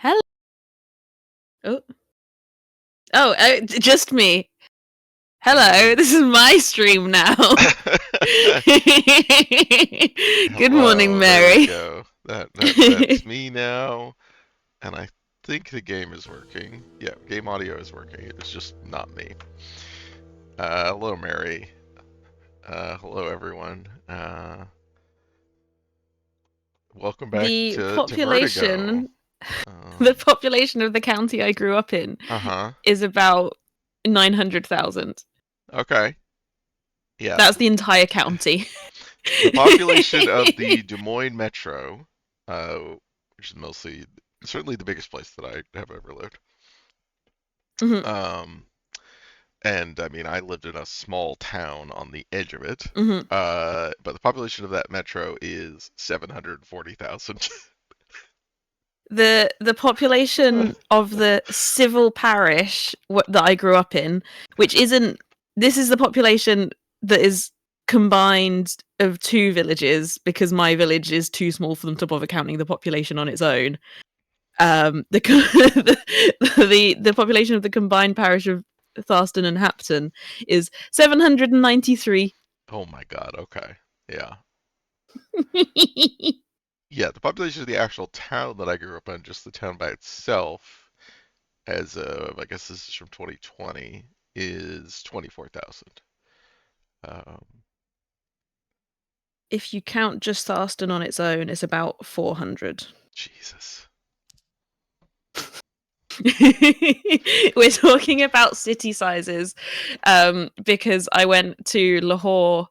Hello. Oh, just me. Hello, this is my stream now. Good morning, Hello, there we Mary. go. That's me now, and I think the game is working. Yeah, game audio is working. It's just not me. Hello, Mary. Hello, everyone. Welcome back The to Vertigo. population, the population of the county I grew up in Uh-huh. is about 900,000. Okay. Yeah. That's the entire county. The population of the Des Moines metro, which is certainly the biggest place that I have ever lived. Mhm, Um, And I mean, I lived in a small town on the edge of it. mhm. But the population of that metro is 740,000. The population of the civil parish that I grew up in, which isn't. This is the population that is combined of two villages because my village is too small for them to bother counting the population on its own. The population of the combined parish of Thurston and Hapton is 793. Oh my God. Okay. Yeah. Yeah. The population of the actual town that I grew up in, just the town by itself, as of, I guess this is from 2020, is 24,000. Um, If you count just Thurston on its own, it's about 400. Jesus. We're talking about city sizes because I went to Lahore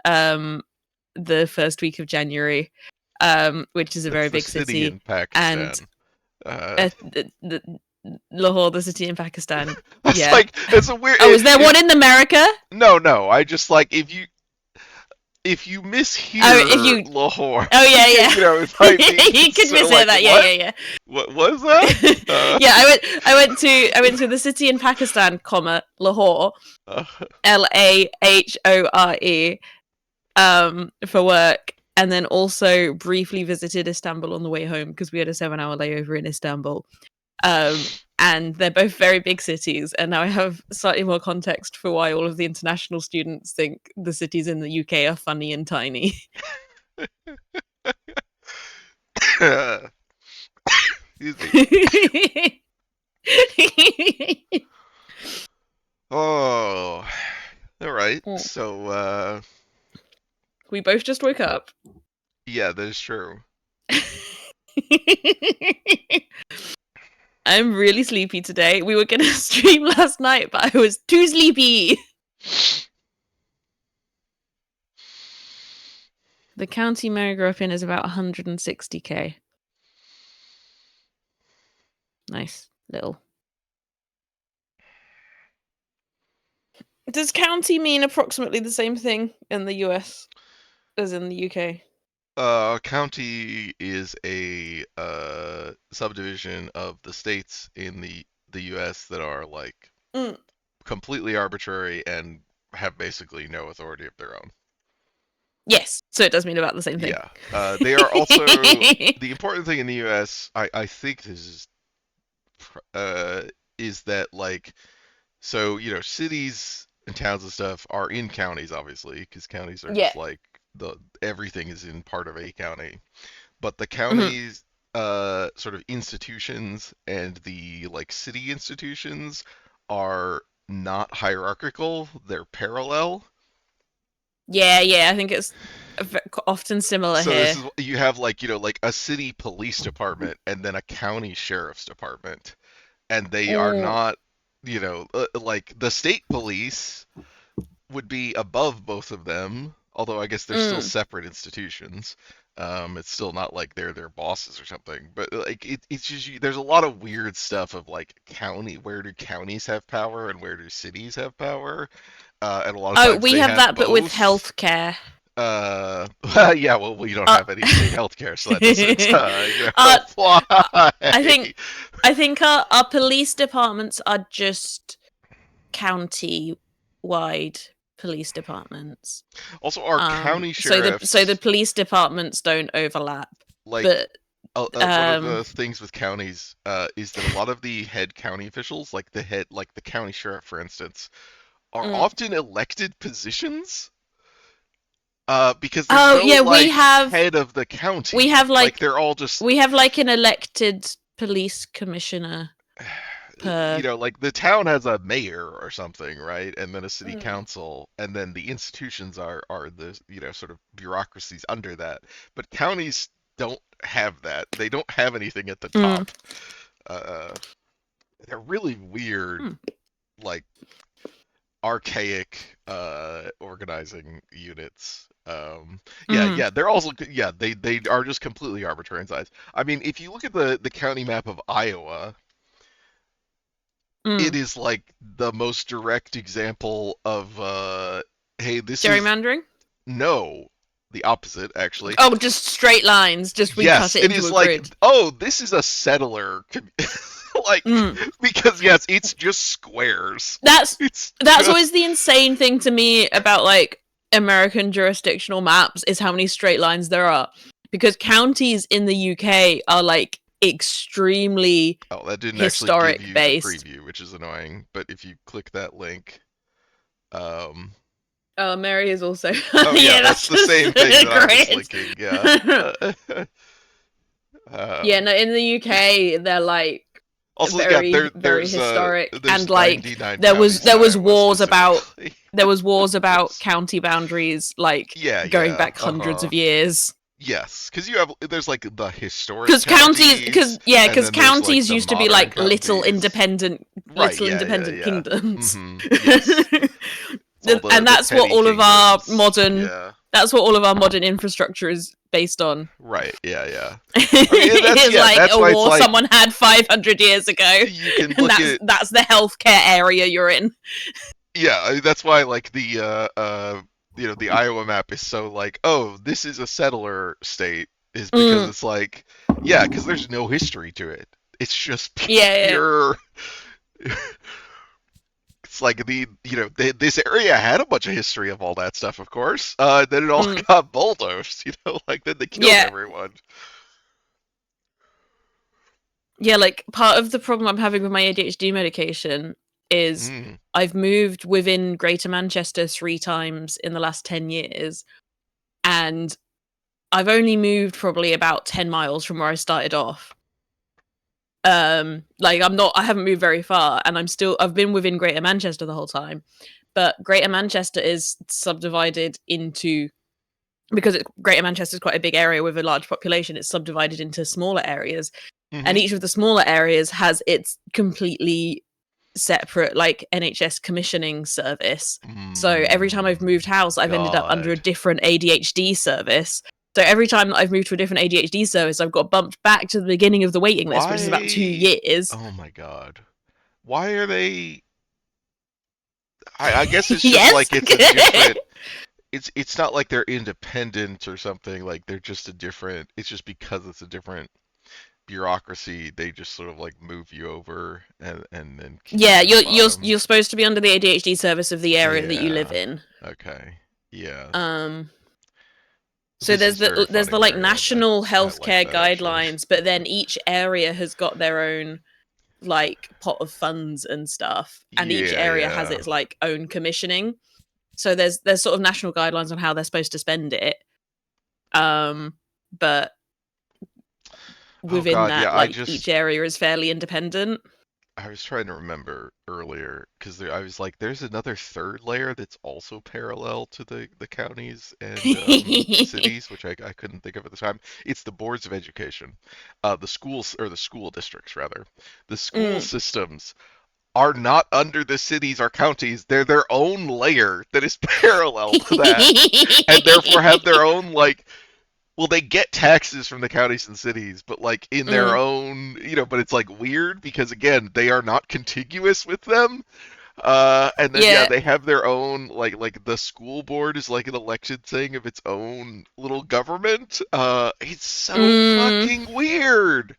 the first week of January, which is a That's very the big city city, in and Pakistan. Uh, Lahore, the city in Pakistan. that's Yeah. like, it's a weird. Oh, is there one in America? No. I just like, if you Oh, if mishear you. Lahore, Oh yeah, yeah. it might be You could sort of mishear like, that. what? Yeah. What was that? Yeah, I went to the city in Pakistan, Lahore, Uh, Lahore, for work, and then also briefly visited Istanbul on the way home because we had a 7-hour layover in Istanbul. And they're both very big cities, and now I have slightly more context for why all of the international students think the cities in the UK are funny and tiny. excuse me. Oh, all right. So, We both just woke up. yeah, that is true. I'm really sleepy today. We were gonna stream last night, but I was too sleepy. The county Mary grew up in is about 160k. Nice little. Does county mean approximately the same thing in the US as in the UK? County is a subdivision of the states in the U.S. that are like Mm. completely arbitrary and have basically no authority of their own. Yes, so it does mean about the same thing. Yeah. They are also the important thing in the U.S. I think this uh, is that like so cities and towns and stuff are in counties obviously because counties are Yeah. just like the everything is in part of a county, but the Mhm. counties sort of institutions and the like city institutions are not hierarchical, they're parallel. Yeah, I think it's often similar So this here. is you have like like a city police department and then a county sheriff's department, and they are Mm, not like the state police would be above both of them, although I guess they're still mm. separate institutions. It's still not like they're their bosses or something, but like it's just there's a lot of weird stuff of like where do counties have power and where do cities have power, and a lot of Oh, times we they have have that, but with both. healthcare. Yeah, well, we don't Uh, have any state healthcare, so that doesn't, uh, fly. I think our police departments are just county-wide police departments. Also, our county So the sheriffs, police departments don't overlap, like, but one of Um, the things with counties is that a lot of the head county officials, like the county sheriff, for instance, are mm. often elected positions. Because there's Oh no yeah, like head of the we county. have Like like they're all just, we have like an elected police commissioner per. like the town has a mayor or something, right? And then a city Mm. council, and then the institutions are the sort of bureaucracies under that. But counties don't have that. They don't have anything at the Mm. top. Uh, they're really weird, Mm. like archaic organizing units. Yeah, Mm. yeah, they're also, yeah, they are just completely arbitrary in size. I mean, if you look at the county map of Iowa, it Mm. is like the most direct example of hey, this is Gerrymandering. no, the opposite actually. Oh, just straight lines. Just we cut Yes, it it into is a like, grid. oh, this is a settler like, Mm. because yes, it's just squares. That's It's that's always just the insane thing to me about like American jurisdictional maps is how many straight lines there are. Because counties in the UK are like extremely oh, that didn't actually give historic you the based. preview, which is annoying. But if you click that link, um, Oh, Mary is also. oh yeah, Yeah, that's that's the just same thing that I was great. linking. Yeah. Yeah, Um, no, in the UK they're like Also, yeah, very very historic, there's and like 99 there was counties in there was Iowa wars about specifically. there was wars about There's county boundaries like yeah, going yeah, back hundreds of years. yes, because there's like the historic Because counties, counties, yeah, and because then there's like counties the used to be modern like little counties. independent, Right? little Yeah, yeah, independent yeah. kingdoms. Yes. It's all And the that's what petty all of our kingdoms. modern Yeah. that's what all of our modern infrastructure is based on. Right. Yeah, yeah. I mean, that's It's yeah. like That's a why it's war like someone had 500 years ago, you can and look at that's the healthcare area you're in. yeah. That's why like the Iowa map is so like, oh, this is a settler state, is because Mm, it's like, yeah, because there's no history to it. It's just yeah, yeah. pure. It's like this area had a bunch of history of all that stuff, of course. Then it all Mm, got bulldozed, like then they killed yeah. everyone. Yeah, like part of the problem I'm having with my ADHD medication is Mm. I've moved within Greater Manchester 3 times in the last 10 years, and I've only moved probably about 10 miles from where I started off. Like I haven't moved very far, and I've been within Greater Manchester the whole time. But Greater Manchester is subdivided into, because Greater Manchester is quite a big area with a large population, it's subdivided into smaller areas, and Mhm. each of the smaller areas has its completely separate like NHS commissioning service. So every time I've moved house, I've ended up under a God. different ADHD service. So every time that I've moved to a different ADHD service, I've got bumped back to the beginning of the waiting list, which is about two Why? years. Oh my God. Why are they? I guess it's just Yes. like it's a different. It's not like they're independent or something. Like they're just a different. It's just because it's a different bureaucracy. They just sort of like move you over and then keep Yeah, you in the you're bottom. supposed to be under the ADHD service of the area that you live Yeah. in. Okay. Yeah. Um So This is very there's funny, the like Marianne. national I like healthcare that actually. guidelines, but then each area has got their own like pot of funds and stuff, and each Yeah, area has yeah. its like own commissioning. So there's sort of national guidelines on how they're supposed to spend it. But Oh within God, that, yeah. like each area is fairly independent. I was trying to remember earlier because I was like, there's another third layer that's also parallel to the counties and cities, which I couldn't think of at the time. It's the boards of education, the schools or the school districts rather. The school Mm. systems are not under the cities or counties. They're their own layer that is parallel to that, and therefore have their own like, well, they get taxes from the counties and cities, but like in their Mm. own, but it's like weird because again, they are not contiguous with them. And then yeah, Yeah. they have their own like the school board is like an elected thing of its own little government. It's so Mm. fucking weird.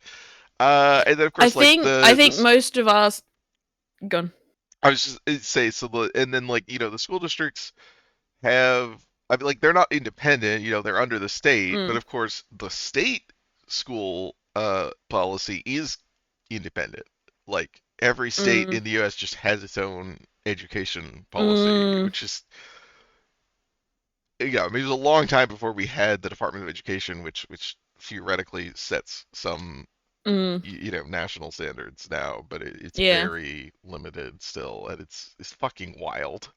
And then of I course like think I think this, most of us gone. I was just say so and then like the school districts have, I mean, like they're not independent, they're under the state, but Mm. of course the state school policy is independent. Like every state in the U.S. just has its own education policy, Mm, which is yeah. I mean, it was a long time before we had the Department of Education, which theoretically sets some mm, national standards now, but it's yeah. very limited still, and it's fucking wild.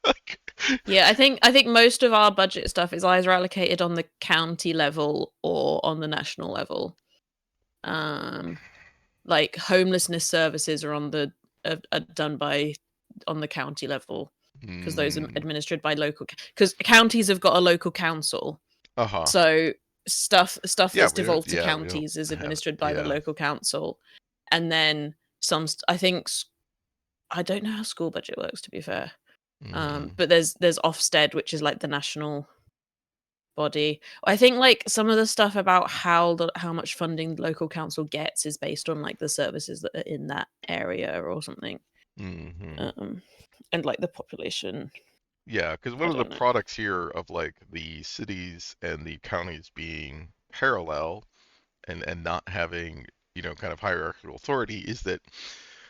Like, Yeah, I think most of our budget stuff is either allocated on the county level or on the national level. Um, like homelessness services are are done by on the county level because those are hmm, administered by local because counties have got a local council. uh-huh. So stuff Yeah, that's devolved to we don't counties is have it. administered by the Yeah. local council, and then I think I don't know how school budget works to be fair. Hmm. But there's Ofsted, which is like the national body. I think like some of the stuff about how much funding the local council gets is based on like the services that are in that area or something. Hmm. Um, and like the population. Yeah, because I one of the don't know. products here of like the cities and the counties being parallel and not having, kind of hierarchical authority is that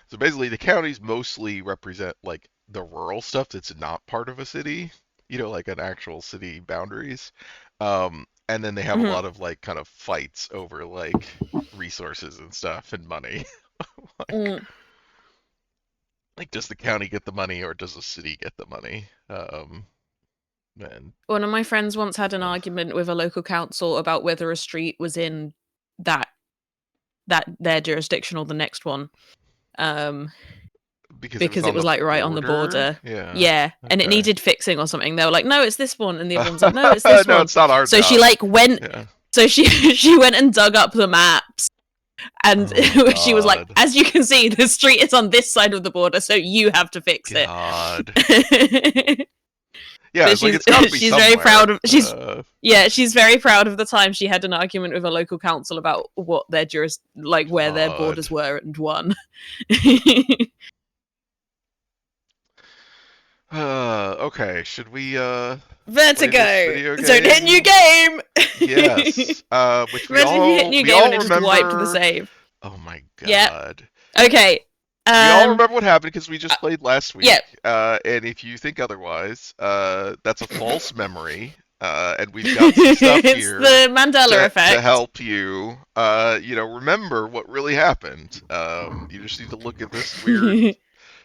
so basically the counties mostly represent like the rural stuff that's not part of a city, like an actual city boundaries. And then they have a Mhm. lot of like kind of fights over like resources and stuff and money. like Mm. like does the county get the money or does the city get the money? And One of my friends once had an uh, argument with a local council about whether a street was in that that their jurisdiction or the next one. Um, because it was because on it was the like right on the border. border. Yeah. Yeah, and it Okay. needed fixing or something. They were like, "No, it's this one," and the other one's like, "No, it's this No, one." it's not our So she job. like went. Yeah. So she she went and dug up the maps, and Oh she was like, God. "As you can see, the street is on this side of the border, so you have to fix it." God. Yeah, But it's like it's got to be she's very proud somewhere. of she's very proud of the time she had an argument with a local council about what their like where their God. borders were and won. Okay, should we play this Vertigo. video So hit new game? game. Yes. Which we Imagine if you hit all new we game and all it just wiped the remember. save. Oh my Yep. God. Okay. We all remember what happened because we Uh, just played last week. yep. And if you think otherwise, that's a false memory. And we've got some stuff It's here the Mandela to effect. help you, remember what really happened. You just need to look at this weird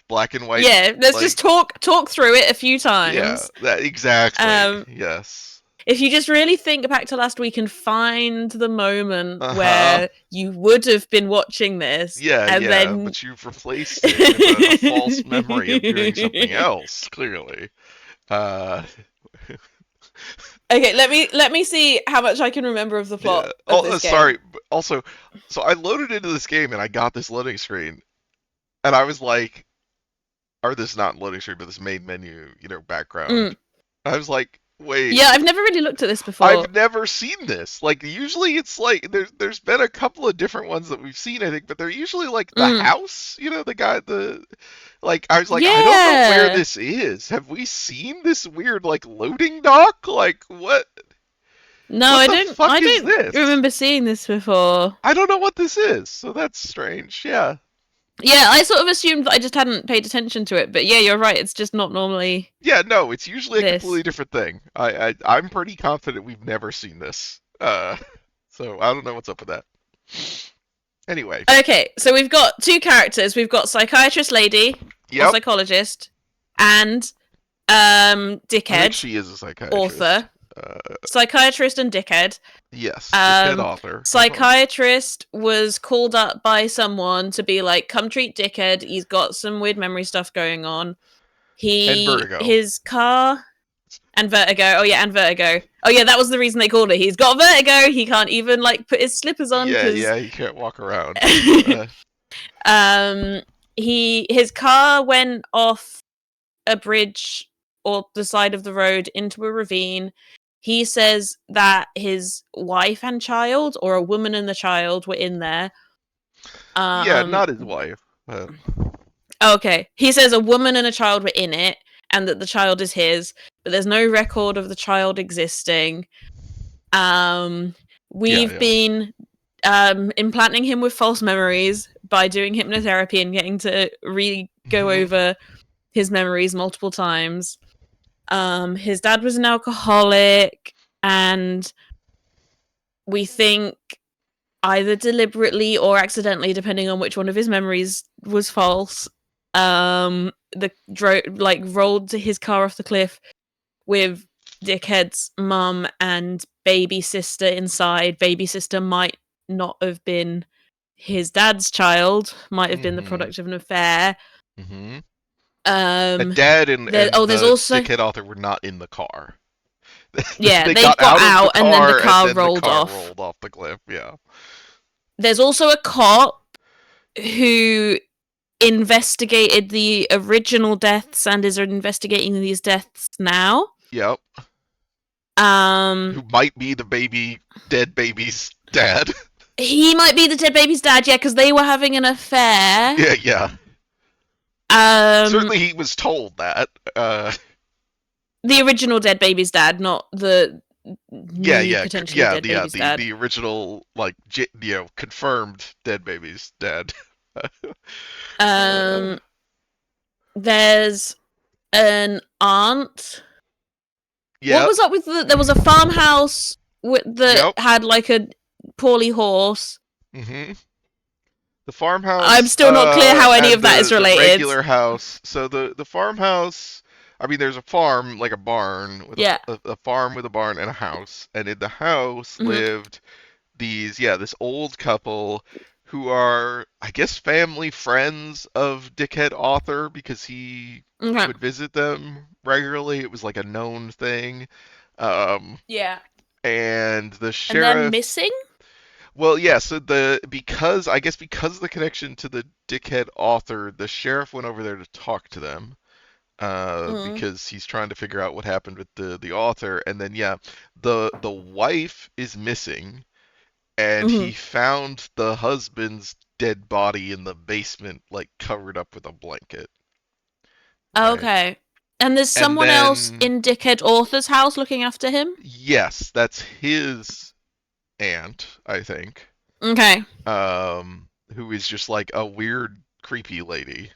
black and white, Yeah, let's like, just talk through it a few yeah, times. that exactly. Um, Yes. if you just really think back to last week and find the moment Uh-huh. where you would have been watching this, Yeah, and yeah, then but you've replaced it with a false memory of doing something else, clearly. Uh, Okay, let me see how much I can remember of the plot yeah. of Oh, this game. sorry. But also, so I loaded into this game and I got this loading screen, and I was like, or this not loading screen, but this main menu, background. Mm. I was like, wait, Yeah, I've never really looked at this before. I've never seen this. Like usually it's like there's been a couple of different ones that we've seen, I think, but they're usually like the Mm. house, the guy the like I was like, I don't know where Yeah. this is. Have we seen this weird like loading dock? Like No, what I the don't. fuck I is don't this? remember seeing this before. I don't know what this is, so that's strange. Yeah. Yeah, I sort of assumed that I just hadn't paid attention to it, but yeah, you're right. It's just not normally Yeah, no, it's usually a this. completely different thing. I'm pretty confident we've never seen this. So I don't know what's up with that. Anyway, Okay, so we've got two characters. We've got psychiatrist lady or yep. psychologist, and I think dickhead she is a psychiatrist. author. Psychiatrist and dickhead. Yes, dickhead author. Psychiatrist was called up by someone to be like, come treat dickhead. He's got some weird memory stuff going on. And Vertigo. His car and Vertigo. Oh yeah, and Vertigo. Oh yeah, that was the reason they called it. He's got Vertigo. He can't even like put his slippers on because Yeah, he can't walk around. his car went off a bridge or the side of the road into a ravine. He says that his wife and child, or a woman and the child, were in there. Yeah, not his wife. Okay. He says a woman and a child were in it, and that the child is his, but there's no record of the child existing. We've been implanting him with false memories by doing hypnotherapy and getting to go Hmm. over his memories multiple times. His dad was an alcoholic, and we think either deliberately or accidentally, depending on which one of his memories was false. Rolled his car off the cliff with Dickhead's mum and baby sister inside. Baby sister might not have been his dad's child, might have been the Hmm. product of an affair. Hmm. And Um, Dad and there's the also dickhead author were not in the car. yeah, They they got got out of the out and then the car, and car then the rolled car off. rolled off the cliff. Yeah. There's also a cop who investigated the original deaths and is investigating these deaths now. Yep. Um, Who might be the dead baby's dad? he might be the dead baby's dad, yeah, because they were having an affair. Yeah, yeah. Um, Certainly, he was told that. the original dead baby's dad, not the Yeah, new yeah, potentially yeah, dead yeah. baby's dad. The original, like, confirmed dead baby's dad. uh, Um, there's an aunt. What yep. was up with there was a farmhouse that Yep. had like a poorly horse. Hmm. The I'm farmhouse, still not clear how any and of that is the related. regular house. So the farmhouse. I mean, there's a farm, like a barn with Yeah. a farm with a barn and a house, and in the house Mm-hmm. lived this old couple who are, I guess, family friends of Dickhead Author because he Okay. would visit them regularly. It was like a known thing. Um, Yeah. and the And they're sheriff, missing? well, yeah, so because of the connection to the Dickhead Author, the sheriff went over there to talk to them. Mm. Because he's trying to figure out what happened with the author, and then yeah, the wife is missing, and Mm-hmm. he found the husband's dead body in the basement, like covered up with a blanket. Right. Okay. And there's And someone else then, in Dickhead Author's house looking after him? yes, that's his aunt, I think. Okay. Who is just like a weird, creepy lady.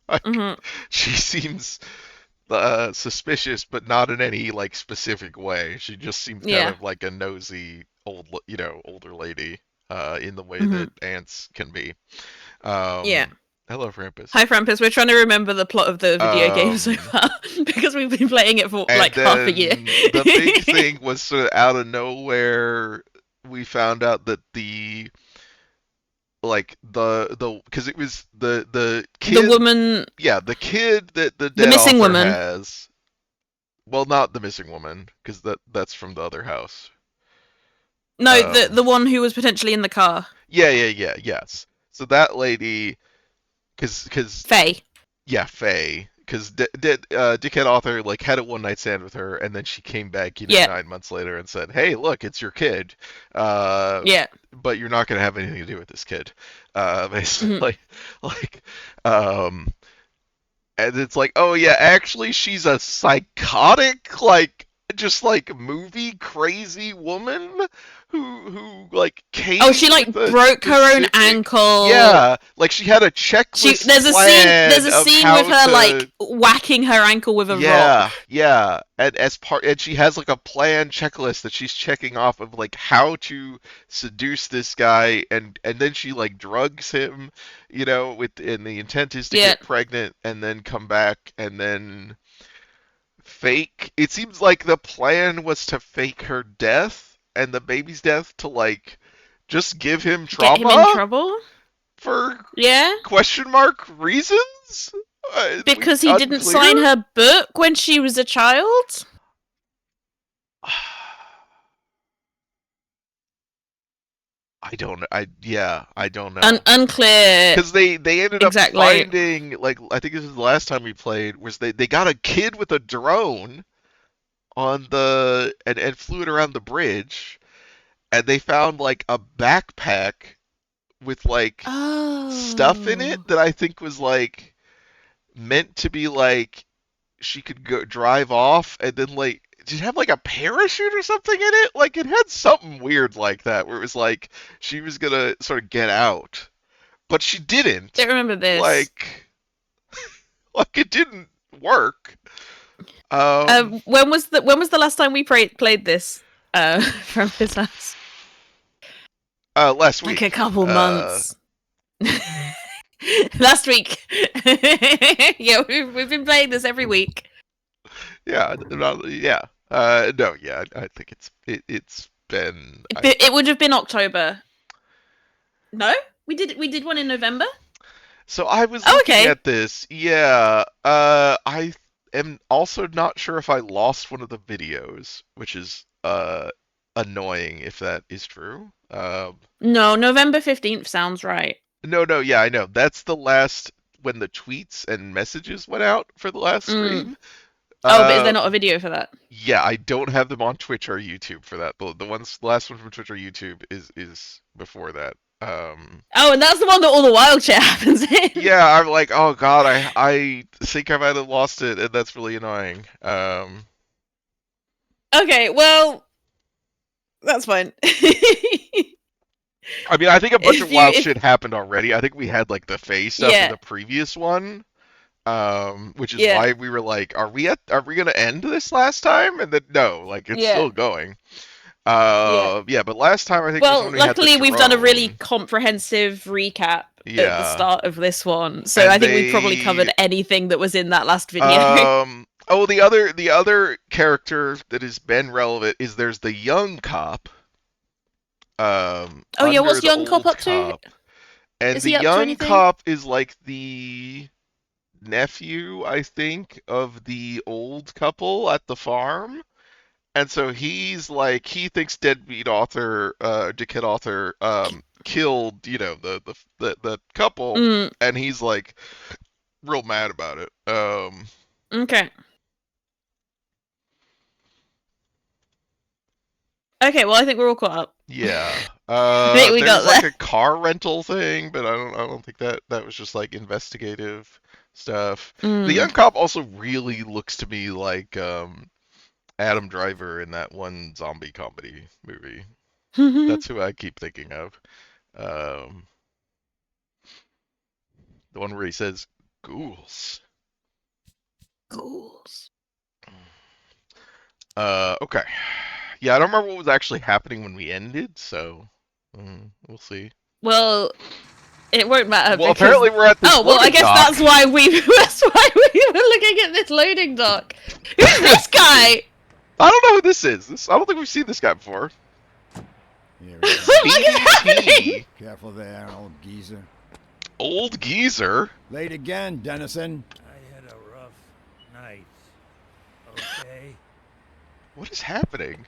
Like, Mm-hmm. she seems suspicious, but not in any like specific way. She just seems kind Yeah. of like a nosy older lady, in the way Mm-hmm. that ants can be. Yeah. Hello, Krampus. Hi, Frampus. We're trying to remember the plot of the video game so Um, far because we've been playing it for and like half a year. then the big thing was sort of out of nowhere. We found out that the because it was the The kid, woman, yeah, the kid that the the dead missing author woman. has. Well, not the missing woman, because that's from the other house. No, Um, the one who was potentially in the car. yeah, yeah, yeah, yes. So that lady, because Faye. yeah, Faye, because Dickhead Author like had a one night stand with her, and then she came back, Yeah. 9 months later, and said, "Hey, look, it's your kid, uh, Yeah. but you're not gonna have anything to do with this kid," Mm-hmm. basically, like, um, and it's like, oh yeah, actually, she's a psychotic, like, just like movie crazy woman who like Oh, came she with like a broke her own specific, ankle. yeah, like she had a She checklist there's a scene there's plan a of scene with how her to, like whacking her ankle with a yeah, rock. yeah, and she has like a plan checklist that she's checking off of like how to seduce this guy, and then she like drugs him, with, and the intent is to Yeah. get pregnant and then come back and then fake. It seems like the plan was to fake her death and the baby's death to like just give him Get him in trauma trouble? for Yeah? question mark reasons. Because he didn't sign Unclear. her book when she was a child? I don't know. I don't know. Unclear Because they ended up exactly. finding, like, I think this is the last time we played, was they got a kid with a drone on and flew it around the bridge, and they found like a backpack with like stuff in it Oh. that I think was like meant to be like she could go drive off, and then like did it have like a parachute or something in it? Like it had something weird like that, where it was like she was gonna sort of get out, but she didn't. Don't remember this. Like, like it didn't work. Um, When was the last time we played this? From his house. last Like week. a couple months. Last week. Yeah, we've been playing this every week. Yeah, yeah. No, yeah. I think it's been. It would have been October. No, we did one in November. So I was Oh, looking okay. at this. Yeah. I am also not sure if I lost one of the videos, which is annoying if that is true. No, November 15th sounds right. No, yeah, I know. That's the last when the tweets and messages went out for the last Mm. stream. Oh, but is there Uh, not a video for that? yeah, I don't have them on Twitch or YouTube for that. The last one from Twitch or YouTube is before that. Oh, and that's the one that all the wild shit happens in. Yeah, I'm like, oh god, I think I might have lost it, and that's really annoying. Okay, well, that's fine. I mean, I think a bunch of If you, wild if shit happened already. I think we had like the Fae stuff in yeah, the previous one, which is yeah, why we were like, are we gonna end this last time? And then no, like it's yeah, still going. yeah. Yeah, but last time I think was Well, when we had the luckily we've done a really drone. comprehensive recap at the Yeah, start of this one, so I and think we probably they covered anything that was in that last video. oh the other character that has been relevant is there's the young cop Oh yeah, under what's the young cop old up to? cop, and Is the he up to young anything? cop is like the nephew, I think, of the old couple at the farm. And so he's like, he thinks deadbeat author, dickhead author, killed, the couple, Mm, and he's like real mad about it. okay. Okay, well I think we're all caught up. Yeah. I think we got There's like there. a car rental thing, but I don't think that was just like investigative stuff. The young Mm. cop also really looks to me like Adam Driver in that one zombie comedy movie. That's who I keep thinking of. Um, the one where he says ghouls. Ghouls. Okay. Yeah, I don't remember what was actually happening when we ended, so we'll see. Well, it won't matter Well, because apparently we're at this oh well, I loading guess dock. that's why we that's why we were looking at this loading dock. Who's this guy? I don't know who this is. I don't think we've seen this guy before. Here What he the comes. fuck is Speedy happening? T. Careful there, old geezer. Old geezer. Late again, Dennison. I had a rough night. Okay? What is happening?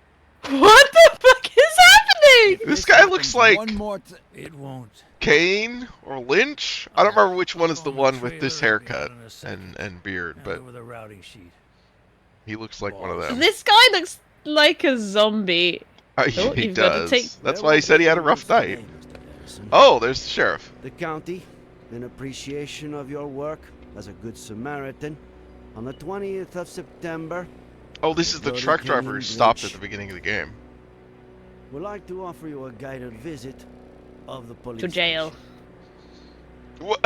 What the fuck is happening? This guy looks like One more It won't. Kane or Lynch. I don't remember which one is the Phone the one with this trailer, I'll be out haircut in a second. and beard, Hand but over the routing sheet. he looks like one of them. This guy looks like a zombie. Oh, He you've got to does. take. That's There why he won't said be he had a any rough night. today, Mr. Dennison. Oh, there's the sheriff. The county, in appreciation of your work as a good Samaritan, on the 20th of September, Oh, this is the Bloody truck driver who Canyon stopped at Bridge. the beginning of the game. would like to offer you a guided visit of the police To jail. station. What?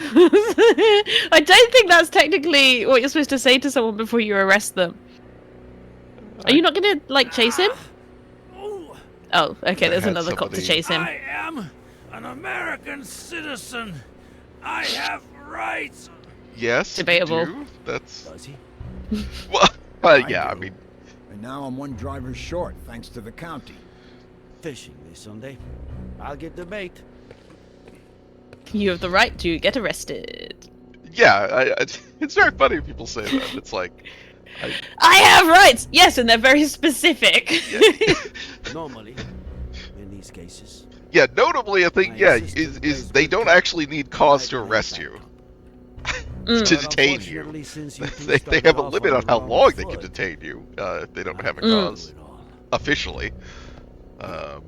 I don't think that's technically what you're supposed to say to someone before you arrest them. Are you not gonna like chase him? Oh, Oh, okay. There's had another cop to somebody- chase him. I am an American citizen. I have rights. Yes, you Debatable. do. That's Does he? well, yeah. I do. mean, And now I'm one driver short, thanks to the county. Fishing this Sunday. I'll get the bait. You have the right to get arrested. yeah. It's very funny when people say that. It's like, I have rights. Yes, and they're very specific. yeah, Normally, in these cases, yeah. Notably, I think, My yeah, assistant is plays they good don't cop. actually need cause to I play arrest bad you. cop. Mm. To But detain you. unfortunately, since you two They started have a off limit on on the how wrong long they can foot, detain you if they don't have a I can't cause do it all. officially. Um,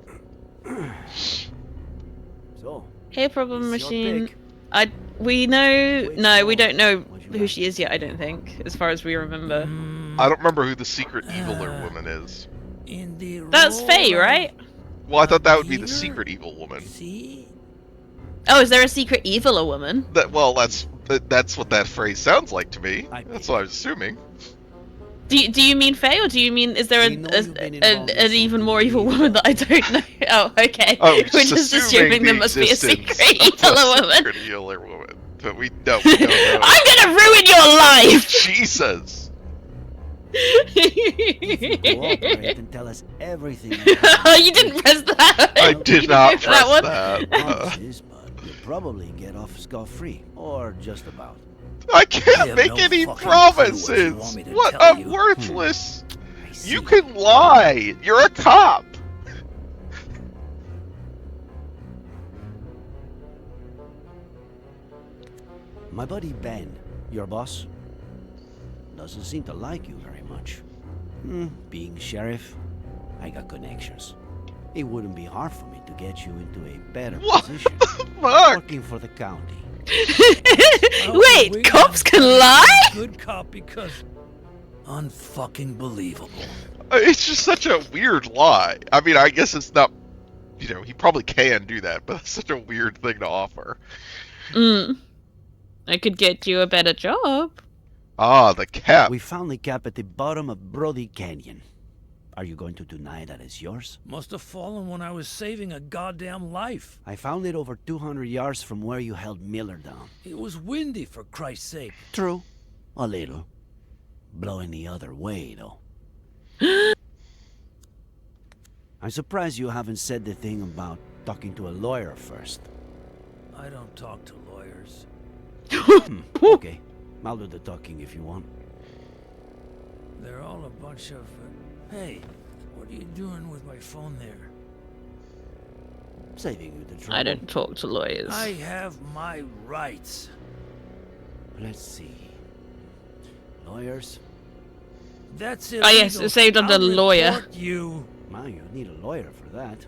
So, Hey, problem it's your machine. pick. We know. Which No, we one don't know would you who she is yet, I don't think, as far as we remember. I don't remember who the secret eviler woman is. In the That's role Faye, of right? Well, I thought that would be the Peter? secret evil woman. See? Oh, is there a secret eviler woman? That's what that phrase sounds like to me. I That's did. what I was assuming. Do you mean Faye, or do you mean is there We know you've been involved in an even something more evil really woman that I don't know? Oh, okay. Oh, We're just just assuming assuming there the must be a existence secret of a eviler woman. secret healer woman, but we don't know. I'm gonna ruin your life. Jesus. If you cooperate and tell us everything. Oh, you didn't press that. I did not That press one? that. Promises, but you'll probably get off scot-free, or just about. I I can't have make no any fucking clue what you want promises. me to What tell a you. worthless. I see. You can lie. You're a cop. My buddy Ben, your boss, doesn't seem to like you very much. Being sheriff, I got connections. It wouldn't be hard for me to get you into a better What position. Fuck. Working for the county. We Wait, cops can lie? Good cop because unfucking believable. It's just such a weird lie. I mean, I guess it's not. He probably can do that, but it's such a weird thing to offer. I could get you a better job. Ah, the cap. We found the cap at the bottom of Brody Canyon. Are you going to deny that it's yours? Must have fallen when I was saving a goddamn life. I found it over 200 yards from where you held Miller down. It was windy, for Christ's sake. True. A little. Blowing the other way, though. I'm surprised you haven't said the thing about talking to a lawyer first. I don't talk to lawyers. Okay. I'll do the talking if you want. They're all a bunch of... Hey, what are you doing with my phone there? Saving you the trouble. I don't talk to lawyers. I have my rights. Let's see. Lawyers? That's it. Oh, yes, it's saved under lawyer. You. Man, you need a lawyer for that.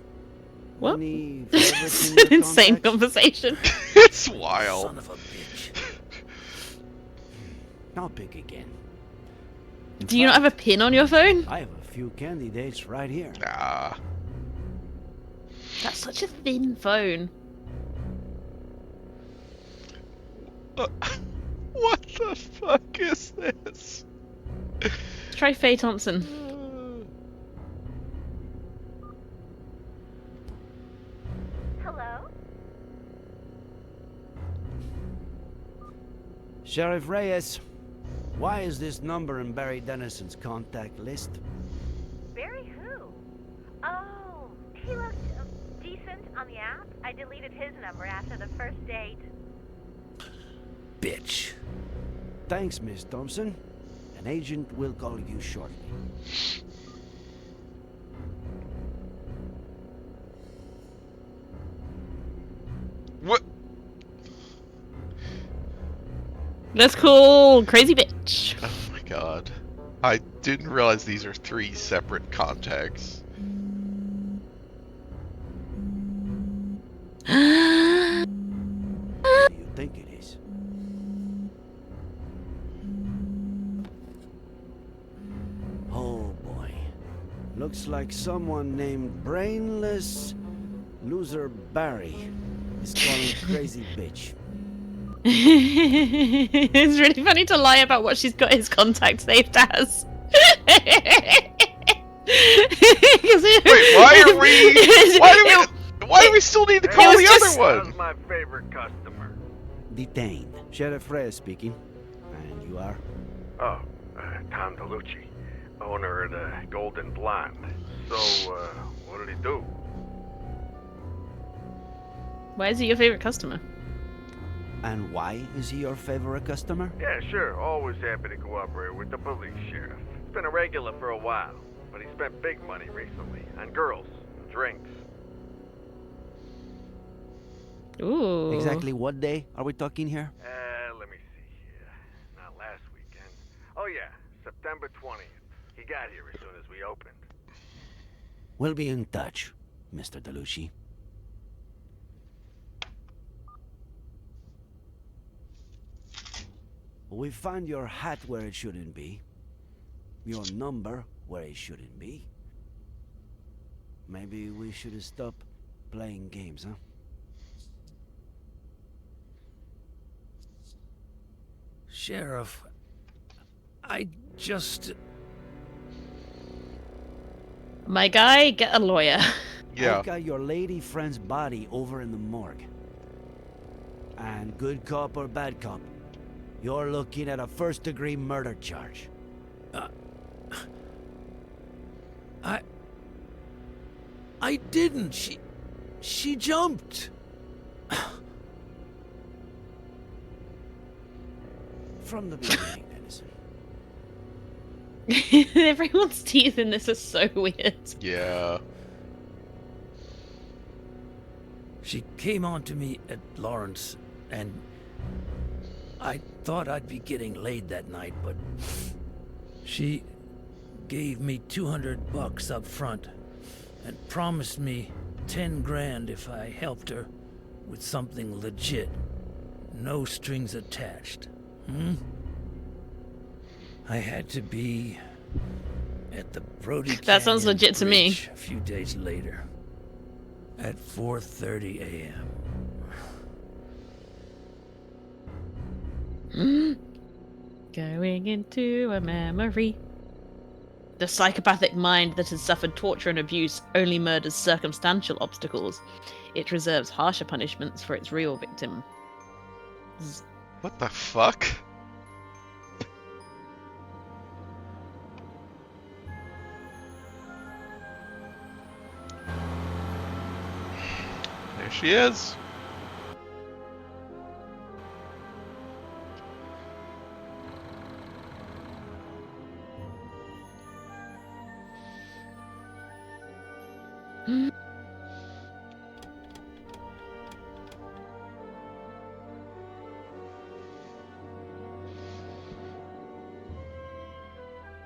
What? Any It's favorites an in your insane contacts? conversation. It's wild. Son of a bitch. I'll pick again. In Do you not fact, have a pin on your phone? I have a few candidates right here. Nah. That's such a thin phone. What the fuck is this? Try Faye Thompson. Hello? Sheriff Reyes, why is this number in Barry Dennison's contact list? Barry who? Oh, he looked decent on the app. I deleted his number after the first date. Bitch. Thanks, Miss Thompson. An agent will call you shortly. What? Let's call Crazy Bitch. Oh my god. I didn't realize these are 3 separate contacts. Who do you think it is? Oh boy. Looks like someone named Brainless Loser Barry is calling Crazy Bitch. It's really funny to lie about what she's got his contact saved as. Wait, why do we still need to call was the just- other one? How's my favorite customer? Detained. Sheriff Reyes speaking. And you are? Oh, Tom DeLucci, owner of the Golden Blonde. So, what did he do? Why is he your favorite customer? And why is he your favorite customer? Yeah, sure, always happy to cooperate with the police sheriff. He's been a regular for a while, but he spent big money recently on girls and drinks. Ooh. Exactly what day are we talking here? Let me see here. Not last weekend. Oh yeah, September 20th. He got here as soon as we opened. We'll be in touch, Mr. DeLucci. We found your hat where it shouldn't be. Your number where it shouldn't be. Maybe we should stop playing games, huh? Sheriff, I just... My guy, get a lawyer. Yeah. I've got your lady friend's body over in the morgue. And good cop or bad cop, you're looking at a first-degree murder charge. I didn't. She jumped. From the beginning, Denison. Everyone's teeth in this are so weird. Yeah. She came on to me at Lawrence, and I thought I'd be getting laid that night, but she gave me $200 up front and promised me 10 grand if I helped her with something legit. No strings attached. I had to be at the Brody That sounds Canyon legit to me. Bridge a few days later at 4:30 a.m. Going into a memory. The psychopathic mind that has suffered torture and abuse only murders circumstantial obstacles. It reserves harsher punishments for its real victim. What the fuck? There she is.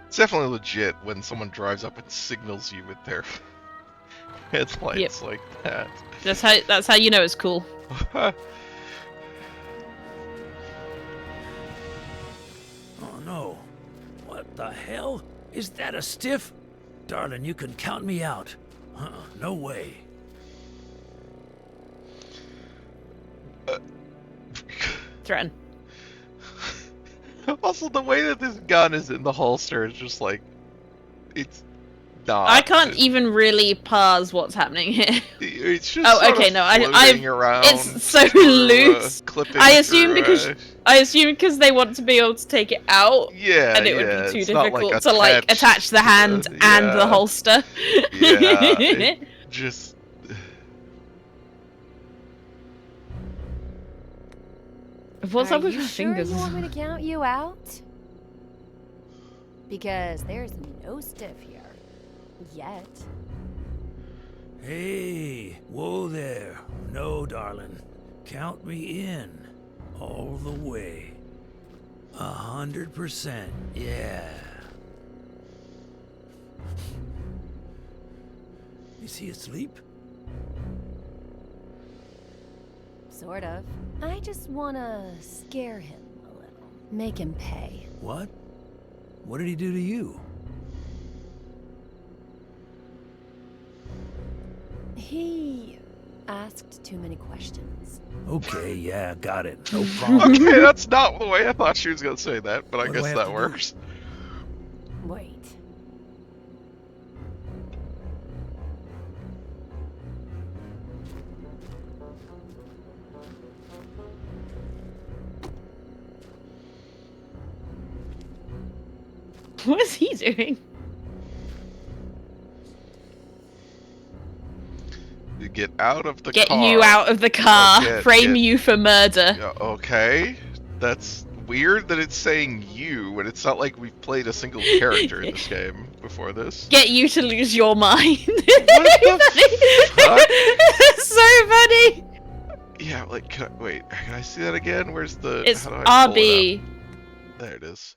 It's definitely legit when someone drives up and signals you with their headlights like that. That's how you know it's cool. Oh no. What the hell? Is that a stiff? Darling, you can count me out. No way. Threaten. Also, the way that this gun is in the holster is just like, it's not. I can't even really parse what's happening here. It's just Oh, sort okay, of no, floating around. it's so through, loose. Clipping I assume through, because they want to be able to take it out, yeah, and it would yeah, be too it's not, difficult to like attach the hand and yeah, the holster. Yeah, it just. What's up Are with you her sure fingers? you want me to count you out? Because there's no stiff here. Yet. Hey, whoa there. No, darling. Count me in. All the way. 100%. Yeah. Is he asleep? Sort of. I just wanna scare him a little. Make him pay. What? What did he do to you? He asked too many questions. Okay, yeah, got it. No problem. Okay, that's not the way I thought she was gonna say that, but I What do I guess have that to do? works. Wait. What is he doing? You get out of the Get car. you out of the car. Oh, Frame you for murder. Yeah, okay, that's weird that it's saying you, when it's not like we've played a single character in this game before this. Get you to lose your mind. What the fuck? It's so funny. Yeah, like, wait, can I see that again? Where's the? It's how do I pull it RB. up? There it is.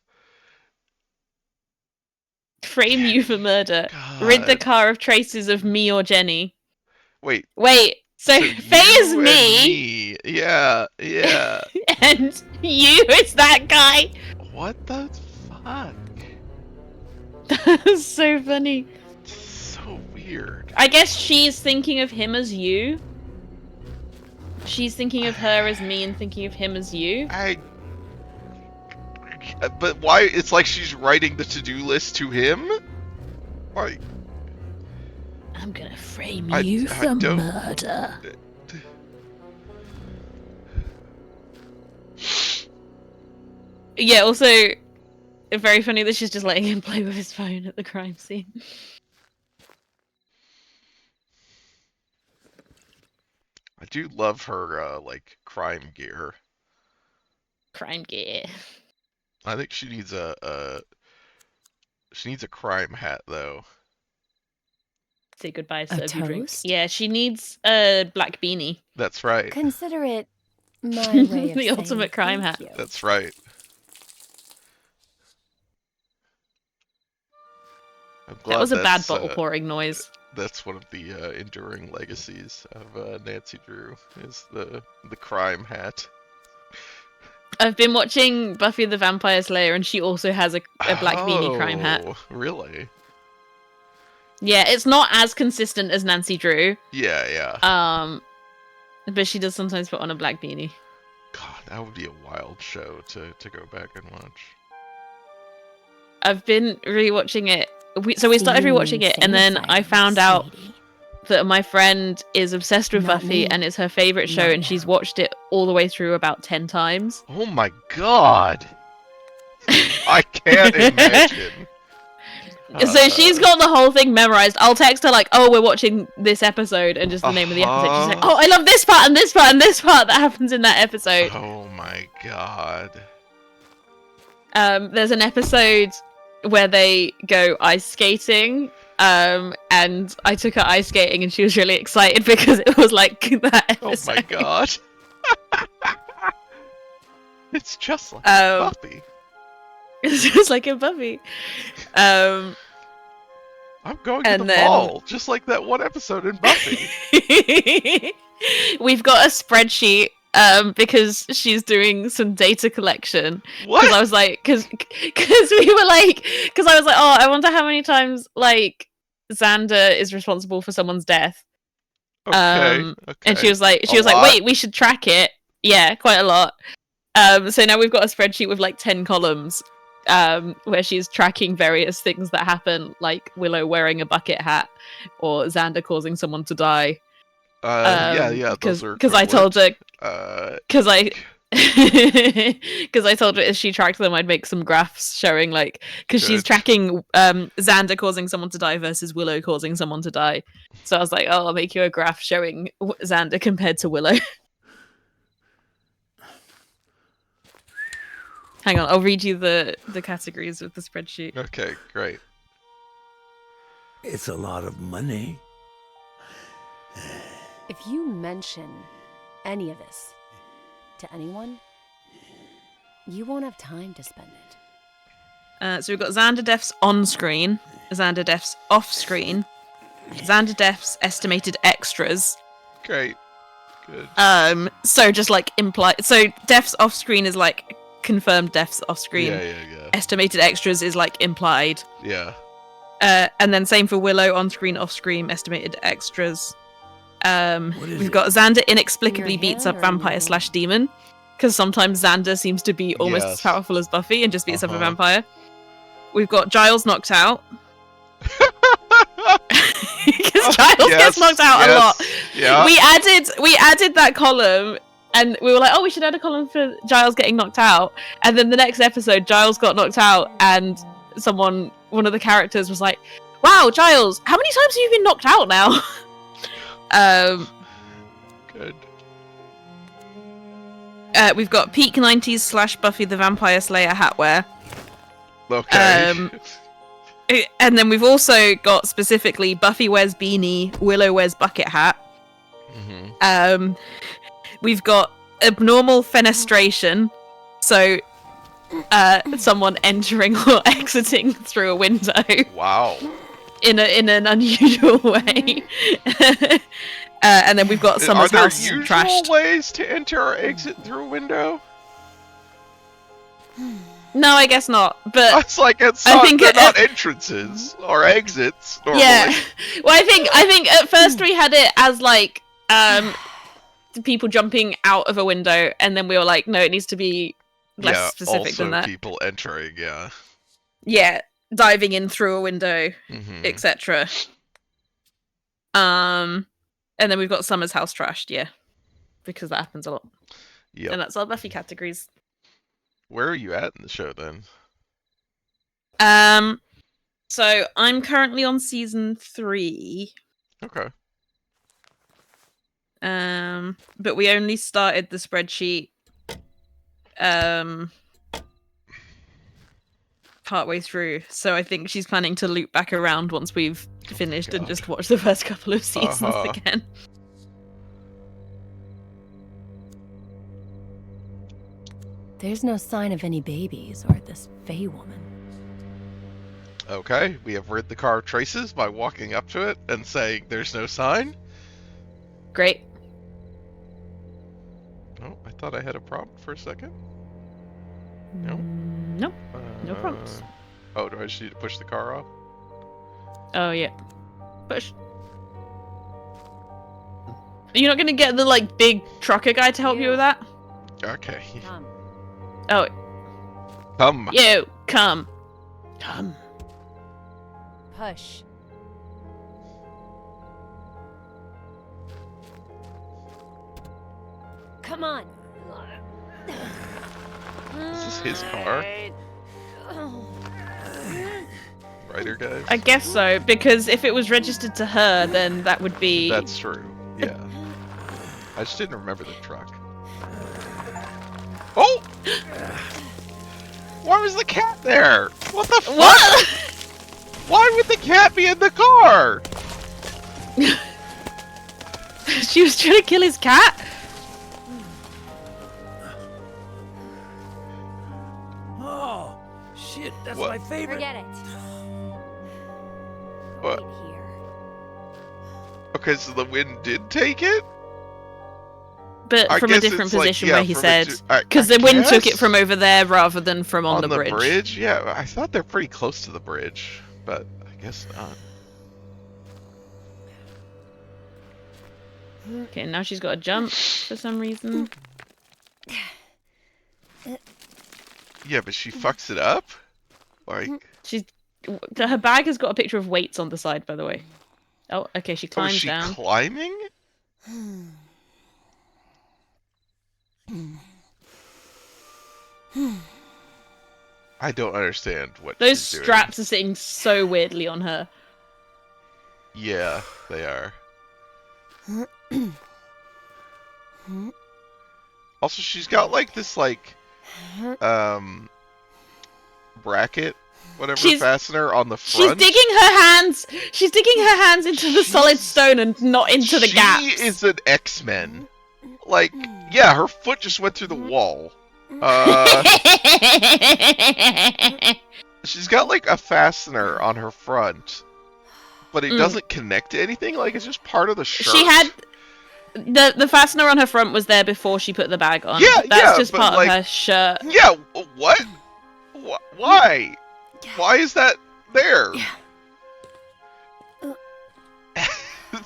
Frame you for murder. Rid the God. car of traces of me or Jenny. Wait, Wait. So Faye is you and me, Yeah, yeah. and you is that guy. What the fuck? That's so funny. So weird. I guess she's thinking of him as you. She's thinking of her as me and thinking of him as you. But why? It's like she's writing the to-do list to him? Why? I'm gonna frame I you for don't- murder. Yeah, also, very funny that she's just letting him play with his phone at the crime scene. I do love her, like, crime gear. Crime gear. I think she needs a crime hat, though. Say goodbye, A serve you drink. toast? Yeah, she needs a black beanie. That's right. Consider it my way of The saying ultimate crime thank hat. you. That's right. I'm glad That was a bad that's, bottle pouring noise. That's one of the enduring legacies of Nancy Drew, is the crime hat. I've been watching Buffy the Vampire Slayer, and she also has a black beanie crime hat. Oh, really? Yeah, it's not as consistent as Nancy Drew. Yeah, yeah. But she does sometimes put on a black beanie. God, that would be a wild show to go back and watch. I've been rewatching it. So we started rewatching it, and then I found out that my friend is obsessed with Not Buffy, me. and it's her favorite show, Not and she's now. watched it all the way through about 10 times. Oh my god! I can't imagine. So she's got the whole thing memorized. I'll text her like, "Oh, we're watching this episode," and just the name of the episode. She's like, "Oh, I love this part and this part and this part that happens in that episode." Oh my god. There's an episode where they go ice skating, and I took her ice skating, and she was really excited because it was like that episode. Oh my god. It's just like Buffy. It's just like in Buffy. I'm going to the then- mall, just like that one episode in Buffy. We've got a spreadsheet because she's doing some data collection. What? Because I was like, because we were like, because I was like, oh, I wonder how many times like Xander is responsible for someone's death. Okay. Okay. And she was like, A lot? wait, we should track it. Yeah, quite a lot. So now we've got a spreadsheet with like 10 columns, where she's tracking various things that happen, like Willow wearing a bucket hat, or Xander causing someone to die. Yeah, those are Because I told her, equivalent. because I told her if she tracked them, I'd make some graphs showing like, because she's Good. tracking Xander causing someone to die versus Willow causing someone to die. So I was like, oh, I'll make you a graph showing Xander compared to Willow. Hang on, I'll read you the categories of the spreadsheet. Okay, great. It's a lot of money. If you mention any of this to anyone, you won't have time to spend it. So we've got Xander deaths on screen, Xander deaths off screen, Xander deaths estimated extras. Great. Good. So just like so deaths off screen is like confirmed deaths off screen. Yeah. Estimated extras is like implied. Yeah. And then same for Willow, on screen, off screen, estimated extras. is We've it? got Xander inexplicably In your beats hand up or in your vampire hand? slash demon, because sometimes Xander seems to be almost as Yes. powerful as Buffy and just beats up a Uh-huh. vampire. We've got Giles knocked out. Because Giles gets knocked out a lot. Yeah. We added that column, and we were like, oh, we should add a column for Giles getting knocked out. And then the next episode, Giles got knocked out, and one of the characters was like, wow, Giles, how many times have you been knocked out now? Good. We've got peak 90s / Buffy the Vampire Slayer hatwear. Okay. And then we've also got specifically Buffy wears beanie, Willow wears bucket hat. Mhm. We've got abnormal fenestration, so someone entering or exiting through a window Wow. in an unusual way. And then we've got Are Summer's there house usual trashed. ways to enter or exit through a window? No, I guess not. But It's like they're not entrances or exits normally. yeah. Well, I think at first we had it as like people jumping out of a window, and then we were like, no, it needs to be less specific also than that. people entering, Yeah, diving in through a window, etc. And then we've got Summer's house trashed, because that happens a lot. Yep. And that's our Buffy categories. Where are you at in the show then? So I'm currently on season 3. Okay. But we only started the spreadsheet partway through, so I think she's planning to loop back around once we've finished and just watch the first couple of seasons again. There's no sign of any babies or this Fey woman. Okay, we have rid the car of traces by walking up to it and saying there's no sign. Great. Oh, I thought I had a prompt for a second. No? Nope. No prompts. Oh, do I just need to push the car off? Oh, yeah. Push. You're not gonna get the, like, big trucker guy to help you with that? Okay. Come. Oh. Come. You, come. Come. Push. Come on. Is this his car? Writer guys? I guess so, because if it was registered to her, then that would be... That's true, yeah. I just didn't remember the truck. Oh! Why was the cat there? What the fuck? What? Why would the cat be in the car? She was trying to kill his cat? Oh, shit, that's What? my favorite. Forget it. What? Wait here. Okay, so the wind did take it? But I from a guess different it's like, position yeah, where he from a said... I Because the wind took it guess from over there rather than from on the bridge. On the bridge? Yeah, I thought they're pretty close to the bridge, but I guess not. Okay, now she's got to jump for some reason. Yeah, but she fucks it up? Like... Her bag has got a picture of weights on the side, by the way. Oh, okay, she Oh, is climbs she down. climbing? I don't understand what Those she's doing. straps are sitting so weirdly on her. Yeah, they are. Also, she's got like this bracket, whatever, fastener on the front. She's digging her hands. She's digging her hands into the solid stone and not into the gaps. She is an X-Men. Like, yeah, her foot just went through the wall. She's got like a fastener on her front, but it doesn't connect to anything. Like, it's just part of the shirt. She had the fastener on her front was there before she put the bag on. Yeah, that's just part like, of her shirt. Yeah, what? Why? Why is that there?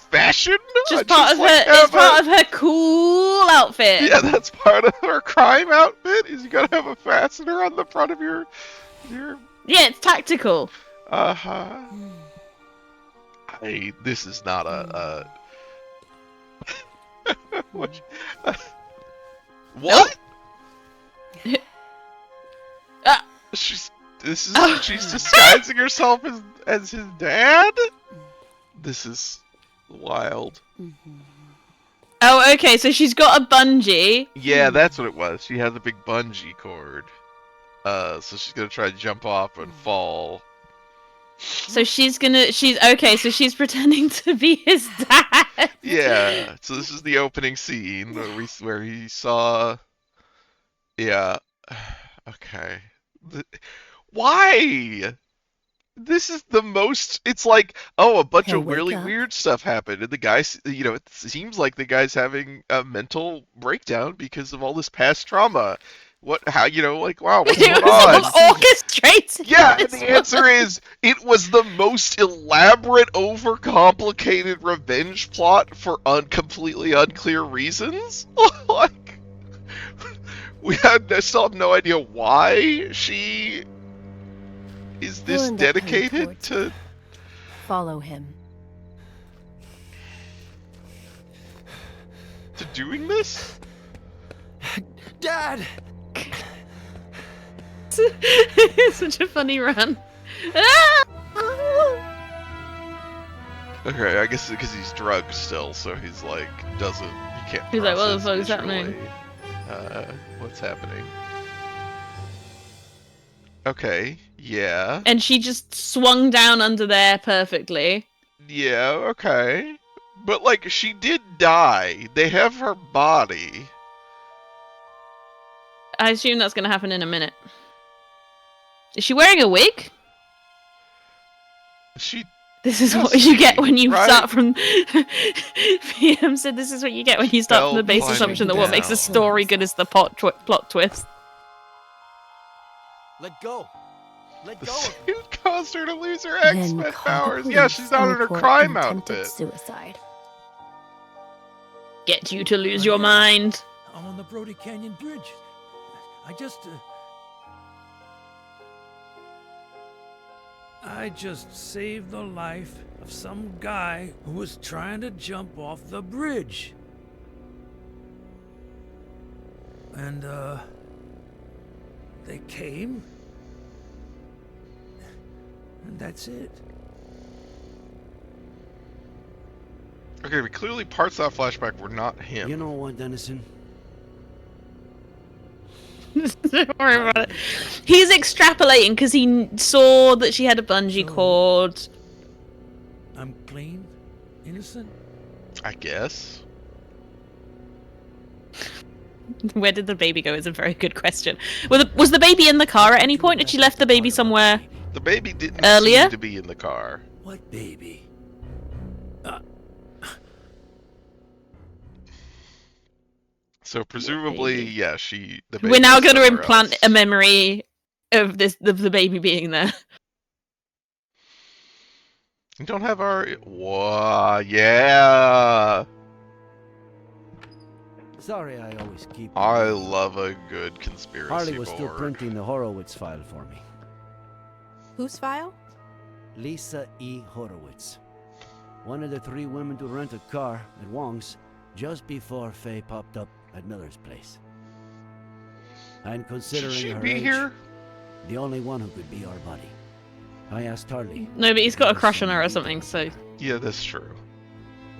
Fashion? Just part of her. It's part of her cool outfit. Yeah, that's part of her crime outfit. Is you gotta have a fastener on the front of your. Yeah, it's tactical. This is not a. What? What? She's disguising herself as his dad. This is wild. Oh, okay. So she's got a bungee. Yeah, that's what it was. She has a big bungee cord. So she's gonna try to jump off and fall. So she's okay. So she's pretending to be his dad. Yeah. So this is the opening scene where he saw. Yeah. Okay. Why? This is the most. It's like, oh, a bunch He'll of wake really up. weird stuff happened, and the guy's, it seems like the guy's having a mental breakdown because of all this past trauma. What? How? Like, wow, what's It going was on? all orchestrated. Yeah, and This the answer one. is it was the most elaborate, overcomplicated revenge plot for completely unclear reasons. Like, still have no idea why she is He'll this end up heading dedicated towards to. me. Follow him. To doing this? Dad! It's such a funny run. Okay, I guess because he's drugged still, so he's like he can't. He's like, what the process fuck is happening? visually, what's happening? Okay, yeah, And she just swung down under there perfectly. yeah, okay, but like she did die. They have her body. I assume that's going to happen in a minute. Is she wearing a wig? She. This is Yes, what you get when you right? start from. PM said this is what you get when you start from the base Spell assumption that what makes a down. story good is the plot twist. Let go. Let The go. suit caused her to lose her Then X-Men call powers. the Yeah, police she's not and in her report crime attempted outfit. suicide. Get you to lose your mind. I'm on the Brody Canyon Bridge. I just saved the life of some guy who was trying to jump off the bridge. And, they came. And that's it. Okay, but clearly parts of that flashback were not him. You know what, Dennison? Don't worry about it. He's extrapolating because he saw that she had a bungee So- cord. I'm clean, innocent. I guess. Where did the baby go is a very good question. Was the baby in the car at any point? Had she left the baby somewhere? The baby didn't Earlier? seem to be in the car. What baby? So presumably, baby? yeah, the baby We're now was going to somewhere implant else. a memory of the baby being there. We don't have our. Whoa, yeah. Sorry, I always keep. I love a good conspiracy Harley was still board. printing the Horowitz file for me. Whose file? Lisa E. Horowitz. One of the 3 women to rent a car at Wong's just before Faye popped up at Miller's place. And Should considering she her be age, here? the only one who could be our buddy. I asked Harley. No, but he's got a crush on her or something, so. Yeah, that's true.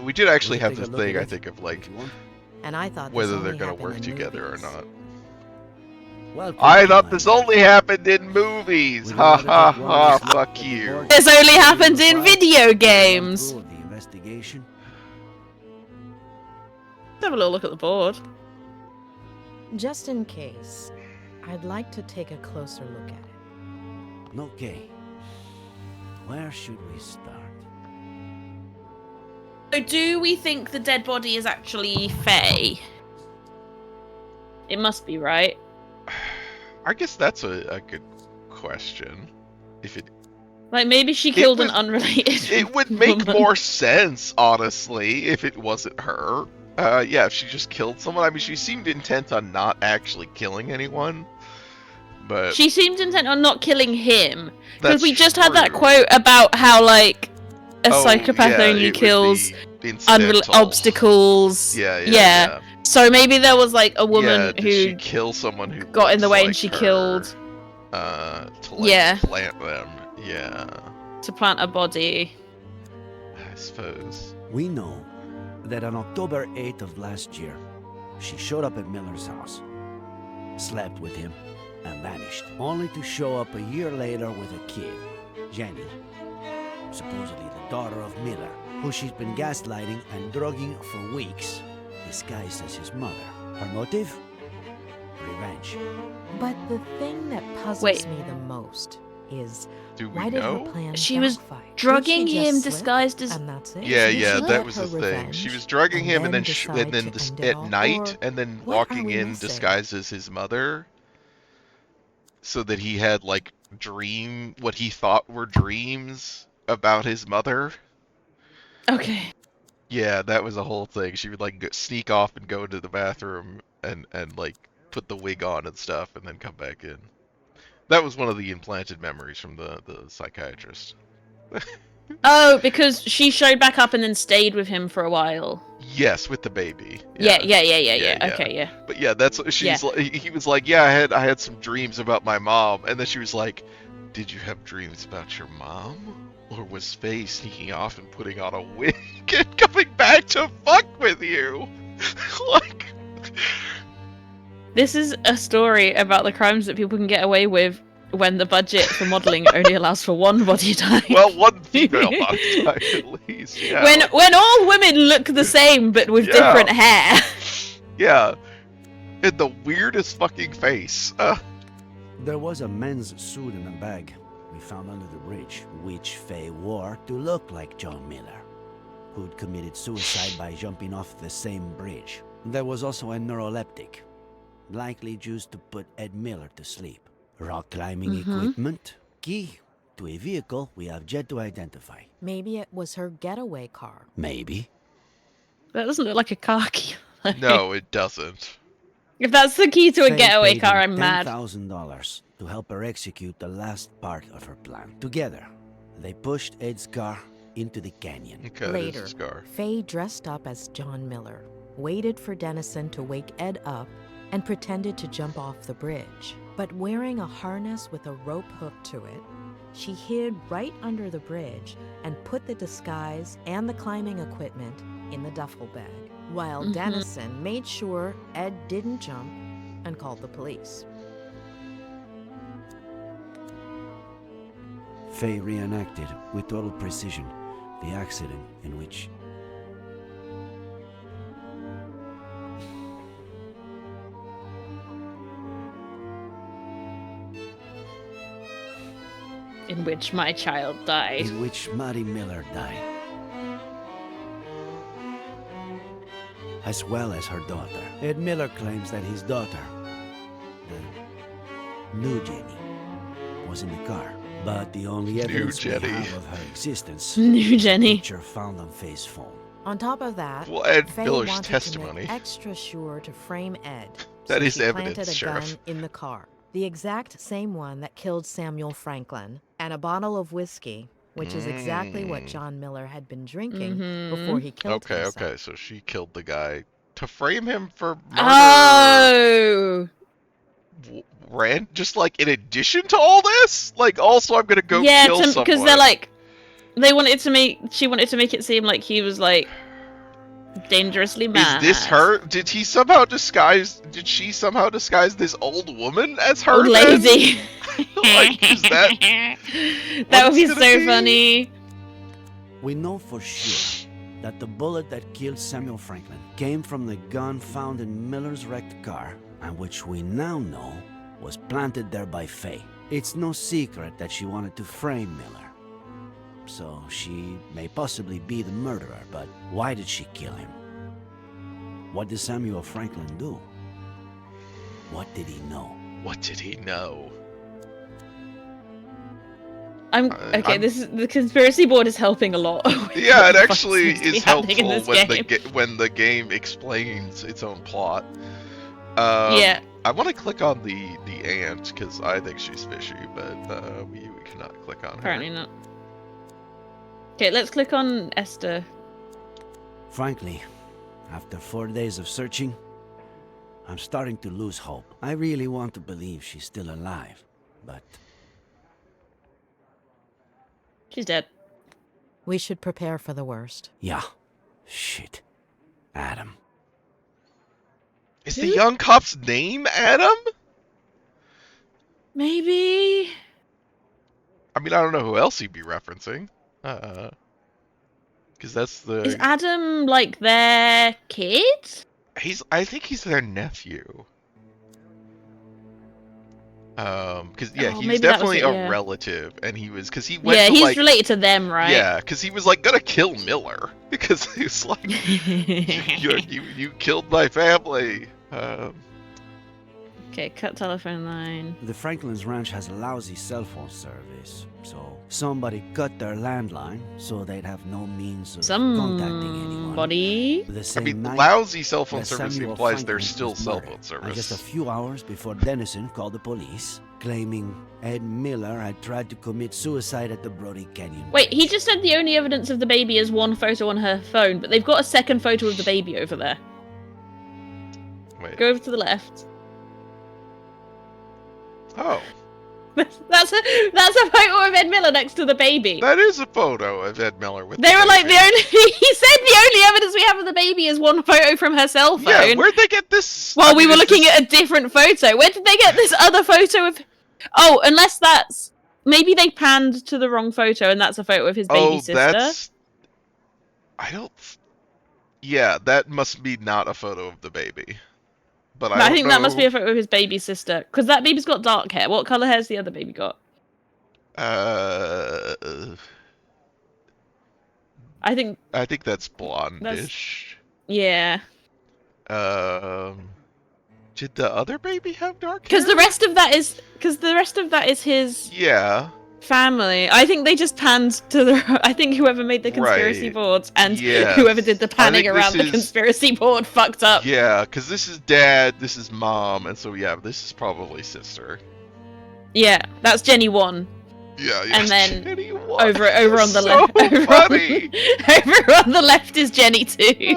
We did actually We'll have take this a look thing, at I it think, of like if you want. And I thought this whether only they're gonna happened work in together movies. or not. Welcome I to thought my this life. only happened in movies. Would you Ha rather ha take one ha! last look Fuck at the you. board? This only happens in File? video Run games. through of the investigation. Let's have a little look at the board. Just in case, I'd like to take a closer look at it. Okay. Where should we start? So do we think the dead body is actually Faye? It must be, right? I guess that's a good question. If it Like, maybe she killed an would- unrelated it would make woman. more sense, honestly, if it wasn't her. Yeah, if she just killed someone. I mean, she seemed intent on not actually killing anyone. But She seemed intent on not killing him. Because that's we just had that true. quote about how, like, a Oh, psychopath yeah, only it would kills be incidental. obstacles. Yeah. So maybe there was, like, a woman Yeah, did who she kill someone who got in the looks way like and she her, killed to like Yeah. plant them. Yeah, to plant a body. I suppose. We know that on October 8th of last year, she showed up at Miller's house, slept with him, and vanished, only to show up a year later with a kid, Jenny, supposedly the daughter of Miller, who she's been gaslighting and drugging for weeks, disguised as his mother. Her motive? Revenge. But the thing that puzzles Wait. me the most is Do we why did her know? plan She was backfire? Did drugging she him just slip, disguised as. and that's it? Yeah, Did yeah, she that get was her the thing. She revenge was drugging and him and then then decide to end it at all? night Or and then what are walking we in missing? disguised as his mother, so that he had like what he thought were dreams about his mother. Okay. Yeah, that was a whole thing. She would like sneak off and go to the bathroom and like put the wig on and stuff and then come back in. That was one of the implanted memories from the psychiatrist. Oh, because she showed back up and then stayed with him for a while. Yes, with the baby. Yeah. Yeah. Okay, yeah. But yeah, that's what she's Yeah. like. He was like, yeah, I had some dreams about my mom, and then she was like, did you have dreams about your mom, or was Faye sneaking off and putting on a wig and coming back to fuck with you? Like, This is a story about the crimes that people can get away with when the budget for modeling only allows for one body type. well, one female body type at least. Yeah. When all women look the same but with Yeah. different hair. Yeah. And the weirdest fucking face. There was a men's suit in a bag we found under the bridge, which Faye wore to look like John Miller, who'd committed suicide by jumping off the same bridge. There was also a neuroleptic, likely used to put Ed Miller to sleep. Rock climbing equipment, key to a vehicle we have yet to identify. Maybe it was her getaway car. Maybe. That doesn't look like a car key. No, it doesn't. If that's the key to a Faye getaway paid car, him I'm mad. $10,000 to help her execute the last part of her plan. Together, they pushed Ed's car into the canyon. Okay, Later, there's a scar. Faye dressed up as John Miller, waited for Dennison to wake Ed up, and pretended to jump off the bridge. But wearing a harness with a rope hook to it, she hid right under the bridge and put the disguise and the climbing equipment in the duffel bag, while Dennison made sure Ed didn't jump and called the police. Faye reenacted with total precision the accident in which my child died. in which Maddie Miller died, as well as her daughter. Ed Miller claims that his daughter, the new Jenny, was in the car, but the only evidence we Jenny. have of her existence New is a Jenny. picture found on Faye's phone. On top of that, Well, Ed Faye Miller's wanted testimony. to make extra sure to frame Ed. That so is she evidence, planted a Sheriff. gun in the car, the exact same one that killed Samuel Franklin, and a bottle of whiskey, which is exactly what John Miller had been drinking before he killed himself. Okay, so she killed the guy to frame him for murder. Oh! Just like in addition to all this, like also I'm gonna go Yeah, kill someone. because they're like, she wanted to make it seem like he was like dangerously mad. Is this her? Did she somehow disguise this old woman as her? Old then? lady? Like, is that That would what be it's so gonna be? funny. We know for sure that the bullet that killed Samuel Franklin came from the gun found in Miller's wrecked car, and which we now know was planted there by Faye. It's no secret that she wanted to frame Miller. So she may possibly be the murderer, but why did she kill him? What did Samuel Franklin do? What did he know? What did he know? Okay. This is the conspiracy board is helping a lot. Yeah, it What actually seems to be is happening in helpful this when game. when the game explains its own plot. Yeah. I want to click on the aunt because I think she's fishy, but we cannot click on her. Apparently not. Okay, let's click on Esther. Frankly, after 4 days of searching, I'm starting to lose hope. I really want to believe she's still alive, but She's dead. We should prepare for the worst. yeah, shit. Adam. Is the young cop's name Adam? Maybe. I mean, I don't know who else he'd be referencing. Because that's the. Is Adam like their kid? I think he's their nephew. Because yeah, Oh, he's maybe that was definitely it, yeah. a relative, and because he went Yeah, to he's like related to them, right? yeah, because he was like gonna kill Miller because he was like you killed my family. Okay, cut telephone line. The Franklin's ranch has a lousy cell phone service, so somebody cut their landline so they'd have no means of contacting anyone. Somebody. The I same mean, night, lousy cell phone that service Samuel implies Franklin there's still was cell murdered. phone And service. just a few hours before Dennison called the police, claiming Ed Miller had tried to commit suicide at the Brody Canyon. Wait, he Bridge. just said the only evidence of the baby is one photo on her phone, but they've got a second photo of the baby over there. Wait. Go over to the left. Oh, That's a photo of Ed Miller next to the baby. that is a photo of Ed Miller with. They the were like, baby. he said the only evidence we have of the baby is one photo from her cell phone. Yeah, where'd they get this? While I we mean, were is looking this- at a different photo. Where did they get this other photo of... Oh, unless that's... Maybe they panned to the wrong photo and that's a photo of his baby sister. That's. I don't. Yeah, that must be not a photo of the baby. But I I don't think know. that must be a photo of his baby sister. Because that baby's got dark hair. What colour hair's the other baby got? I think... that's blondish. Yeah. Did the other baby have dark hair? Because the rest of that is his Yeah. family. I think they just panned to the... I think whoever made the conspiracy Right. boards and Yes. whoever did the I think panning this around the is- conspiracy board fucked up. Yeah, because this is dad, this is mom, and so yeah, this is probably sister. Yeah, that's Jenny 1. Yeah, And then Jenny, what? over on the So left. funny. Over on the left is Jenny 2.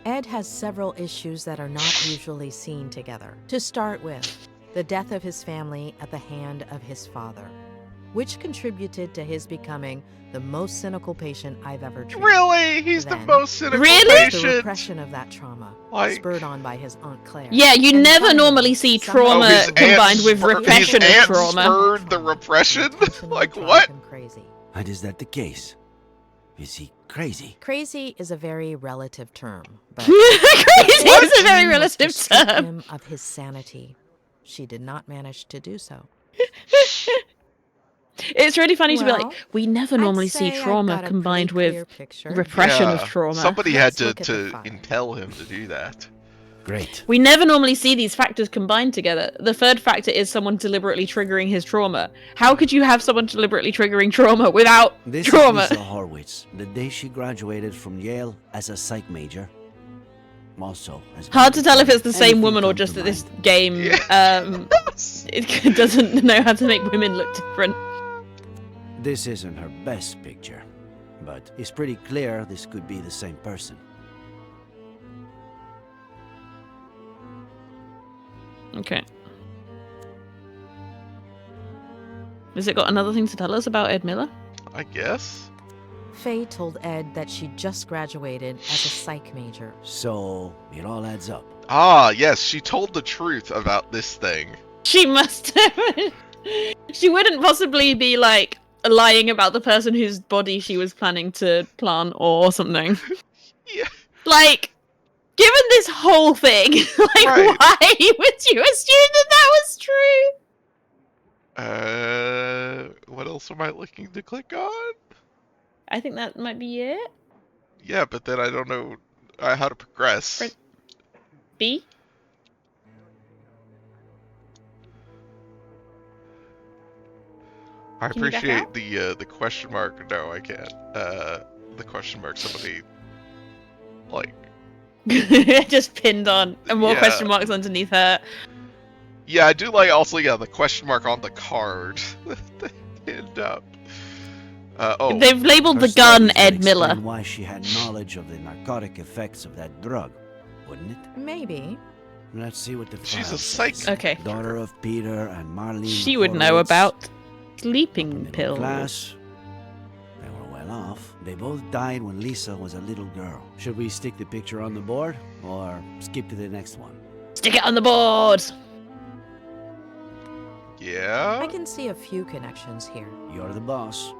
Ed has several issues that are not usually seen together. To start with, the death of his family at the hand of his father, which contributed to his becoming the most cynical patient I've ever treated. Really? He's the Then- most cynical Really? The patient. repression of that trauma, Like- spurred on by his Aunt Claire. Yeah, you And never finally, normally see someone- trauma his combined aunt with spurred- repression his of aunt trauma. spurred the repression? Intentionally Like, drive what? him crazy. And is that the case? Is he crazy? Crazy is a very relative term, but Crazy is a very Jean must relative strip term. him of his sanity. She did not manage to do so. It's really funny to be Well, like, we never I'd normally say see I've trauma got a combined pretty with clear picture. repression of Yeah, trauma. Somebody Let's had look at the to file. intel him to do that. Great. We never normally see these factors combined together. The third factor is someone deliberately triggering his trauma. How could you have someone deliberately triggering trauma without This trauma? is Lisa Horwitz, the day she graduated from Yale as a psych major. Also, as Hard to tell if it's the same anything woman or come just to that this mind. game it doesn't know how to make women look different. This isn't her best picture, but it's pretty clear this could be the same person. Okay. Has it got another thing to tell us about Ed Miller? I guess. Faye told Ed that she just graduated as a psych major. So, it all adds up. Ah, yes, she told the truth about this thing. She must have. She wouldn't possibly be like lying about the person whose body she was planning to plant or something. Yeah. Like, given this whole thing, like, Right. why would you assume that that was true? What else am I looking to click on? I think that might be it. Yeah, but then I don't know how to progress. Print- B? I Can you back appreciate out? the question mark. No, I can't. The question mark. Somebody like. Just pinned on, and more Yeah. question marks underneath her. Yeah, I do like also the question mark on the card. They end up. Oh, They've labeled Her the gun stories would Ed explain Miller. why she had knowledge of the narcotic effects of that drug, wouldn't it? Maybe. Let's see what the She's file a psych- says. Okay. Daughter of Peter and Marlene. She would know Horowitz. about sleeping Middle pills. class. They were well off. They both died when Lisa was a little girl. Should we stick the picture on the board or skip to the next one? Stick it on the board. yeah. I can see a few connections here. You're the boss.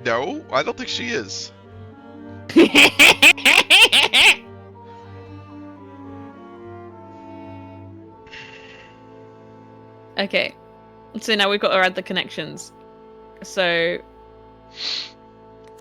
No, I don't think she is. Okay. So now we've got to add the connections. So...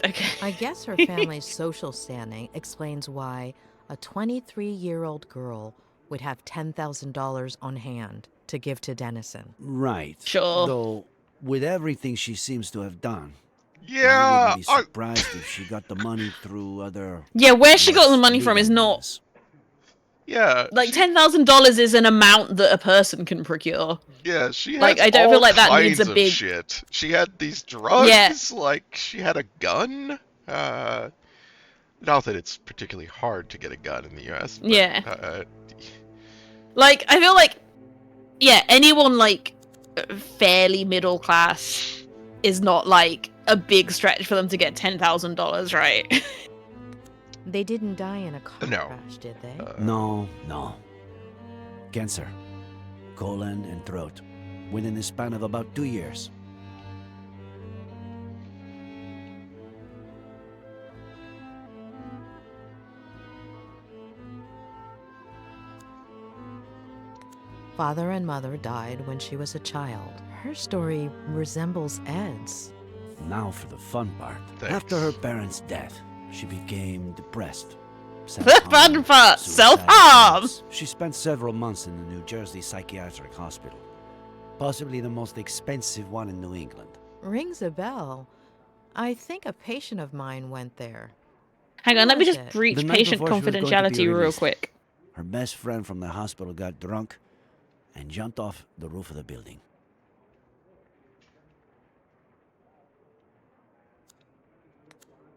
Okay. I guess her family's social standing explains why a 23-year-old girl would have $10,000 on hand to give to Dennison. Right. Sure. Though, with everything she seems to have done, I Yeah, wouldn't be surprised if she got the money through other... Yeah, where she got the less money from is legal not... means. yeah. Like, she- $10,000 is an amount that a person can procure. Yeah, she has Like, I don't feel all like that needs kinds a of big- shit. She had these drugs. Yeah. Like she had a gun. Not that it's particularly hard to get a gun in the U.S. But, Yeah. Like, I feel like... Yeah, anyone, like, fairly middle class is not, like, a big stretch for them to get $10,000, right? They didn't die in a car No. crash, did they? No. Cancer. Colon and throat. Within the span of about 2 years. Father and mother died when she was a child. Her story resembles Ed's. Now for the fun part. Thanks. After her parents' death, she became depressed. The fun part, self-harm! She spent several months in the New Jersey Psychiatric Hospital. Possibly the most expensive one in New England. Rings a bell. I think a patient of mine went there. Hang on, Who let me was just it? breach The night patient before she was going to be confidentiality real released. quick. Her best friend from the hospital got drunk and jumped off the roof of the building.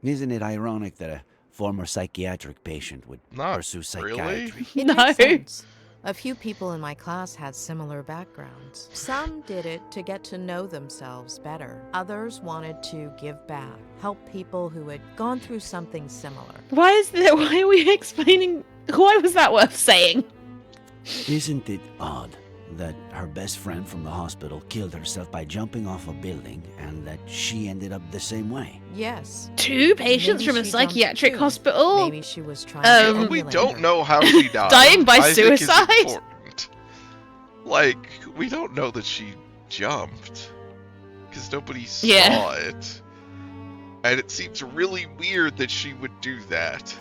Isn't it ironic that a former psychiatric patient would Not pursue really. psychiatry? It No. makes sense. A few people in my class had similar backgrounds. Some did it to get to know themselves better. Others wanted to give back, help people who had gone through something similar. Why are we explaining... Why was that worth saying? Isn't it odd that her best friend from the hospital killed herself by jumping off a building and that she ended up the same way? Yes. 2 patients Maybe from a she jumped psychiatric too. hospital? Maybe she was trying Yeah, to but we emulate don't her. know how she died. Dying by I think is suicide? important. Like, we don't know that she jumped. Because nobody saw Yeah. it. And it seems really weird that she would do that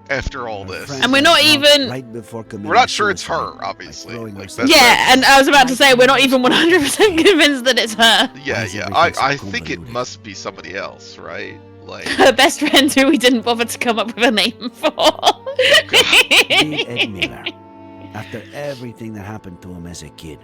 after all Her this. friend And we're got not drunk even- right before committing We're not sure it's suicide her, by obviously. throwing Like, herself- Yeah, and I was about to say, we're not even 100% convinced that it's her. Yeah, Why is yeah. everything so I think it convoluted? must be somebody else, right? Like, Her best friend who we didn't bother to come up with a name for. Be Ed Miller. After everything that happened to him as a kid,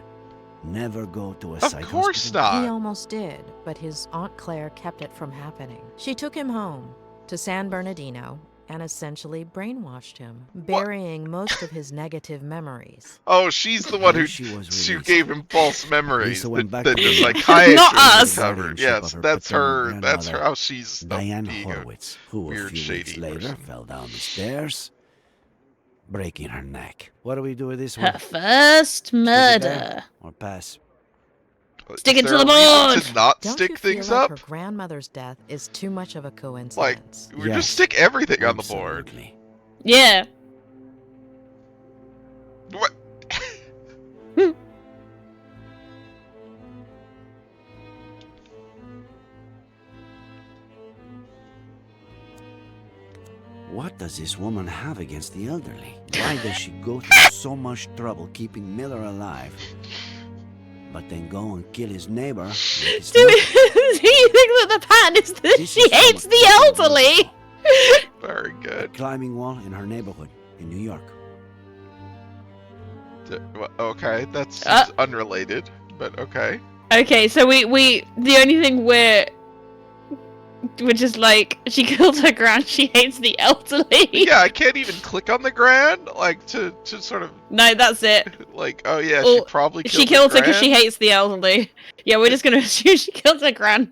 never go to a of psych course hospital? He not. almost did, but his Aunt Claire kept it from happening. She took him home to San Bernardino and essentially brainwashed him, burying most of his negative memories. Oh, she's the one who She was she released. gave him false memories Lisa went that, back that to the New York. psychiatrist Not us. discovered. Guardianship Yes, of her that's paternal her. That's her. grandmother, How she's Diane being a Horowitz, who a weird, few weeks shady later person. fell down the stairs, breaking her neck. What do we do with this Her one? first Stick it murder. there or pass? Stick Is it to there the a reason board! to not Don't stick you feel things like up? her grandmother's death is too much of a Like, coincidence? we Yes, just stick everything on the board. absolutely. Yeah. What? What does this woman have against the elderly? Why does she go through so much trouble keeping Miller alive, but then go and kill his neighbor? like it's Do you nothing? think that the pattern is that This she is from hates a the couple of elderly? years Very A good. climbing wall in her neighborhood in New York. Okay, that's Uh. unrelated, but okay. Okay, so we the only thing we're just like, she killed her grand, she hates the elderly. Yeah, I can't even click on the grand, like to sort of No, that's it. like, oh yeah, she Well, probably killed She killed her because grand. she hates the elderly. Yeah, we're just gonna assume she killed her gran.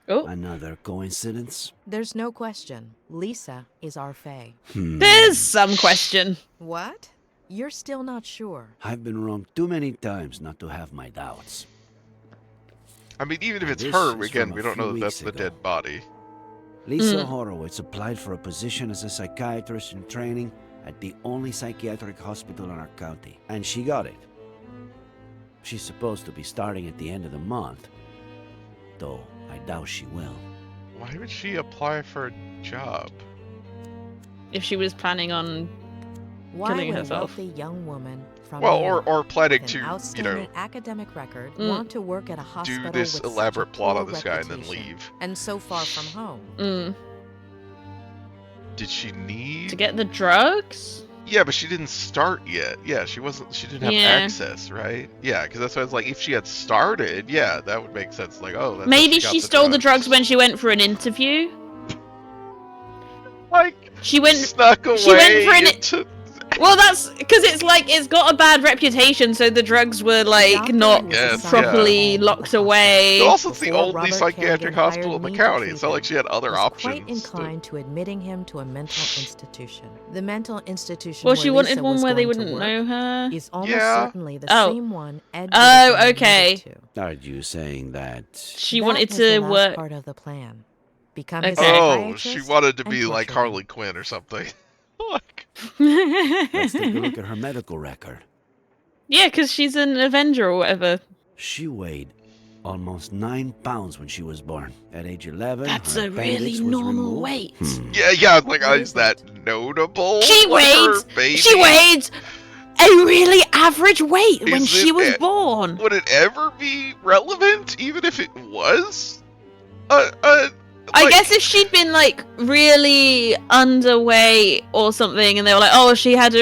Oh, Another coincidence? There's no question. Lisa is our Fae. there's some question. What? You're still not sure. I've been wrong too many times not to have my doubts. I mean, even if it's This her, is again, from we a don't few know that that's weeks the ago. dead body. Lisa Horowitz applied for a position as a psychiatrist in training at the only psychiatric hospital in our county, and she got it. She's supposed to be starting at the end of the month, though I doubt she will. Why would she apply for a job? If she was planning on Why killing would herself. a wealthy young woman from Well, New York or planning with to, an outstanding academic record want to work at a hospital do this with elaborate such a plot poor on this guy and then reputation leave. and so far from home? Did she need To get the drugs? Yeah, but she didn't start yet. Yeah, she didn't have access, right? Yeah, because that's why I was like, if she had started, yeah, that would make sense. Like, oh, that's Maybe how she she got stole the drugs when she went for an interview. Like, She went snuck away. She went for an into... Well, that's because it's got a bad reputation, so the drugs were like not properly locked away. But also, it's the Before only Robert psychiatric Kerrigan hospital in hired the me to county. treat It's not like him, she had other was options. quite inclined to admitting him to a mental institution. The mental institution Well, where she wanted Lisa one was where they going to wouldn't work know her. is almost Yeah. certainly the Oh. same one Ed would Oh, have been okay. admitted to. Are you saying that... She That wanted was to the last work. part of the plan. Become his Okay. Oh, she psychiatrist wanted to and be like torture him. Harley Quinn or something. Like, Let's take a look at her medical record. Yeah, because she's an Avenger or whatever. She weighed almost 9 pounds when she was born. At age 11, That's her a really appendix was normal removed. weight. yeah, like, What is is that notable? She for her weighed. baby? She weighed a really average weight when Is she it was a- born. Would it ever be relevant, even if it was? I Like, guess if she'd been like really underweight or something, and they were like, "Oh, she had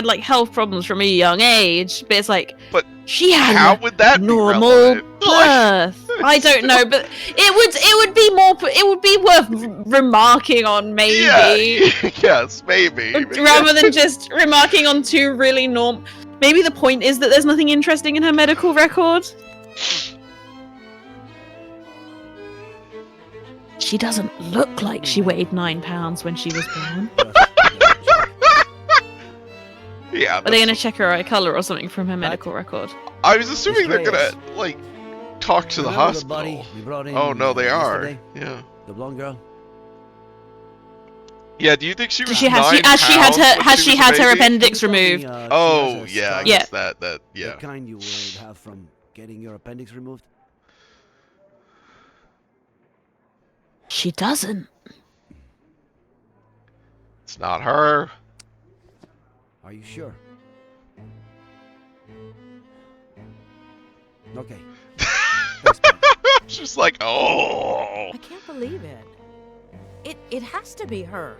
like health problems from a young age," but it's like, But she had how a would that be normal relevant? birth. I don't know, but it would be worth remarking on, maybe. Yeah, yes, maybe. Rather than just remarking on two really Maybe the point is that there's nothing interesting in her medical record. She doesn't look like she weighed 9 pounds when she was born. Yeah. Are they going to check her eye color or something from her medical record? I was assuming they're Reyes. gonna like talk to the Remember hospital. buddy we brought in Oh no, they are. yesterday? Yeah. The blonde girl? Yeah. Do you think she was? Has she had 9 pounds when has she was a had her baby? appendix She told me, removed? she has Oh a yeah, I scar. guess that yeah. The kind you would have from getting your appendix removed? She doesn't. It's not her. Are you sure? Okay. Just like, oh. I can't believe it. It has to be her.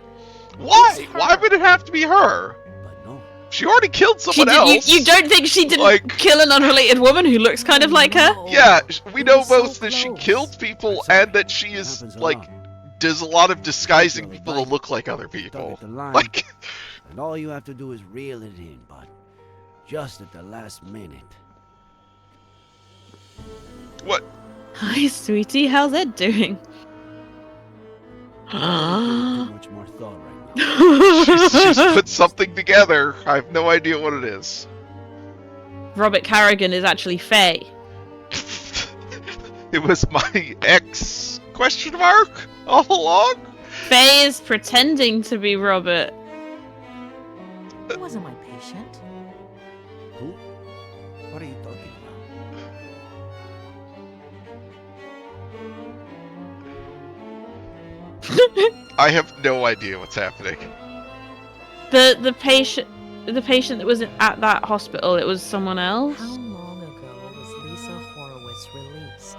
Why? It's her. Why would it have to be her? But no. She already killed She someone did, else. you don't think she didn't Like- kill an unrelated woman who looks kind of like her? No. Yeah, we know was so both that she close. killed people I'm sorry. and that she is Happens a like lot. does a lot of disguising You're people right. to look like other Stuck people. at the line, Like, and all you have to do is reel it in, but just at the last minute. what? Hi, sweetie. How's Ed doing? I'm not giving too much more thought right now. She's put something together. I have no idea what it is. Robert Carrigan is actually Faye. It was my ex question mark all along. Faye is pretending to be Robert. He wasn't my patient. Who? What are you talking about? I have no idea what's happening. The patient that was at that hospital, it was someone else. How long ago was Lisa Horowitz released?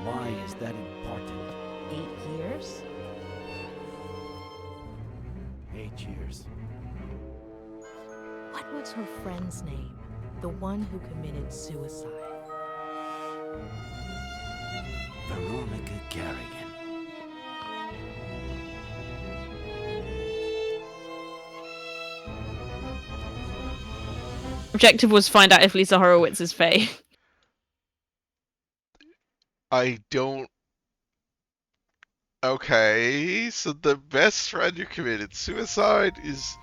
Why is that important? 8 years? 8 years. What was her friend's name? The one who committed suicide. Veronica Kerrigan. Objective was find out if Lisa Horowitz is Faye. I don't. Okay, so the best friend who committed suicide is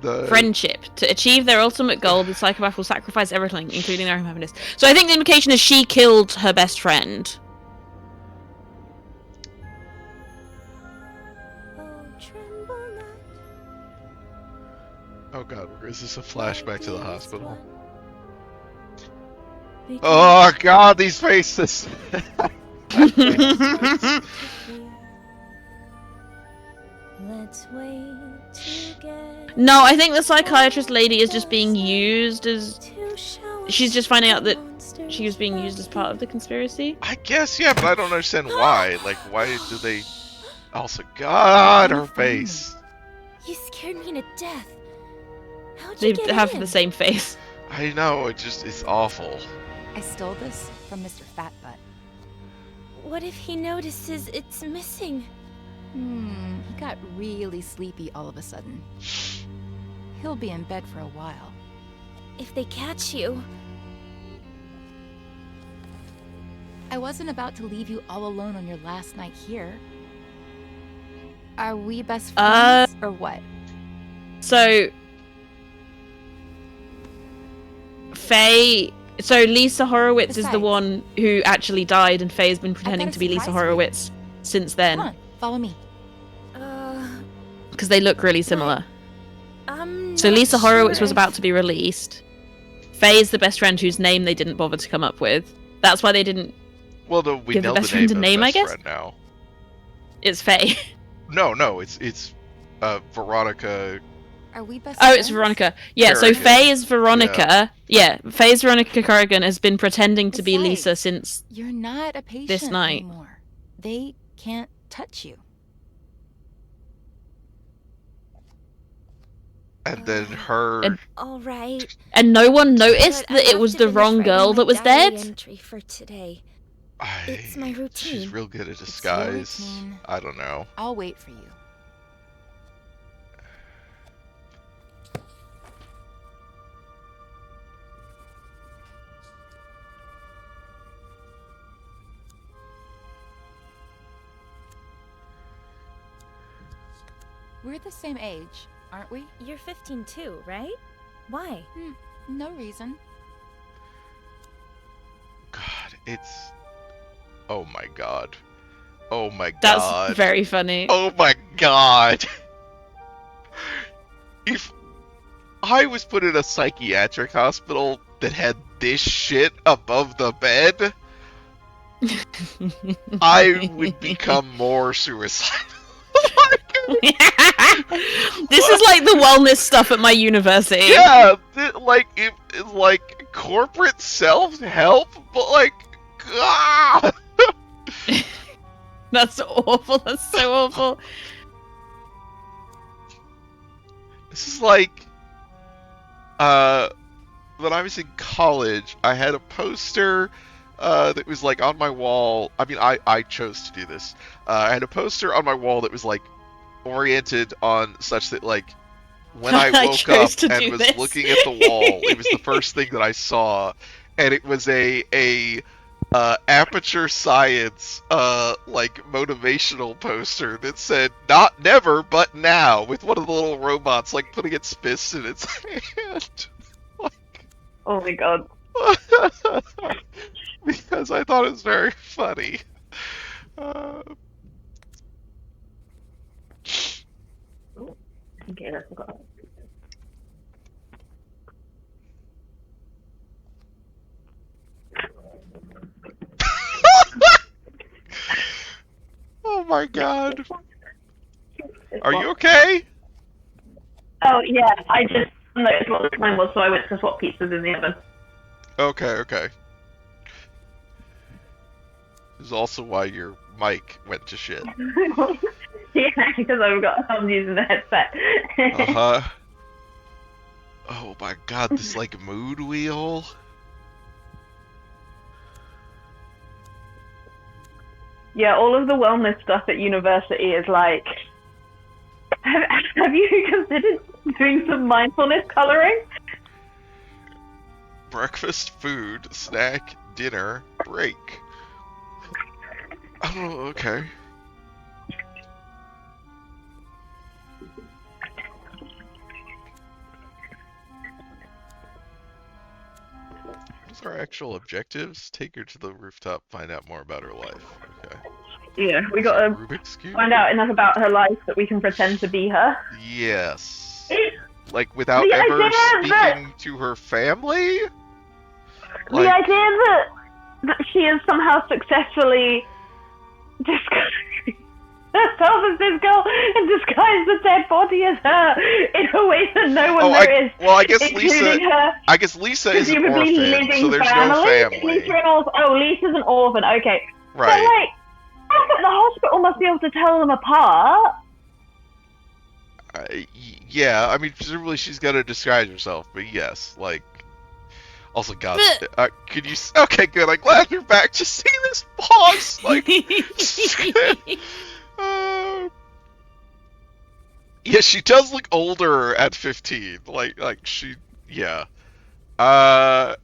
the Friendship. To achieve their ultimate goal, the psychopath will sacrifice everything, including their own happiness. So I think the implication is she killed her best friend. Oh, tremble not. Oh god, is this a flashback to the hospital? Because Oh god, these faces! faces. let's wait to get No, I think the psychiatrist lady is just being used as... to show She's us just finding out the that monsters she was being used as part of the lurking. conspiracy. I guess, yeah, but I don't understand why. Like, why do they... Also, God, her face. You scared me to death. How'd They you get have in? the same face. I know, it's awful. I stole this from Mr. Fatbutt. What if he notices it's missing? He got really sleepy all of a sudden. He'll be in bed for a while. If they catch you, I wasn't about to leave you all alone on your last night here. Are we best friends or what? So... Faye... So Lisa Horowitz is the Besides, one who actually died, and Faye's been pretending a to be Lisa surprise for you. Horowitz since Come then. on, follow me. Because they look really similar. I'm So not Lisa Horowitz sure was if- about to be released. Faye is the best friend whose name they didn't bother to come up with. That's why they didn't... Well, no, we Give the know best the name friend a of name, the I best guess? friend now. It's Faye. No, it's Veronica. Are we best Oh, friends? it's Veronica. Yeah, so Corrigan. Faye is Veronica. Yeah, Faye's Veronica Corrigan has been pretending to be Besides, Lisa since... You're not a patient this night. anymore. They can't touch you. And then her... And- All right. And no one noticed but I that it have was to the finish wrong writing girl my that was diary dead? Entry for today. I- It's my She's routine. real good at your disguise. routine. I don't know. I'll wait for you. We're the same age, aren't we? You're 15 too, right? Why? No reason. God, it's... Oh my god. Oh my That's god. very funny. Oh my god. If I was put in a psychiatric hospital that had this shit above the bed, I would become more suicidal. This is like the wellness stuff at my university. Yeah, it's like corporate self-help, but like, God. That's awful. That's so awful. This is like, when I was in college, I had a poster that was like on my wall. I mean, I chose to do this. I had a poster on my wall that was like oriented on such that like when I I woke chose up to and do was this. looking at the wall, it was the first thing that I saw, and it was a Aperture Science like motivational poster that said "Not never, but now," with one of the little robots like putting its fist in its hand. Oh my god. Because I thought it was very funny. Okay, that's got. Oh my god. Are you okay? Oh yeah, I just noticed what the time was, so I went to swap pizzas in the oven. Okay. This is also why your mic went to shit. Yeah, because I'm using the headset. Uh-huh. Oh my god, this like mood wheel. Yeah, all of the wellness stuff at university is like. Have you considered doing some mindfulness coloring? Breakfast, food, snack, dinner, break. Oh, okay. What's our actual objectives? Take her to the rooftop, find out more about her life. Okay. Yeah, we gotta Rubik's Cube? find out enough about her life that we can pretend to be her. Yes. like without The ever idea that- speaking to her family? The Like, idea that she has somehow successfully disguised herself as this girl and disguised the dead body as her in a way that no one noticed. I guess including her Lisa is an presumably orphan, living so there's family. no family. Lisa's an orphan. Okay, Right. So like, I think the hospital must be able to tell them apart. Yeah, I mean, presumably she's got to disguise herself, but yes, like. Also, God, could you? Okay, good. I'm glad you're back. Just see this pause, like. Yeah, she does look older at 15. Like she, yeah. Yeah.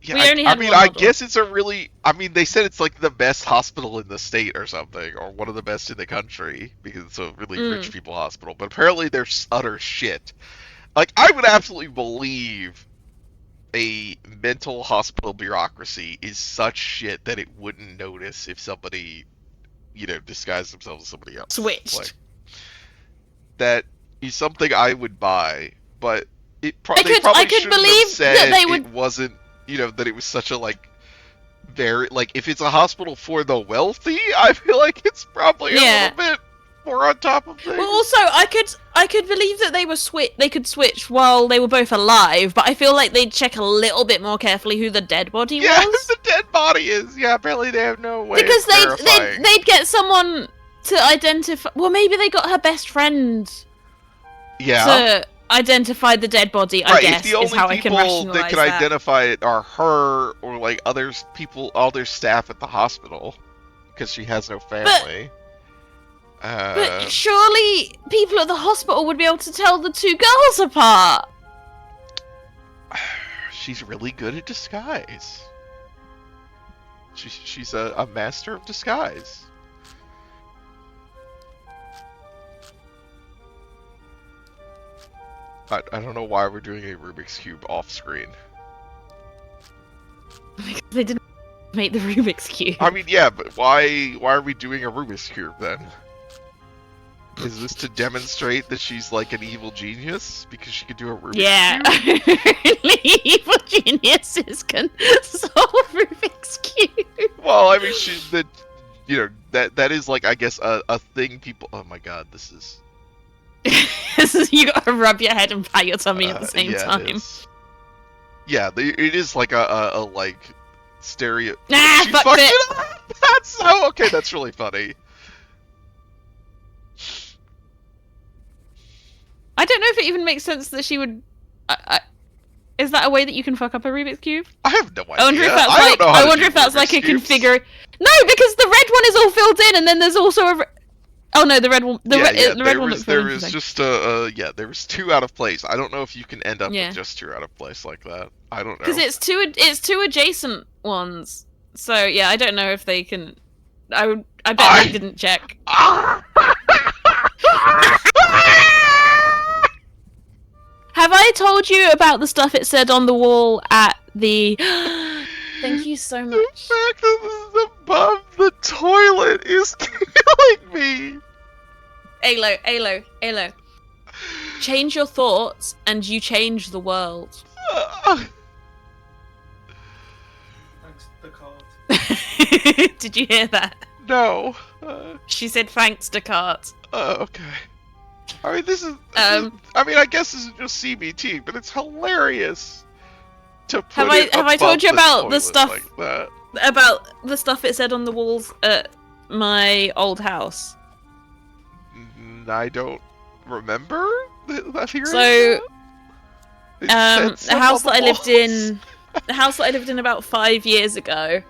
I guess it's a really. I mean, they said it's like the best hospital in the state or something, or one of the best in the country because it's a really rich people hospital. But apparently, they're utter shit. Like, I would absolutely believe a mental hospital bureaucracy is such shit that it wouldn't notice if somebody, disguised themselves as somebody else. Switched. Like, that is something I would buy, but they probably shouldn't have said that they would... it wasn't, that it was such a, like, very, like, if it's a hospital for the wealthy, I feel like it's probably a little bit more on top of things. Well, also, I could believe that they could switch while they were both alive, but I feel like they'd check a little bit more carefully who the dead body was. Yeah, who the dead body is. Yeah, apparently they have no way because of verifying. they'd get someone to identify. Well, maybe they got her best friend. Yeah. To identify the dead body. I guess is how I can rationalize that. The only people that can identify it are her or like other staff at the hospital, because she has no family. But surely people at the hospital would be able to tell the two girls apart. She's really good at disguise. She's a master of disguise. I don't know why we're doing a Rubik's Cube off screen. Because they didn't make the Rubik's Cube. I mean, yeah, but why are we doing a Rubik's Cube then? Is this to demonstrate that she's like an evil genius because she could do a Rubik's Cube? Yeah, evil geniuses can solve Rubik's Cube. Well, I mean, that is like, I guess, a thing people. Oh my God, this is. You gotta rub your head and pat your tummy at the same time. It is like a like stereo. Nah, she fucked fucked it. it up. That's so okay. That's really funny. I don't know if it even makes sense that she would. Is that a way that you can fuck up a Rubik's Cube? I have no idea. I wonder if that's I wonder if that's like a configure. No, because the red one is all filled in, and then there's also a. Oh no, the red one. The red one looks there was just there was 2 out of place. I don't know if you can end up with just 2 out of place like that. I don't know. Because it's two adjacent ones. So yeah, I don't know if they can. I bet they didn't check. Have I told you about the stuff it said on the wall at the... Thank you so much. The fact that this is above the toilet is killing me. Alo. Change your thoughts and you change the world. Thanks, Descartes. Did you hear that? No. She said thanks, Descartes. Okay. I mean, this is. I mean, I guess this is just CBT, but it's hilarious to put have I told you about the stuff like that. About the stuff it said on the walls at my old house? I don't remember that hearing. So, the house that I lived in, the house that I lived in about 5 years ago.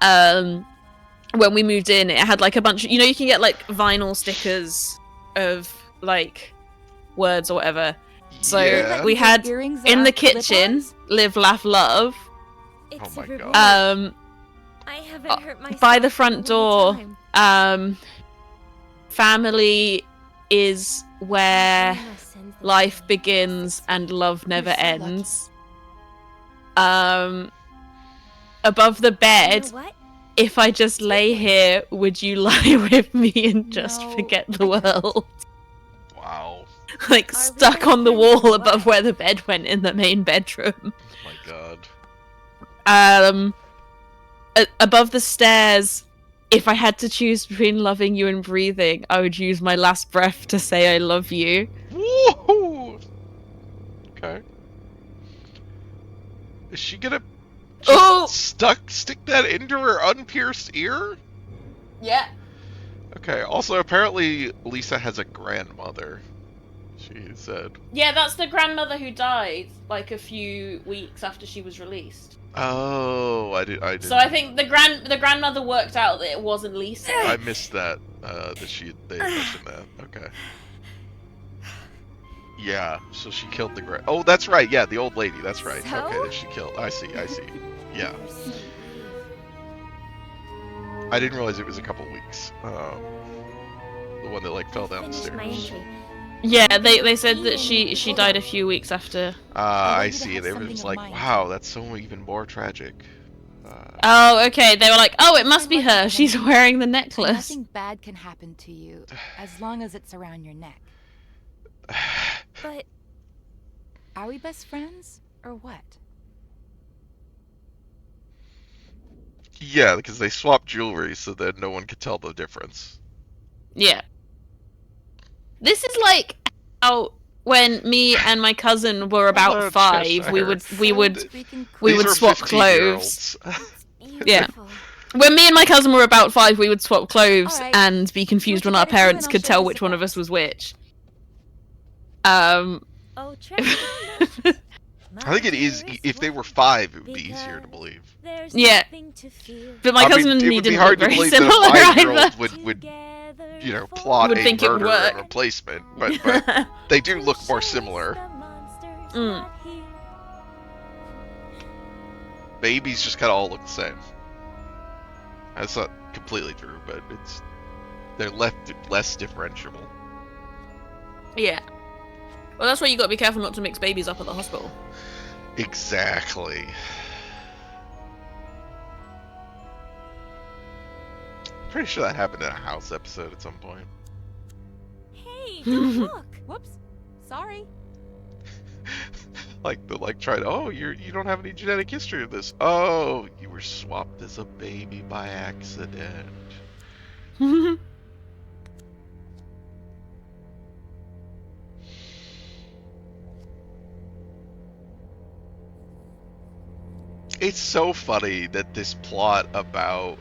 When we moved in, it had like a bunch of, you can get like vinyl stickers of like words or whatever. So we had in the kitchen, live, laugh, love. Oh my God. I haven't hurt myself by the front door, family is where life begins and love never ends. Above the bed, if I just lay here, would you lie with me and just forget the world? Wow. like stuck on the wall above where the bed went in the main bedroom. Oh my god. Above the stairs, if I had to choose between loving you and breathing, I would use my last breath to say I love you. Woohoo! Okay. Is she gonna just stick that into her unpierced ear? Yeah. Okay, also apparently Lisa has a grandmother. She said. Yeah, that's the grandmother who died like a few weeks after she was released. Oh, I did. So I think the grandmother worked out that it wasn't Lisa. I missed that. They mentioned that. Okay. Yeah. So she killed the Oh, that's right. Yeah, the old lady. That's right. So? Okay, that she killed. I see. Yeah. I didn't realize it was a couple weeks. The one that like fell down the stairs. Yeah, they said that she died a few weeks after. I see. It was like, wow, that's so even more tragic. Oh, okay. They were like, oh, it must be her. She's wearing the necklace. Nothing bad can happen to you as long as it's around your neck. But are we best friends or what? Yeah, because they swapped jewelry so that no one could tell the difference. Yeah. This is like how when me and my cousin were about 5, we would swap clothes. Yeah. When me and my cousin were about 5, we would swap clothes and be confused when our parents could tell which one of us was which. I think it is. If they were 5, it would be easier to believe. Yeah. But my cousin and me didn't look very similar that a 5-year-old either. would plot Would a think it would murder work. and replacement, but they do look more similar. Babies just kind of all look the same. That's not completely true, but they're less differentiable. Yeah. Well, that's why you got to be careful not to mix babies up at the hospital. Exactly. Pretty sure that happened in a House episode at some point. Hey, don't look. Whoops. Sorry. Tried. Oh, you don't have any genetic history of this. Oh, you were swapped as a baby by accident. It's so funny that this plot about,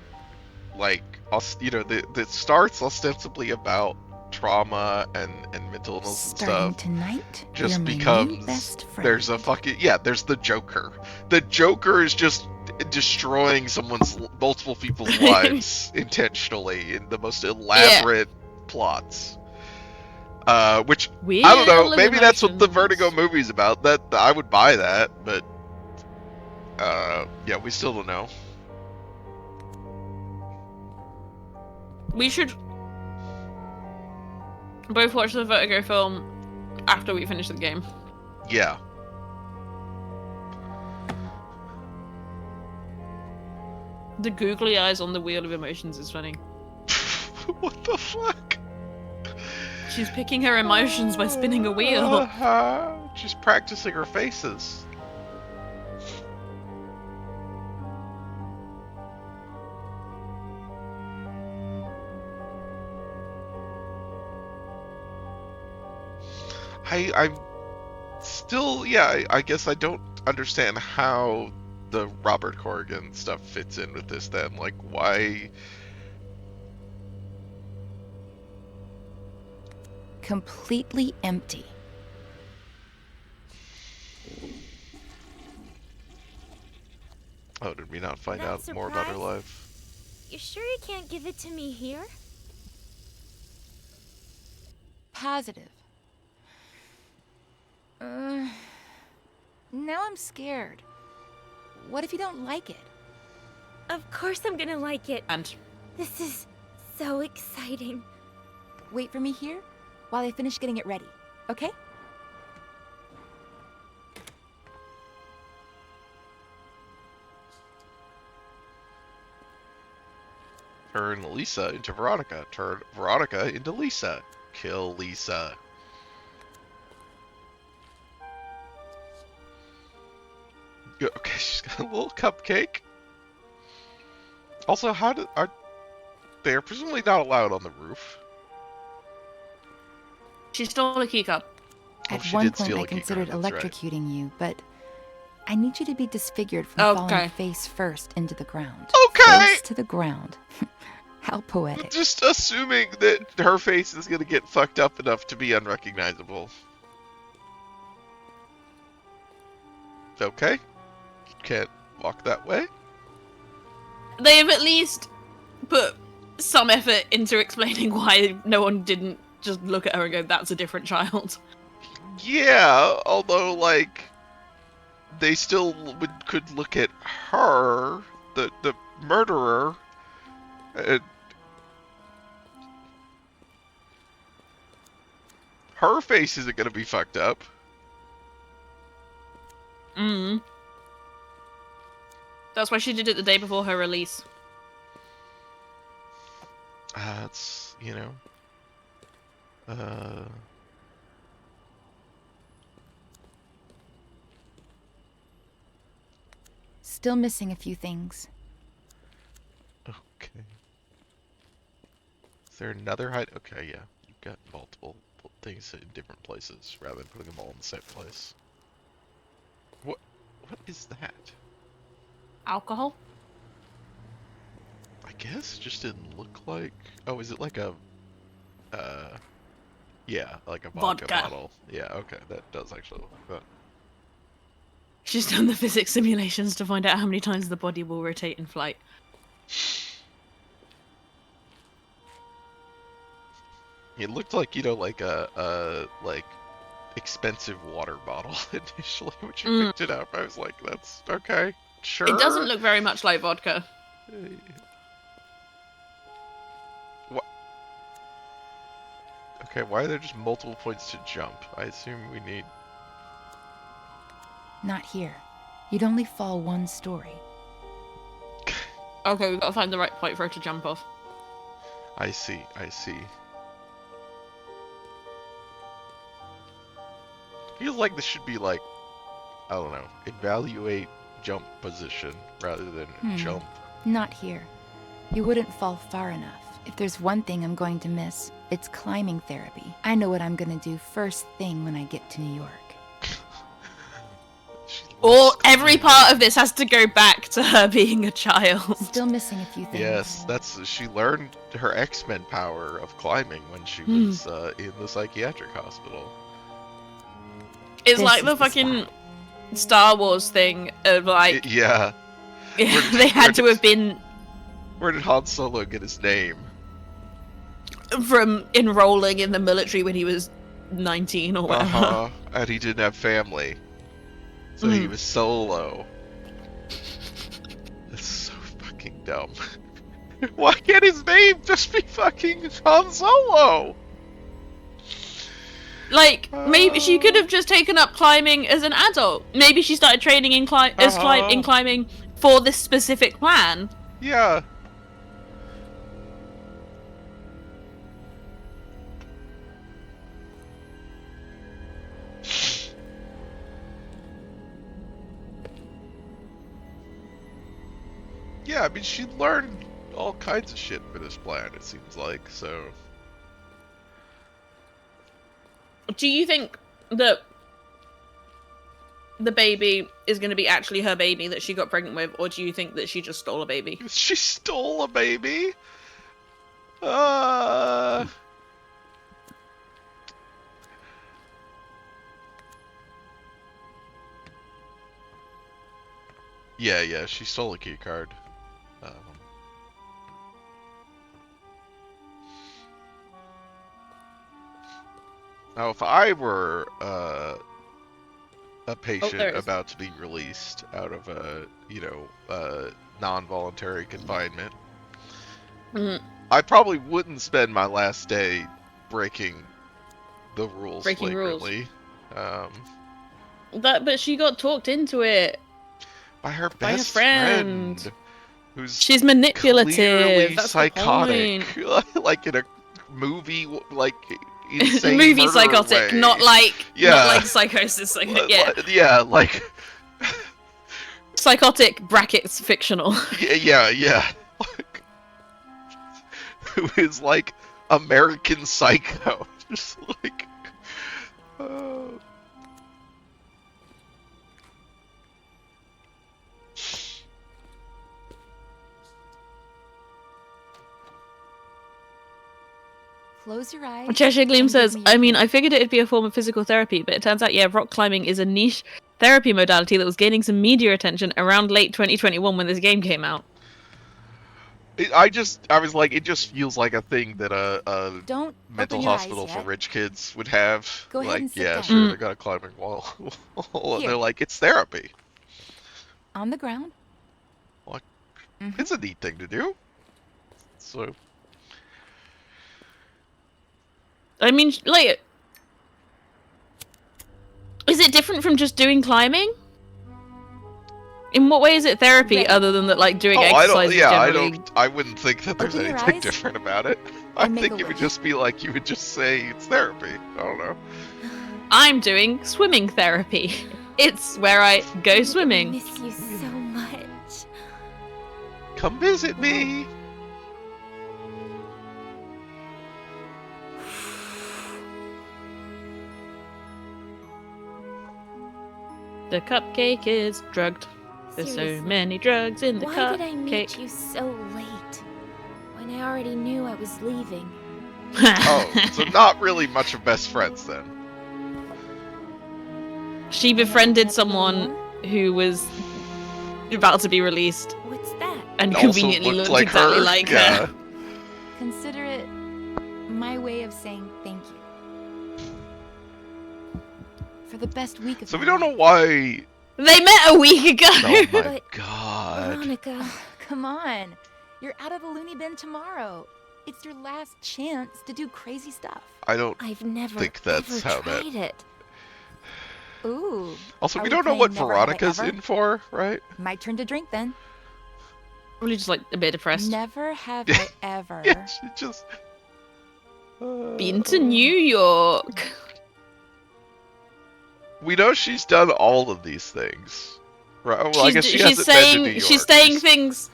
that starts ostensibly about trauma and mental illness and stuff. Tonight, just becomes there's a fucking there's the Joker. The Joker is just destroying multiple people's lives intentionally in the most elaborate plots. Which I don't know. Maybe that's what the Vertigo movie's about. That I would buy that, but. We still don't know. We should both watch the Vertigo film after we finish the game. Yeah. The googly eyes on the wheel of emotions is funny. What the fuck? She's picking her emotions by spinning a wheel. She's practicing her faces. I'm still, I guess I don't understand how the Robert Corrigan stuff fits in with this then. Like, why? Completely empty. Oh, did we not find out more about her life? You sure you can't give it to me here? Positive. Now I'm scared. What if you don't like it? Of course I'm gonna like it. And this is so exciting. Wait for me here while I finish getting it ready, okay? Turn Lisa into Veronica. Turn Veronica into Lisa. Kill Lisa. Okay, she's got a little cupcake. Also, are they are presumably not allowed on the roof? She stole a key cup. Oh, At she one did point, steal I a key card, considered that's right. electrocuting you, but I need you to be disfigured from Okay. falling face first into the ground. Okay! Face to the ground. How poetic. Just assuming that her face is gonna get fucked up enough to be unrecognizable. Okay. Can't walk that way. They have at least put some effort into explaining why no one didn't just look at her and go, "That's a different child." Yeah, although, like, they still could look at her, the murderer, and her face isn't gonna be fucked up. That's why she did it the day before her release. That's, you know, Still missing a few things. okay. Is there another hide? Okay, yeah. You've got multiple things in different places rather than putting them all in the same place. What is that? Alcohol? I guess it just didn't look like... Oh, is it like a... yeah, like a vodka bottle. Yeah, okay, that does actually look like that. She's done the physics simulations to find out how many times the body will rotate in flight. It looked like, you know, like a like expensive water bottle initially when you picked it up. I was like, that's okay, sure. It doesn't look very much like vodka. What? Okay, why are there just multiple points to jump? I assume we need... Not here. You'd only fall one story. Okay, we've got to find the right point for her to jump off. I see, I see. Feels like this should be like, I don't know, evaluate jump position rather than jump. Not here. You wouldn't fall far enough. If there's one thing I'm going to miss, it's climbing therapy. I know what I'm gonna do first thing when I get to New York. Every part of this has to go back to her being a child. Still missing a few things. Yes, she learned her X-Men power of climbing when she was in the psychiatric hospital. It's like the fucking Star Wars thing of like... Yeah. They had to have been... Where did Han Solo get his name? From enrolling in the military when he was 19 or whatever. And he didn't have family. So he was solo. That's so fucking dumb. Why can't his name just be fucking Han Solo? Like, maybe she could have just taken up climbing as an adult. Maybe she started training in climbing for this specific plan. Yeah. Yeah, I mean, she learned all kinds of shit for this plan, it seems like, so... Do you think that the baby is going to be actually her baby that she got pregnant with, or do you think that she just stole a baby? She stole a baby? Yeah, she stole a key card. Now, if I were a patient about to be released out of a, non-voluntary confinement, I probably wouldn't spend my last day breaking the rules flagrantly. But she got talked into it by her best friend, who's she's manipulative. Clearly That's psychotic, the point. like in a movie, like insane movie psychotic, way. not like psychosis. Yeah, like psychotic brackets fictional. Yeah. Who is like American Psycho. Just like... Close your eyes. Cheshire Gleam and give says, me I your mean, hand. I figured it'd be a form of physical therapy, but it turns out, yeah, rock climbing is a niche therapy modality that was gaining some media attention around late 2021 when this game came out. I was like, it just feels like a thing that a Don't mental open your hospital eyes for yet. rich kids would have. Go ahead Like, and sit yeah, down. sure, they got a climbing wall. And Here. they're like, it's therapy. On the ground. Like, Mhm. it's a neat thing to do. So, I mean, like, is it different from just doing climbing? In what way is it therapy Ready. other than that, like, doing I exercises generally? I wouldn't think that there's Open your anything eyes different about it. I and make think a it would wish. just be like, you would just say it's therapy. I don't know. I'm doing swimming therapy. It's where I go I swimming. miss you so much. Come visit me. The cupcake is drugged. There's so Seriously, many drugs in the why did I meet cupcake. you so late? When I already knew I was leaving. Oh, so not really much of best friends then. She befriended someone who was about to be released What's that? and Also conveniently looked looked like exactly her. like Yeah. her. Consider it my way of saying thank you. For the best week of So we my don't know life. why. They met a week ago. Oh my But- god. Veronica. Come on. You're out of the loony bin tomorrow. It's your last chance to do crazy stuff. I don't I've never think that's ever how that. tried it. Ooh. Also, Are we we don't know playing what Never Have I Veronica's Ever? in for, right? My turn to drink then. Probably just like a bit depressed. Never have I ever. Yeah, she just. Been to New York. We know she's done all of these things, right? Well, I guess she hasn't saying been to New York. she's saying things.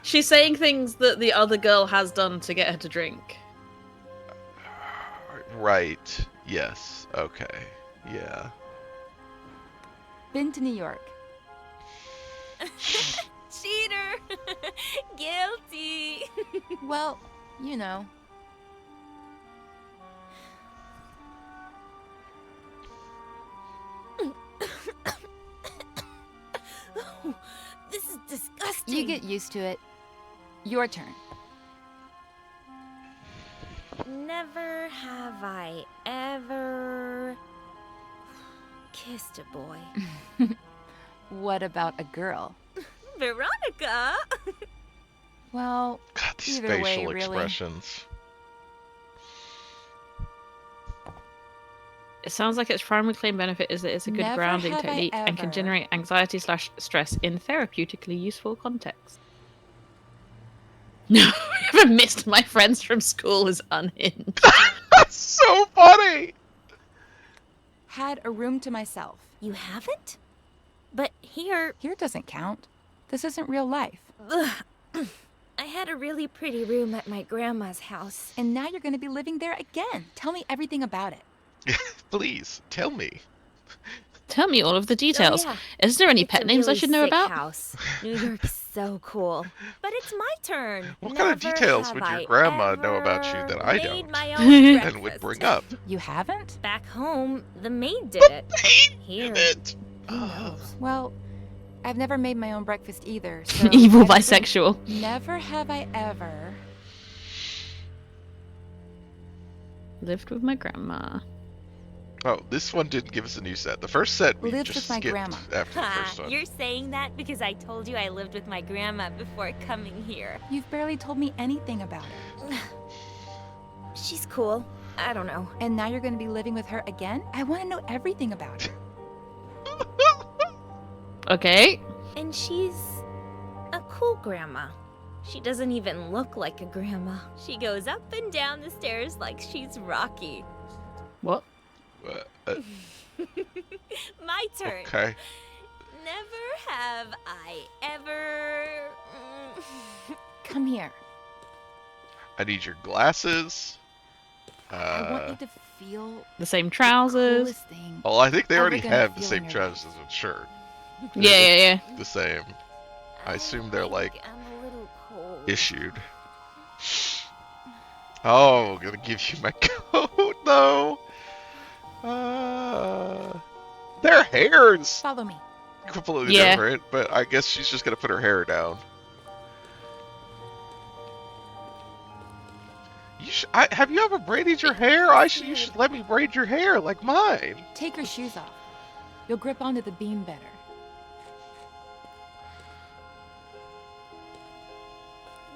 She's saying things that the other girl has done to get her to drink. Right. Yes. Okay. Yeah. Been to New York. Cheater! Guilty! Well, you know. Oh, this is disgusting. You get used to it. Your turn. Never have I ever kissed a boy. What about a girl? Veronica! Well, God, these either way, facial really. expressions. It sounds like its primary claim benefit is that it's a good Never grounding have I technique and can ever. generate anxiety/stress in therapeutically useful contexts. No, ever missed my friends from school is unhinged. That's so funny. Had a room to myself. You haven't? But here, Here doesn't count. This isn't real life. ugh, I had a really pretty room at my grandma's house. And now you're going to be living there again. Tell me everything about it. Please tell me. Tell me all of the details. yeah. Is there any It's pet a names I really should know sick about? House. New York's so cool. But it's my turn. What kind of Never details have would your I grandma know about you ever that I made don't? my own And would bring up. You haven't? Back home, the maid did it. Here, It. who knows? Well, I've never made my own breakfast either. So Evil I don't think- bisexual. Never have I ever. Lived with my grandma. Oh, this one didn't give us a new set. The first set we Lived just with my skipped grandma. after the Ha, first one. you're saying that because I told you I lived with my grandma before coming here. You've barely told me anything about it. She's cool. I don't know. And now you're going to be living with her again? I want to know everything about it. Okay. And she's a cool grandma. She doesn't even look like a grandma. She goes up and down the stairs like she's Rocky. What? Uh, My turn. okay. Never have I ever. Come here. I need your glasses. I want you to feel The same the trousers. coolest thing. Well, I think they ever already gonna have the feel same in your trousers and shirt. Yeah. The same. I assume they're like I'm a little cold. issued. Oh, gonna give you my coat though. Their hairs Follow me. completely Yeah. different, but I guess she's just gonna put her hair down. Have you ever braided your hair? You should let me braid your hair like mine. Take your shoes off. You'll grip onto the beam better.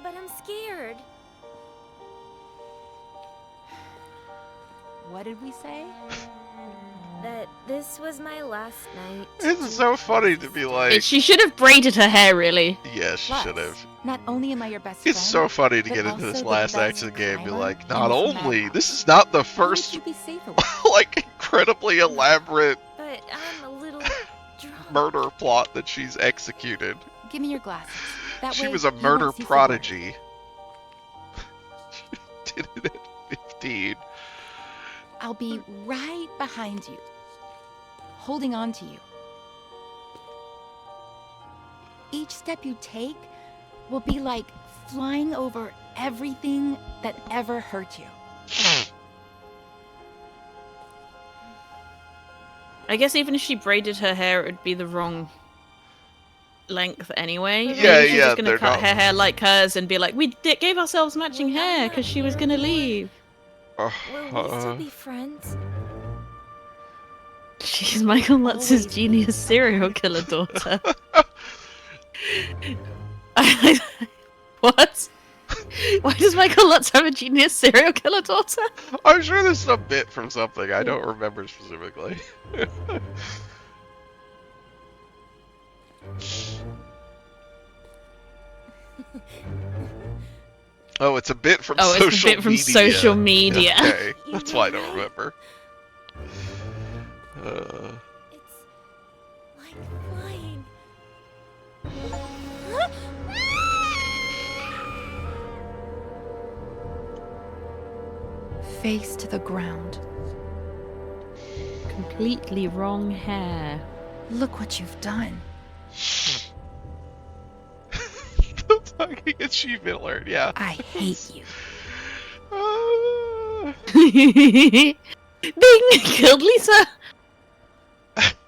But I'm scared. What did we say? That this was my last night. It's so funny to be like, She should have braided her hair, really. yeah, she Plus, should have. Not only am I your best It's friend, so funny to but get into this also the last act best of the game and be climber like, in not this only, madhouse. this is not the Why would first, you be safer? like, incredibly elaborate But I'm a little drunk. murder plot that she's executed. Give me your glasses. That She way was a you murder won't see prodigy. She did it at 15. I'll be right behind you, holding on to you. Each step you take will be like flying over everything that ever hurt you. I guess even if she braided her hair, it would be the wrong length anyway. Yeah, Maybe she's yeah, just gonna they're cut not- her hair like hers and be like, we gave ourselves matching hair because she was gonna leave. Will we still be friends? She's Michael Lutz's genius serial killer daughter. What? Why does Michael Lutz have a genius serial killer daughter? I'm sure there's some bit from something. I don't remember specifically. Oh, it's a bit from social media. It's a bit from social media. Okay, that's why I don't remember. It's like flying. Face to the ground. Completely wrong hair. Look what you've done. The fucking achievement alert, yeah. I hate you. Bing! Killed Lisa!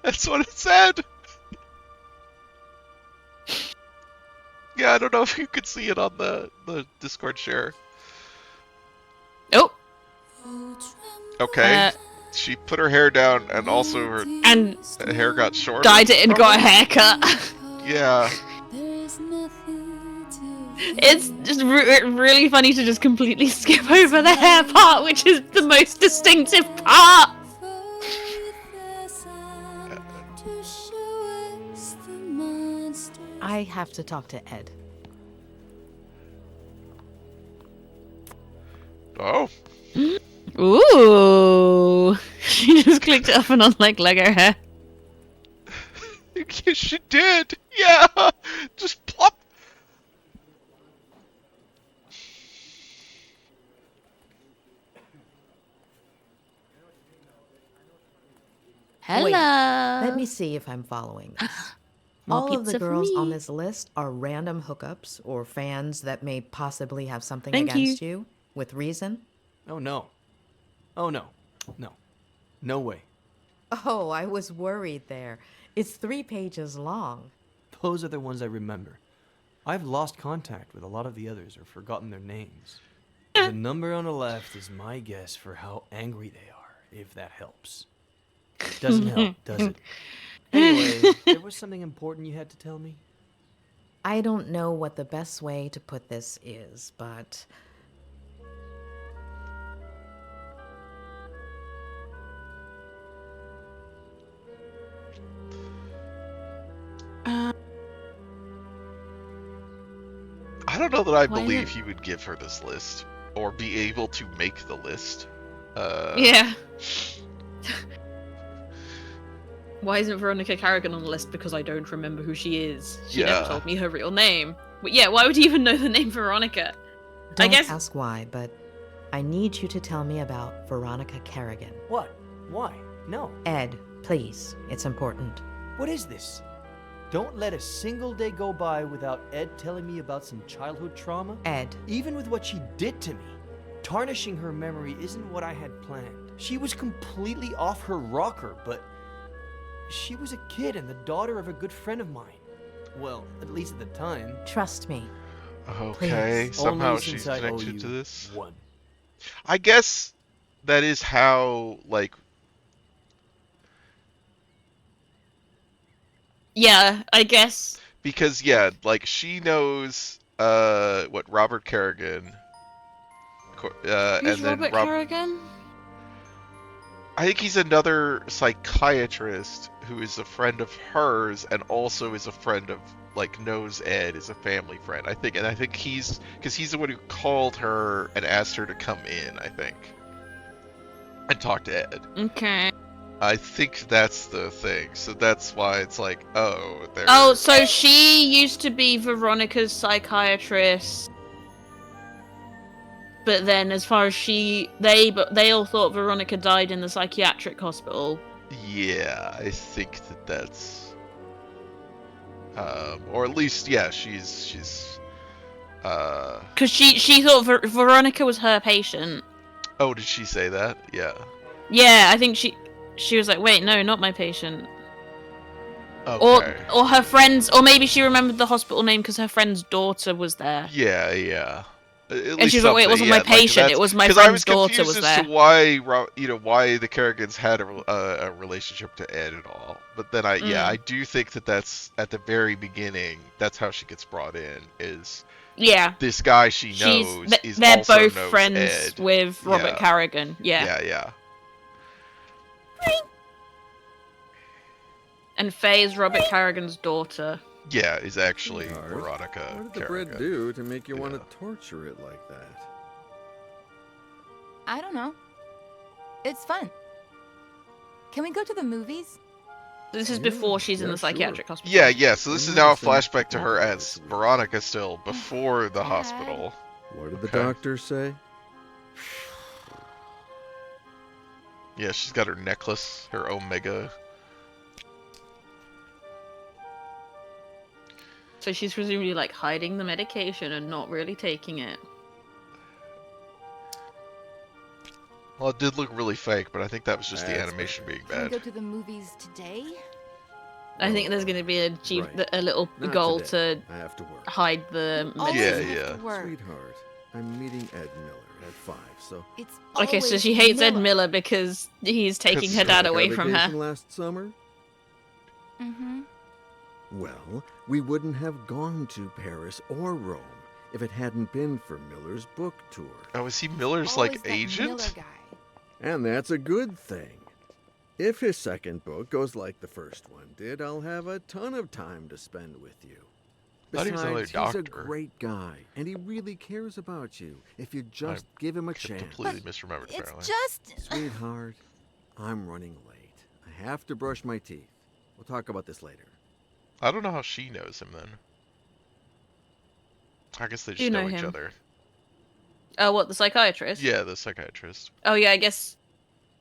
That's what it said. Yeah, I don't know if you could see it on the Discord share. Oh! Okay. She put her hair down and also her hair got shorter. Dyed it and got a haircut. Yeah. It's just really funny to just completely skip over the hair part, which is the most distinctive part. I have to talk to Ed. Oh. Ooh. She just clicked it up and on like Lego hair. Yes, she did. Yeah. Just plop. Hello. Wait, let me see if I'm following this. More All of the pizza for girls on me. this list are random hookups or fans that may possibly have something Thank against you with reason. Oh no. Oh no. No. No way. Oh, I was worried there. It's 3 pages long. Those are the ones I remember. I've lost contact with a lot of the others or forgotten their names. The number on the left is my guess for how angry they are, if that helps. Doesn't help, does it? Anyway, there was something important you had to tell me? I don't know what the best way to put this is, but I don't know that I Why believe not- he would give her this list or be able to make the list. Yeah. Why isn't Veronica Carrigan on the list? Because I don't remember who she is. She Yeah. never told me her real name. But yeah, why would you even know the name Veronica? Don't I guess. ask why, but I need you to tell me about Veronica Carrigan. What? Why? No. Ed, please. It's important. What is this? Don't let a single day go by without Ed telling me about some childhood trauma. Ed. Even with what she did to me, tarnishing her memory isn't what I had planned. She was completely off her rocker, but she was a kid and the daughter of a good friend of mine. Well, at least at the time. Trust me. Okay, Please. somehow Only she's since I owe connected you to this. one. I guess that is how, like... Yeah, I guess. Because, yeah, like, she knows, what, Robert Carrigan... Who's and then Robert Carrigan? I think he's another psychiatrist who is a friend of hers and also is a friend of, like, knows Ed, is a family friend, I think. And I think he's... Because he's the one who called her and asked her to come in, I think. And talk to Ed. Okay. I think that's the thing. So that's why it's like, oh, there. Oh, so she used to be Veronica's psychiatrist. But then, as far as they all thought Veronica died in the psychiatric hospital. Yeah, I think that's, or at least, yeah, she's, Because she thought Veronica was her patient. Oh, did she say that? Yeah. Yeah, I think she was like, wait, no, not my patient. Okay. Or her friends, or maybe she remembered the hospital name because her friend's daughter was there. Yeah, yeah. And she was like, wait, it wasn't my patient, it was my friend's daughter was there. Because I was confused as to why the Carrigans had a relationship to Ed at all. But then I do think that's at the very beginning, that's how she gets brought in, is this guy she knows is they're also both knows friends Ed. with Robert Carrigan. Yeah. Yeah. And Faye is Robert Carrigan's daughter. Yeah, is actually Veronica What did the Carrigan. bread do to make you want to torture it like that? I don't know. It's fun. Can we go to the movies? This is before she's in the psychiatric hospital. Yeah, so this is now a flashback to her as Veronica still, before the hospital. What did the doctor say? Yeah, she's got her necklace, her Omega. So she's presumably like hiding the medication and not really taking it. Well, it did look really fake, but I think that was just the animation being Can we bad. go to the movies today? I think there's going to be a little Not goal today. to I have to work. hide the medication. Sweetheart, I'm meeting Ed Miller at 5, so... It's Okay, so she hates Ed Miller because he's taking her dad away from her. Last summer? Mm-hmm. Well, we wouldn't have gone to Paris or Rome if it hadn't been for Miller's book tour. Oh, is he Miller's, like, agent? And that's a good thing. If his second book goes like the first one did, I'll have a ton of time to spend with you. Thought he was another Besides, he's a doctor. great guy, and he really cares about you if you just give him a chance. Completely misremembered, apparently. Sweetheart, I'm running late. I have to brush my teeth. We'll talk about this later. I don't know how she knows him then. I guess they just You know know each him. other. Oh, what, the psychiatrist? Yeah, the psychiatrist. Oh, yeah, I guess.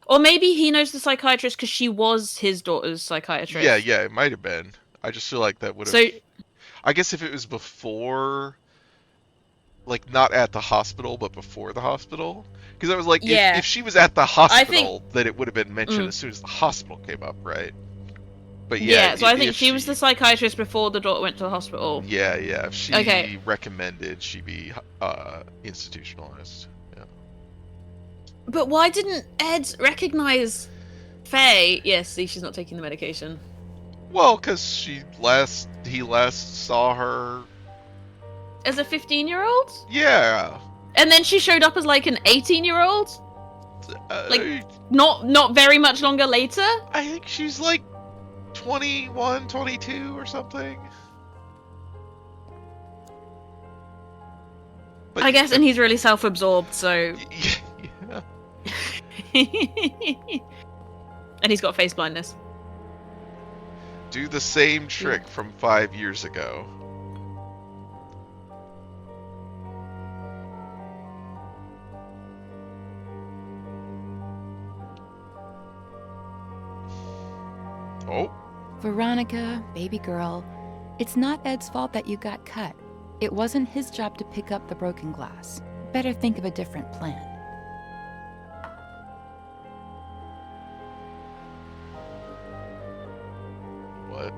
Or maybe he knows the psychiatrist because she was his daughter's psychiatrist. Yeah, it might have been. I just feel like that would have... So, I guess if it was before... Like, not at the hospital, but before the hospital? Because I was like, Yeah. if she was at the hospital, think- then it would have been mentioned as soon as the hospital came up, right? But yeah, yeah, so I think if she was the psychiatrist before the daughter went to the hospital. Yeah, if she Okay. recommended she be institutionalized. Yeah. But why didn't Ed recognize Faye? Yes, see, she's not taking the medication. Well, because he last saw her. As a 15-year-old? Yeah. And then she showed up as like an 18-year-old? Like, not very much longer later? I think she's like 21, 22 or something. But I guess, and he's really self-absorbed, so... Yeah. And he's got face blindness. Do the same trick from 5 years ago. Oh. Veronica, baby girl, it's not Ed's fault that you got cut. It wasn't his job to pick up the broken glass. Better think of a different plan. What?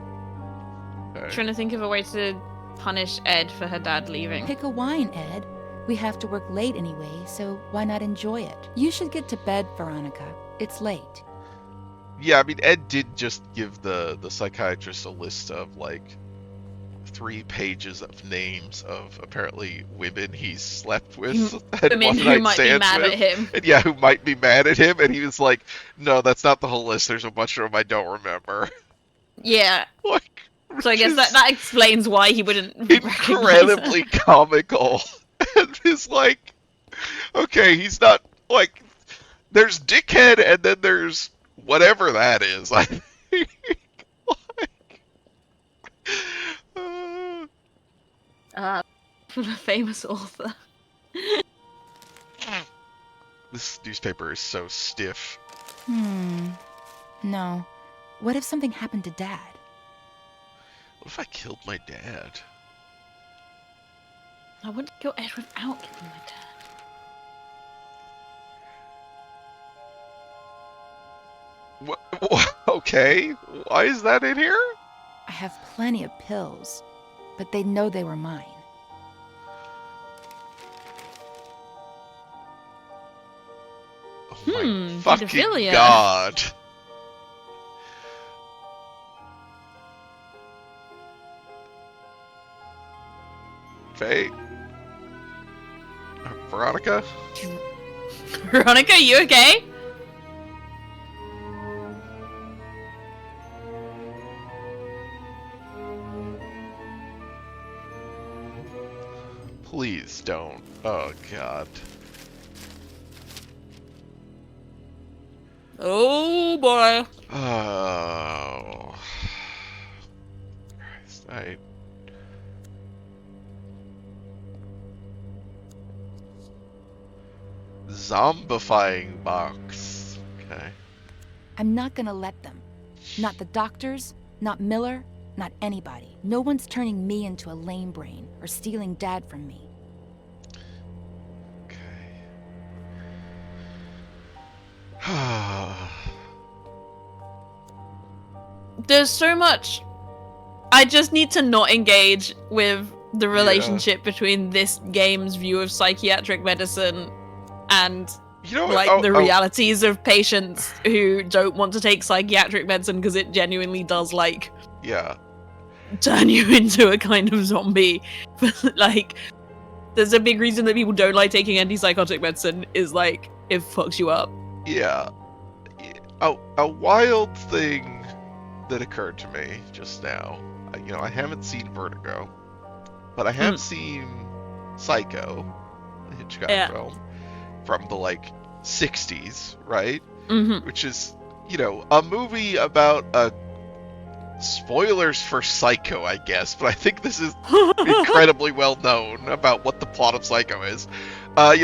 Okay. Trying to think of a way to punish Ed for her dad leaving. Pick a wine, Ed. We have to work late anyway, so why not enjoy it? You should get to bed, Veronica. It's late. Yeah, I mean, Ed did just give the psychiatrist a list of, like, 3 pages of names of apparently women he's slept with. Women who might be mad at him. And yeah, who might be mad at him. And he was like, no, that's not the whole list. There's a bunch of them I don't remember. Yeah. Like, so I guess that explains why he wouldn't incredibly comical. And it's like, okay, he's not, like, there's dickhead and then there's whatever that is. I think. Famous author. This newspaper is so stiff. No. What if something happened to Dad? What if I killed my dad? I wouldn't kill Ed without killing my dad. What? Okay, why is that in here? I have plenty of pills, but they know they were mine. Oh my fucking pedophilia. God. Faye? Veronica? Veronica, you okay? Please don't. Oh God. Oh boy. Oh. Christ, Zombifying box. Okay. I'm not gonna let them. Not the doctors, not Miller, not anybody. No one's turning me into a lame brain or stealing Dad from me. There's so much. I just need to not engage with the relationship between this game's view of psychiatric medicine and the realities of patients who don't want to take psychiatric medicine because it genuinely does turn you into a kind of zombie. Like, there's a big reason that people don't like taking antipsychotic medicine is like it fucks you up. Yeah. A wild thing that occurred to me just now. I haven't seen Vertigo, but I have seen Psycho, the Hitchcock film, from the 60s, right? Mm-hmm. Which is, a movie about spoilers for Psycho, I guess, but I think this is incredibly well known about what the plot of Psycho is. A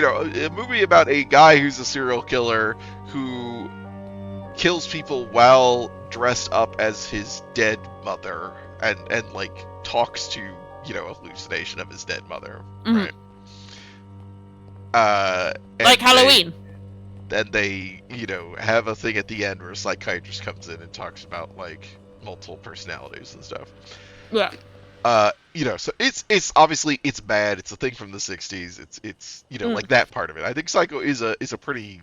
movie about a guy who's a serial killer who kills people while dressed up as his dead mother and talks to, a hallucination of his dead mother, right? Like Halloween. Then they, have a thing at the end where a psychiatrist comes in and talks about, multiple personalities and stuff. Yeah. So it's obviously it's bad. It's a thing from the 60s. It's that part of it. I think Psycho is a pretty,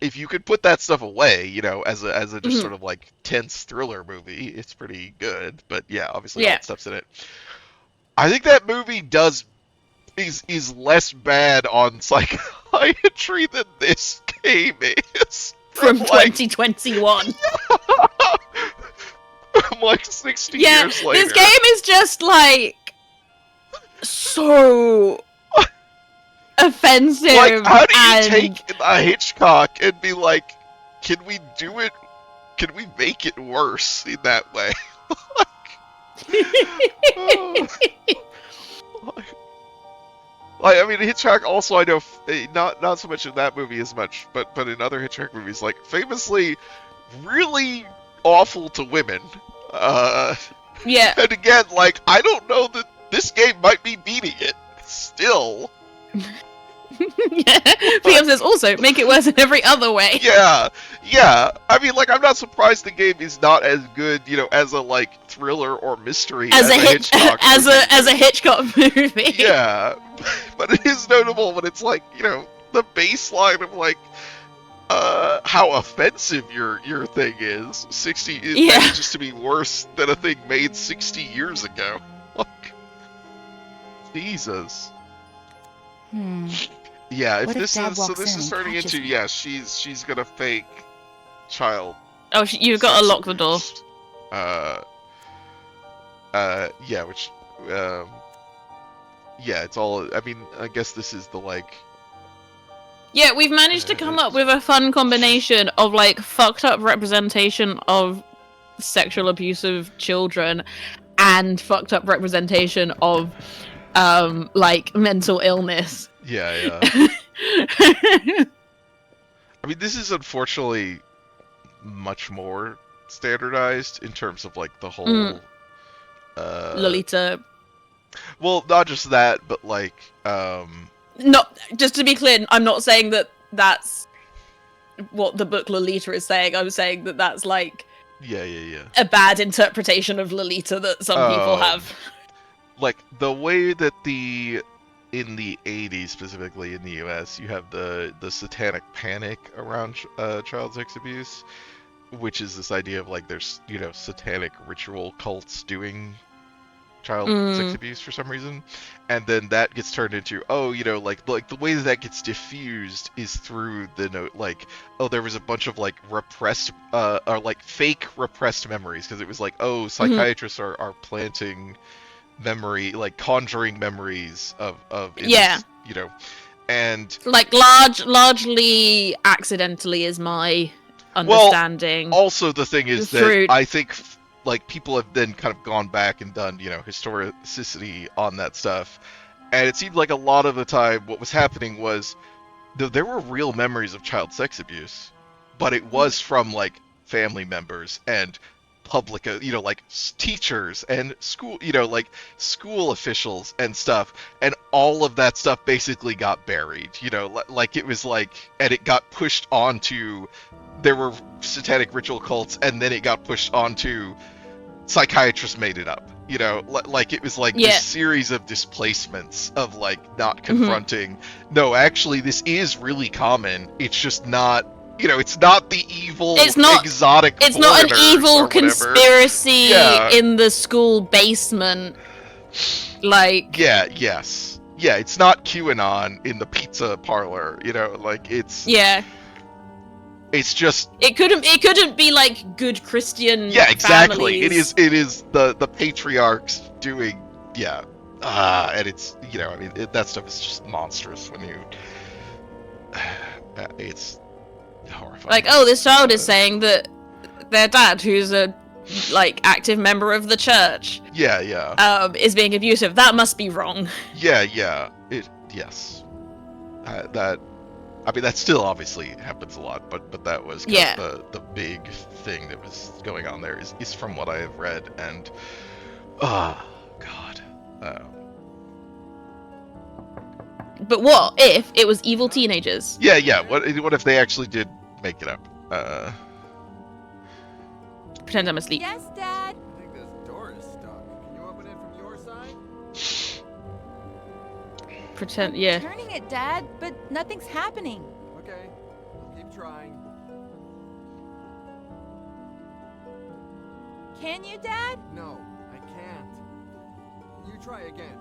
if you could put that stuff away, as a just sort of tense thriller movie, it's pretty good. But yeah, obviously all that stuff's in it. I think that movie is less bad on psychiatry than this game is. From 2021. I'm 60 years later. This game is just so offensive. How do you take a Hitchcock and be like, can we do it? Can we make it worse in that way? Like, I mean, Hitchcock also, I know, not so much in that movie as much, but in other Hitchcock movies, like, famously really awful to women. Yeah. And again, like, I don't know that this game might be beating it still. PM says also make it worse in every other way. Yeah. I mean, like, I'm not surprised the game is not as good, as a like thriller or mystery as a Hitchcock as movie. as a Hitchcock movie. Yeah, but it is notable when it's like, the baseline of like how offensive your thing is. 60 manages to be worse than a thing made 60 years ago. Like, Jesus. Yeah, if What this Dad is so walks this in is and turning catches into me? she's gonna fake child. Oh, you've got to lock the door. Which it's all. I mean, I guess this is the like. Yeah, we've managed to come up with a fun combination of like fucked up representation of sexual abuse of children and fucked up representation of like mental illness. Yeah. I mean, this is unfortunately much more standardized in terms of like the whole Lolita. Well, not just that, but like Not just to be clear, I'm not saying that that's what the book Lolita is saying. I'm saying that that's like a bad interpretation of Lolita that some people have. Like the way that in the 80s, specifically in the US, you have the satanic panic around child sex abuse, which is this idea of like there's satanic ritual cults doing child sex abuse for some reason, and then that gets turned into like the way that gets diffused is through the note like there was a bunch of like repressed or like fake repressed memories, because it was like psychiatrists are planting memory, like conjuring memories of this, and like largely accidentally is my understanding. Well, also the thing is that I think like people have then kind of gone back and done historicity on that stuff, and it seemed like a lot of the time what was happening was there were real memories of child sex abuse, but it was from like family members and public, like teachers and school, like school officials and stuff, and all of that stuff basically got buried, like it was like, and it got pushed onto, there were satanic ritual cults, and then it got pushed onto psychiatrists made it up, like it was like this series of displacements of like not confronting, no, actually this is really common, it's just not, it's not the evil, exotic. It's not an evil conspiracy in the school basement. Like. Yes. It's not QAnon in the pizza parlor. Like it's. Yeah. It's just. It couldn't be like good Christian. Yeah, exactly. Families. It is the patriarchs doing. Yeah. And it's I mean that stuff is just monstrous when you. It's. Horrifying. Like, this child is saying that their dad, who's a like active member of the church, is being abusive. That must be wrong. Yes. That, I mean, that still obviously happens a lot, but that was kind of the big thing that was going on there is from what I have read, and God. But what if it was evil teenagers? Yeah. What if they actually did make it up? Pretend I'm asleep. Yes, Dad. I think this door is stuck. Can you open it from your side? Pretend, Turning it, Dad, but nothing's happening. Okay, I'll keep trying. Can you, Dad? No, I can't. You try again.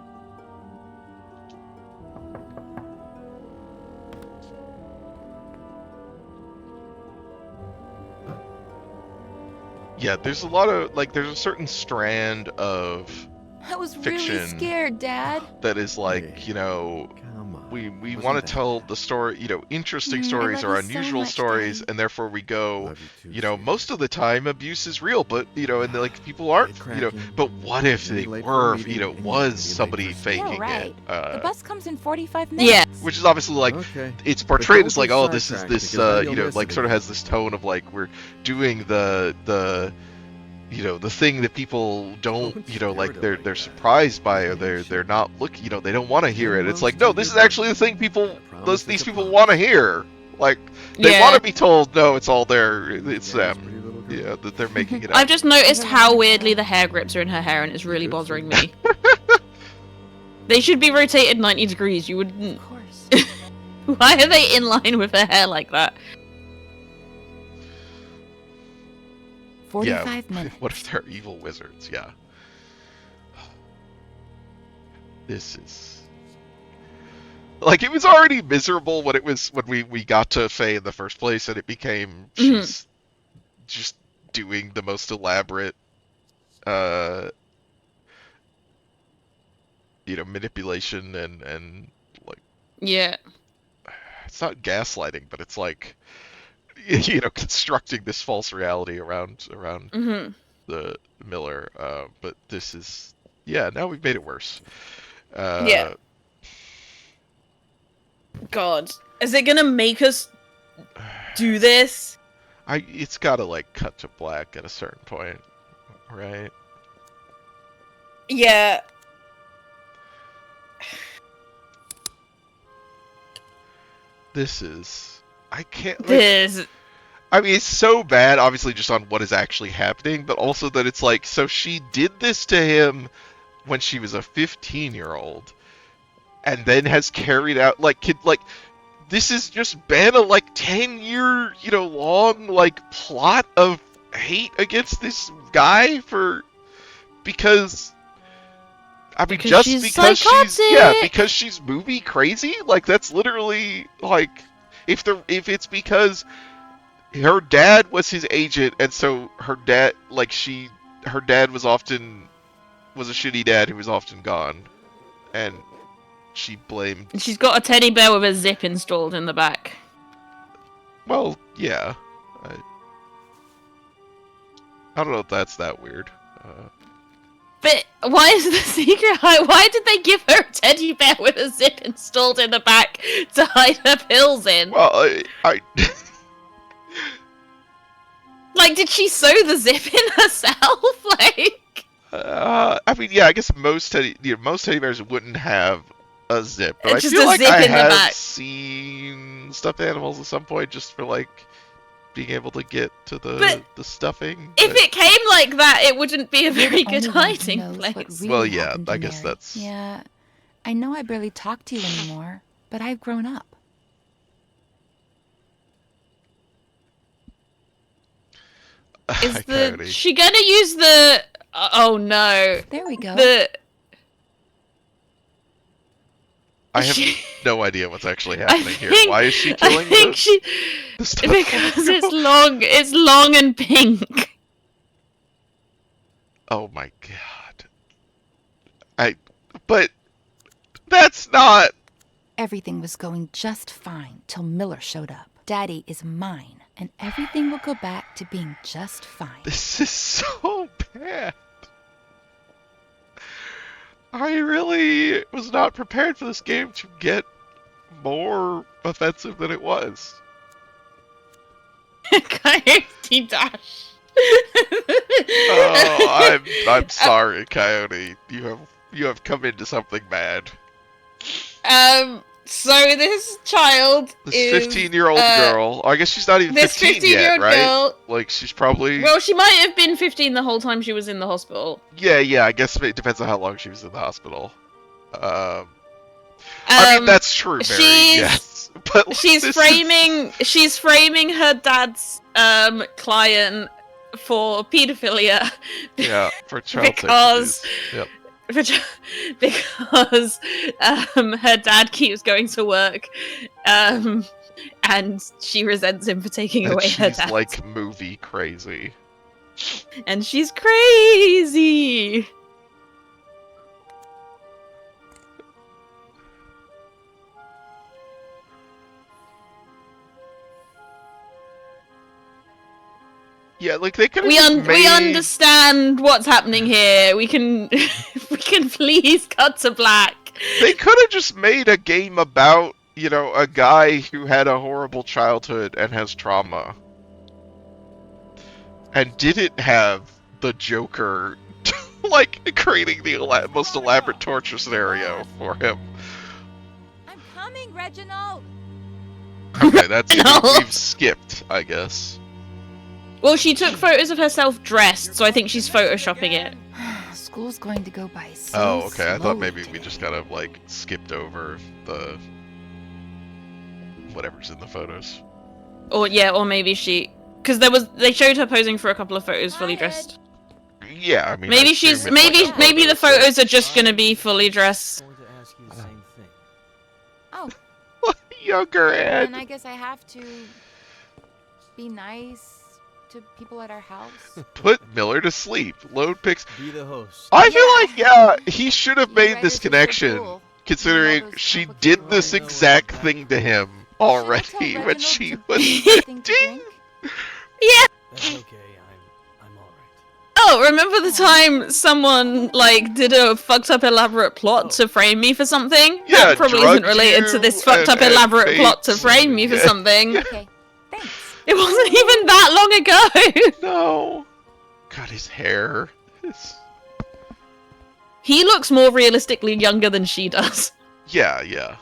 Yeah, there's a lot of like there's a certain strand of I was fiction really scared, Dad. that is like, Come on. we want to tell the story, interesting I stories love or you so unusual much, stories, Daddy. and therefore we go, Love you too, most of the time abuse is real, but and like people aren't, but what if Gonna be they late for a were, meeting, and you're gonna was be late somebody for school. You're faking right. The it, bus comes in 45 Yeah. minutes. which is obviously like Okay. it's But portrayed don't as like, get oh, this is sidetracked, this because then you'll miss like it sort of again. has this tone of like we're doing the the thing that people don't, like they're surprised by, or they're not looking, they don't want to hear it. It's like, no, this is actually the thing these people want to hear. Like they want to be told, no, it's all there, it's them. Yeah, that they're making it up. I've just noticed how weirdly the hair grips are in her hair, and it's really bothering me. They should be rotated 90 degrees. You wouldn't. Of course. Why are they in line with her hair like that? 45 minutes. What if they're evil wizards? Yeah. This is like, it was already miserable when we got to Faye in the first place, and it became she's just doing the most elaborate manipulation and like, Yeah. it's not gaslighting, but it's like constructing this false reality around the Miller. But this is, now we've made it worse. Yeah. God, is it gonna make us do this? It's gotta like cut to black at a certain point, right? Yeah. This is, I can't. Like, This. I mean, it's so bad, obviously, just on what is actually happening, but also that it's like, so she did this to him when she was a 15-year-old, and then has carried out, this has just been a, 10-year, long, plot of hate against this guy because because she's movie crazy. Like, that's literally, if it's because her dad was his agent, and so her dad, her dad was a shitty dad who was often gone, and she blamed. She's got a teddy bear with a zip installed in the back. Well, yeah. I don't know if that's that weird. But why is the secret hide? Why did they give her a teddy bear with a zip installed in the back to hide her pills in? Well, I like, did she sew the zip in herself? I mean, yeah, I guess most teddy bears wouldn't have a zip, but Just I feel a like zip I in the have back. seen stuffed animals at some point just for being able to get to the stuffing. If it came like that, it wouldn't be a very good Only one who hiding knows what place. really Well, yeah, happened to I guess Mary. that's. Yeah, I know I barely talk to you anymore, but I've grown up. Is she gonna use the? Oh no! There we go. I have no idea what's actually happening here. Why is she killing the stuff? Because it's long and pink. Oh my god. But that's not. Everything was going just fine till Miller showed up. Daddy is mine, and everything will go back to being just fine. This is so bad. I really was not prepared for this game to get more offensive than it was. Coyote Dash. Oh, I'm sorry, Coyote. You have come into something bad. So this child this 15-year-old girl. I guess she's not even 15 yet, right? Girl, she's probably. Well, she might have been 15 the whole time she was in the hospital. Yeah. I guess it depends on how long she was in the hospital. I mean, that's true, Mary. Yes, but she's framing her dad's client for pedophilia. Yeah, for child because. Yep. Because her dad keeps going to work, and she resents him for taking away her dad. She's like movie crazy. And she's crazy. Yeah, like they could. We understand what's happening here. We can we can please cut to black. They could have just made a game about, you know, a guy who had a horrible childhood and has trauma. And didn't have the Joker, like, creating the most elaborate torture scenario for him. I'm coming, Reginald. Okay, that's we've skipped, I guess. Well, she took photos of herself dressed, so I think she's photoshopping it. School's going to go by so Oh, okay. I thought slowly maybe today. we just kind of like skipped over the whatever's in the photos. Or yeah, or maybe because they showed her posing for a couple of photos fully dressed. Yeah, I mean, Maybe I she's assume it's like a maybe the photo photos are just gonna be fully dressed. Oh, Younger Ed. and I guess I have to be nice to people at our house. Put Miller to sleep. Load pics. Be the host. I feel like, he should have made this writers are so connection, cool. considering those she complicated did this exact thing to him already when she was Something to 15. drink? Yeah. That's okay. I'm alright. Oh, remember the time someone like did a fucked up elaborate plot to frame me for something? Yeah, That probably isn't drugged related to you this fucked up and elaborate plot to fakes. frame me for Yeah. something. Okay, thanks. It wasn't even that long ago. No. God, his hair. He looks more realistically younger than she does. Yeah, yeah.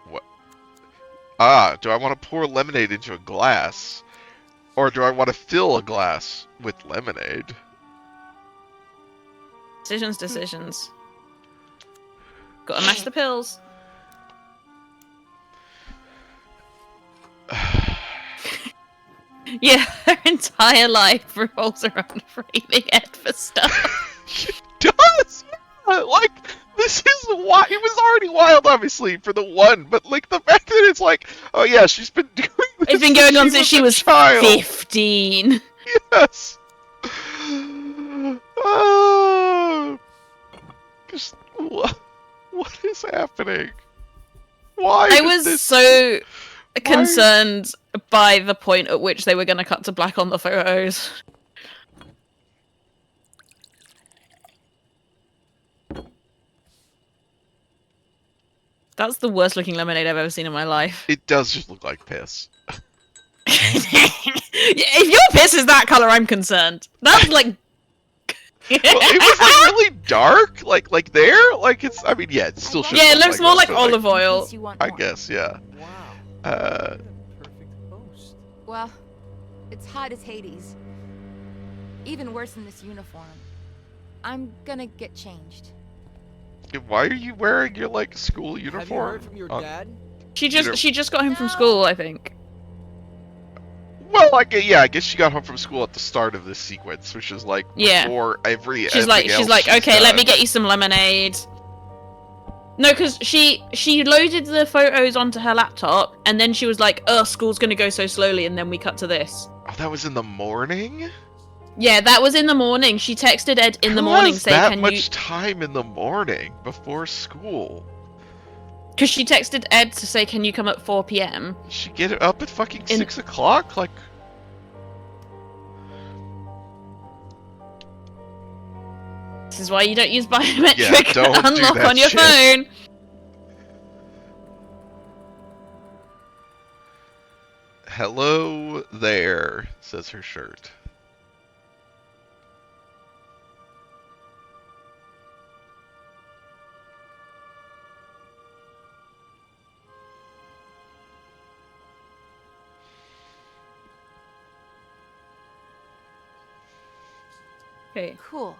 What? Do I want to pour lemonade into a glass? Or do I want to fill a glass with lemonade? Decisions. Gotta mash the pills. Yeah, her entire life revolves around framing Ed for stuff. It does! Like, this is why it was already wild, obviously, for the one, but like the fact that it's like, oh yeah, she's been doing this It's been going on since she was a child. 15. Yes. Just what is happening? Why? I did was this... so concerned by the point at which they were going to cut to black on the photos. That's the worst looking lemonade I've ever seen in my life. It does just look like piss. If your piss is that color, I'm concerned. That's like... Well, it was like really dark, like there, like it's. I mean, yeah, it still should. Yeah, it looks more like but, olive oil. I guess, yeah. Wow. Well, it's hot as Hades. Even worse in this uniform. I'm gonna get changed. Why are you wearing your like school uniform? Have you heard from your dad? She just got home from school, I think. Well, I guess she got home from school at the start of this sequence, which is like before every. She's like, okay, let me get you some lemonade. No, because she loaded the photos onto her laptop, and then she was like, school's gonna go so slowly, and then we cut to this. Oh, that was in the morning? Yeah, that was in the morning. She texted Ed in the morning saying, that much time in the morning before school? Because she texted Ed to say, can you come at 4 PM? She get it up at fucking 6 o'clock? Like... This is why you don't use biometric don't unlock do that on your shit. phone. Hello there, says her shirt. Okay. Cool.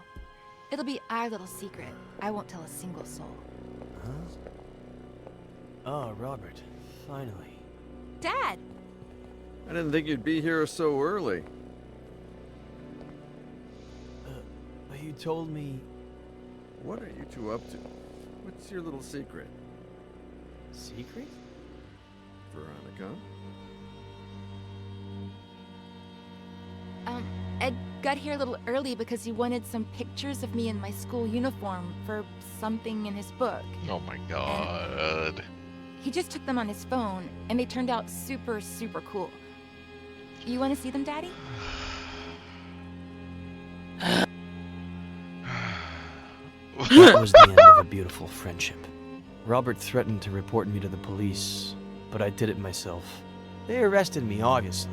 It'll be our little secret. I won't tell a single soul. Huh? Oh, Robert. Finally. Dad! I didn't think you'd be here so early. But you told me... What are you two up to? What's your little secret? Secret? Veronica? Ed got here a little early because he wanted some pictures of me in my school uniform for something in his book. Oh my god. He just took them on his phone, and they turned out super, super cool. You want to see them, Daddy? That was the end of a beautiful friendship. Robert threatened to report me to the police, but I did it myself. They arrested me, obviously,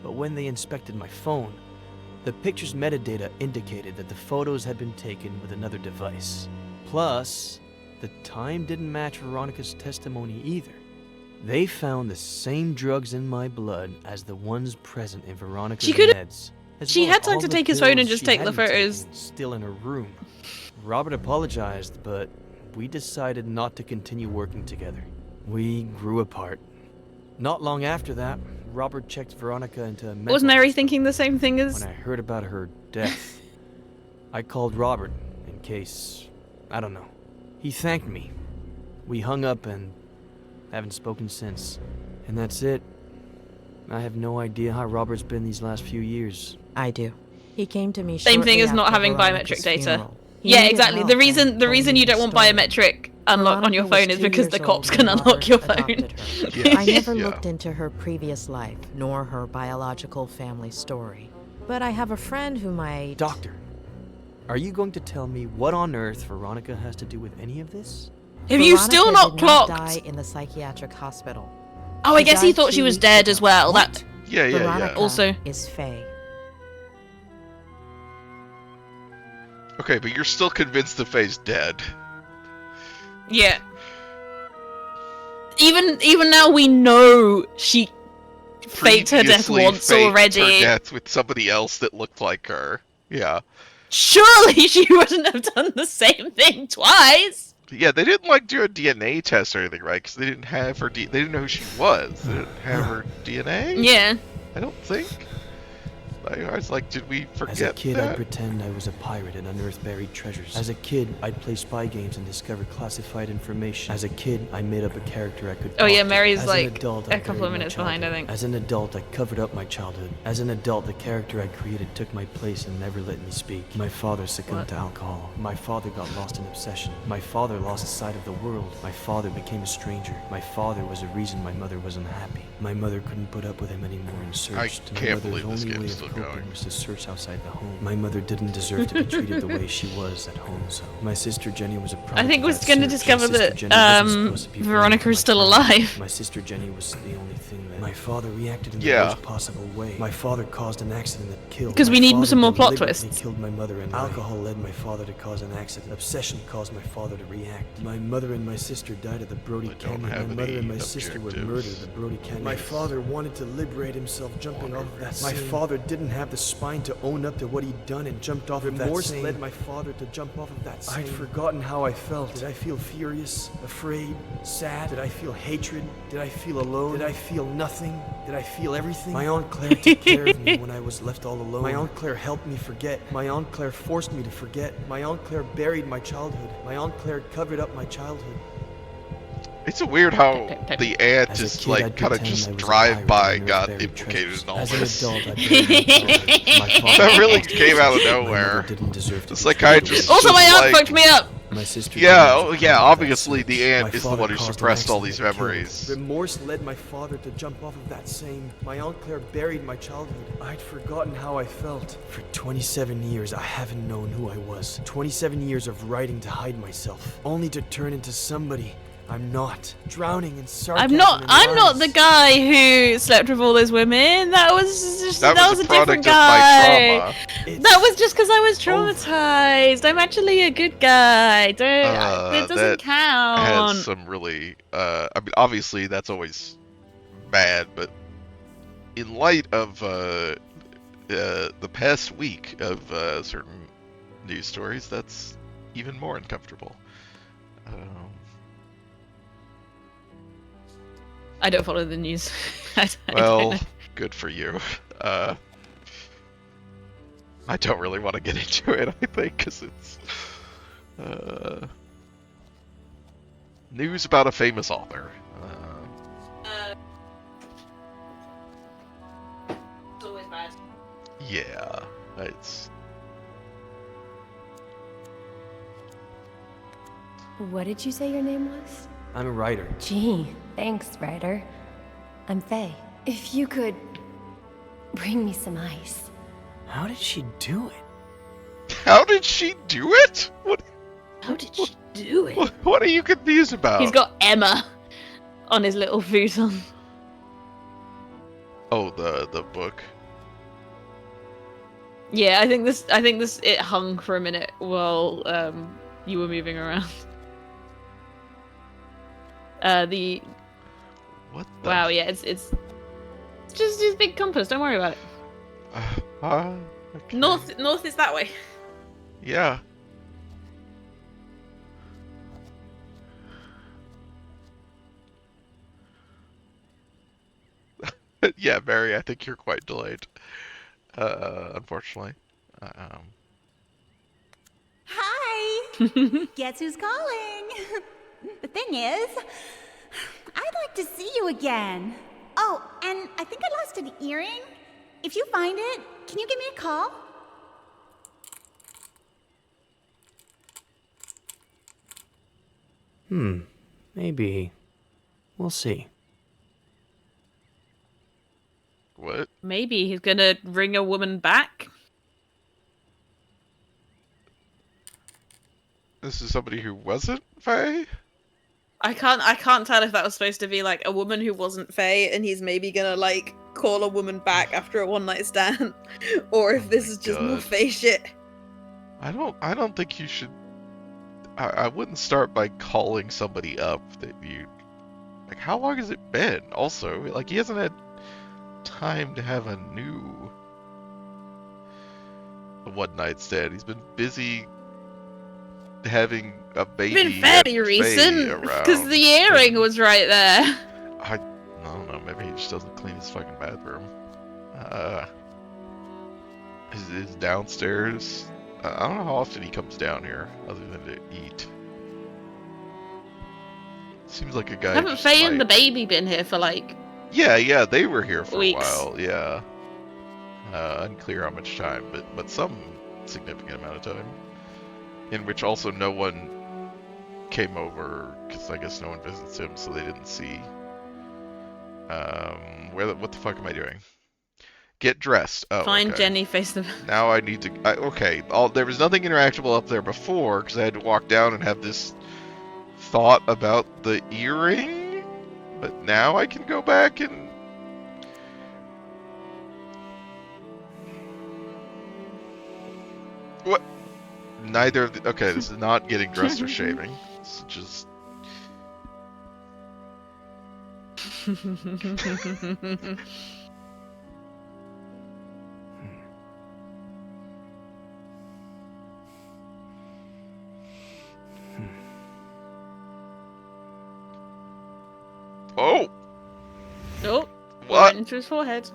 but when they inspected my phone, the picture's metadata indicated that the photos had been taken with another device. Plus, the time didn't match Veronica's testimony either. They found the same drugs in my blood as the ones present in Veronica's meds. She had time to take his phone and just take the photos. Still in her room. Robert apologized, but we decided not to continue working together. We grew apart. Not long after that, Robert checked Veronica into a mental Was Mary thinking the same thing as... When I heard about her death, I called Robert in case... I don't know. He thanked me. We hung up and haven't spoken since. And that's it. I have no idea how Robert's been these last few years. I do. He came to me Same thing as not having biometric data. Yeah, exactly. The reason you don't want biometric unlocked on your phone is because the cops can unlock your phone. I never looked into her previous life, nor her biological family story. But I have a friend whom I... Doctor, are you going to tell me what on earth Veronica has to do with any of this? Have you still not clocked? Die in the psychiatric hospital. Oh, I guess he thought she was dead as well. That Veronica also is Faye. Okay, but you're still convinced the Faye's dead. Yeah. Even now we know she faked her death once already. Her death with somebody else that looked like her. Yeah. Surely she wouldn't have done the same thing twice. Yeah, they didn't do a DNA test or anything, right? Because they didn't have her. They didn't know who she was. They didn't have her DNA. Yeah. I don't think. I was like, did we forget that? As a kid, I'd pretend I was a pirate and unearth buried treasures. As a kid, I'd play spy games and discover classified information. As a kid, I made up a character I could. Oh yeah, Mary's As like adult, a couple of minutes behind, I think. As an adult, I covered up my childhood. As an adult, the character I created took my place and never let me speak. My father succumbed to alcohol. My father got lost in obsession. My father lost sight of the world. My father became a stranger. My father was the reason my mother was unhappy. My mother couldn't put up with him anymore and searched. I can't believe this game's still going. Was to search outside the home. My mother didn't deserve to be treated the way she was at home, so my sister Jenny was a product. I think we're of that going to search. discover My sister that Jenny wasn't supposed to be Veronica is still my friend. alive. My sister Jenny was the only thing that my father reacted in the Yeah. worst possible way. My father caused an accident that killed. Because we My need father some more plot deliberately twists. Killed my mother and alcohol led my father to cause an accident. Obsession caused my father to react. My mother and my sister died at the Brody Canyon. My mother and my sister were murdered at the Brody Canyon. My father wanted to liberate himself jumping off of that. My father didn't have the spine to own up to what he'd done and jumped off of that. Remorse led my father to jump off of that. I'd forgotten how I felt. Did I feel furious, afraid, sad? Did I feel hatred? Did I feel alone? Did I feel nothing? Did I feel everything? My Aunt Claire took care of me when I was left all alone. My Aunt Claire helped me forget. My Aunt Claire forced me to forget. My Aunt Claire buried my childhood. My Aunt Claire covered up my childhood. It's a weird how the aunt As a just kid, I'd kind of pretend just I was a drive pirate by and got buried implicated treasures. in all As an this. adult, I buried my childhood. My father That really didn't came out of deserve to. My nowhere. mother didn't deserve to The be psychiatrist. Also, just my aunt like, fucked me up. My sister Yeah, Jenny was oh a yeah. product of that Obviously, the search. aunt My is the father one who caused an suppressed all these accident that killed. memories. Remorse led my father to jump off of that same. My Aunt Claire buried my childhood. I'd forgotten how I felt. For 27 years, I haven't known who I was. 27 years of writing to hide myself, only to turn into somebody I'm not. Drowning in sarcasm. I'm not the guy who slept with all those women. That was just That was a a product different of guy. my trauma. That was just because I was traumatized. I'm actually a good guy. Don't it doesn't That count. has some really. I mean, obviously that's always bad, but in light of the past week of certain news stories, that's even more uncomfortable. I don't follow the news. I don't Well, know. good for you. I don't really want to get into it, I think, because it's news about a famous author. It's always bad. Yeah, it's. What did you say your name was? I'm a writer. Gee, thanks, Ryder. I'm Faye. If you could bring me some ice. How did she do it? How did she do it? What? How did she do it? What are you confused about? He's got Emma on his little futon. Oh, the book. Yeah, I think this. It hung for a minute while you were moving around. The. What? Wow. Yeah. It's just his big compass. Don't worry about it. Okay. North is that way. Yeah. Yeah, Barry, I think you're quite delayed. Unfortunately. Hi! Guess who's calling? The thing is, I'd like to see you again. Oh, and I think I lost an earring. If you find it, can you give me a call? Maybe. We'll see. What? Maybe he's gonna bring a woman back. This is somebody who wasn't Faye? I can't tell if that was supposed to be like a woman who wasn't Faye, and he's maybe gonna like call a woman back after a one night stand, or if this is just more Faye shit. I don't think you should. I wouldn't start by calling somebody up that you. Like, how long has it been? Also, like, he hasn't had time to have a new one night stand. He's been busy having a baby. It's been fairly recent because the earring was right there. I don't know. Maybe he just doesn't clean his fucking bathroom. His downstairs. I don't know how often he comes down here, other than to eat. Seems like a guy. Haven't Faye and the baby been here for like? Yeah, they were here for weeks. a while. Yeah. Unclear how much time, but some significant amount of time. In which also no one came over, because I guess no one visits him, so they didn't see. What the fuck am I doing? Get dressed. Oh, Find okay. Jenny, face the. Now I need to. Okay, there was nothing interactable up there before, because I had to walk down and have this thought about the earring. But now I can go back and. What? Neither of the. Okay, this is not getting dressed or shaving. It's just. Oh! Oh! What? Right into his forehead.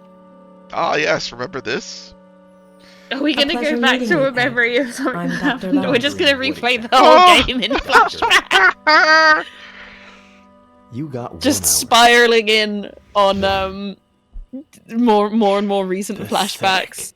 Ah, yes. Remember this? Are we gonna go back to a memory of something that happened? We're just gonna replay the Oh! whole game in flashback. You got Just spiraling in on more and more recent flashbacks.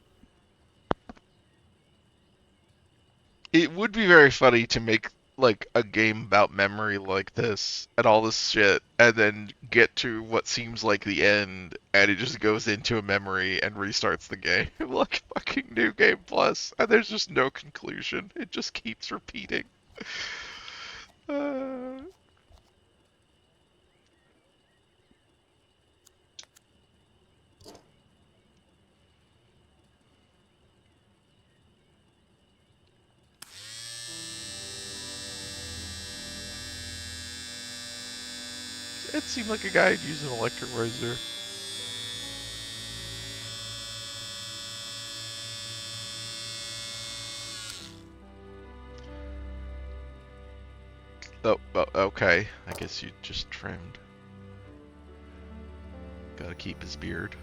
It would be very funny to make like a game about memory like this and all this shit, and then get to what seems like the end, and it just goes into a memory and restarts the game like fucking New Game Plus, and there's just no conclusion. It just keeps repeating. It seemed like a guy who'd use an electric razor. Oh, okay. I guess you just trimmed. Gotta keep his beard.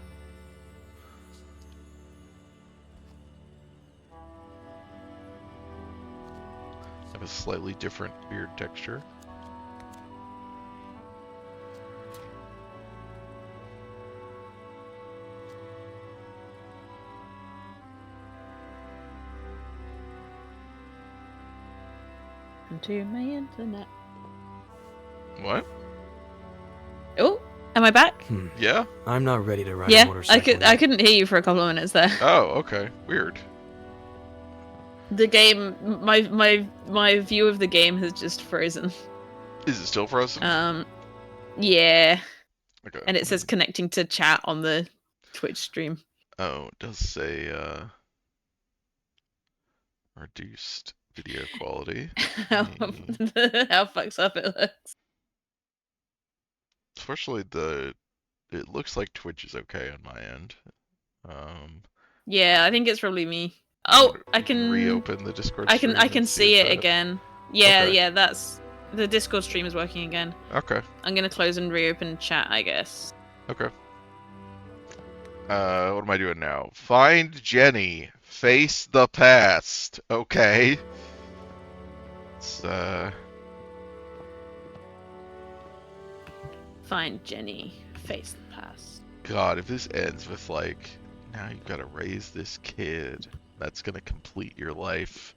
Have a slightly different beard texture. To my internet. What? Oh, am I back? Yeah. I'm not ready to ride a Yeah, motorcycle. I couldn't hear you for a couple of minutes there. Oh, okay. Weird. The game, my view of the game has just frozen. Is it still frozen? Yeah. Okay. And it says connecting to chat on the Twitch stream. Oh, it does say reduced video quality. How fucks up it looks. Fortunately, it looks like Twitch is okay on my end. Yeah, I think it's probably me. Oh, I can reopen the Discord. I can stream see if it that- again. Yeah, Okay. yeah, that's the Discord stream is working again. Okay. I'm gonna close and reopen chat, I guess. Okay. What am I doing now? Find Jenny. Face the past. Okay. It's Find Jenny. Face the past. God, if this ends with like, now you've got to raise this kid, that's gonna complete your life.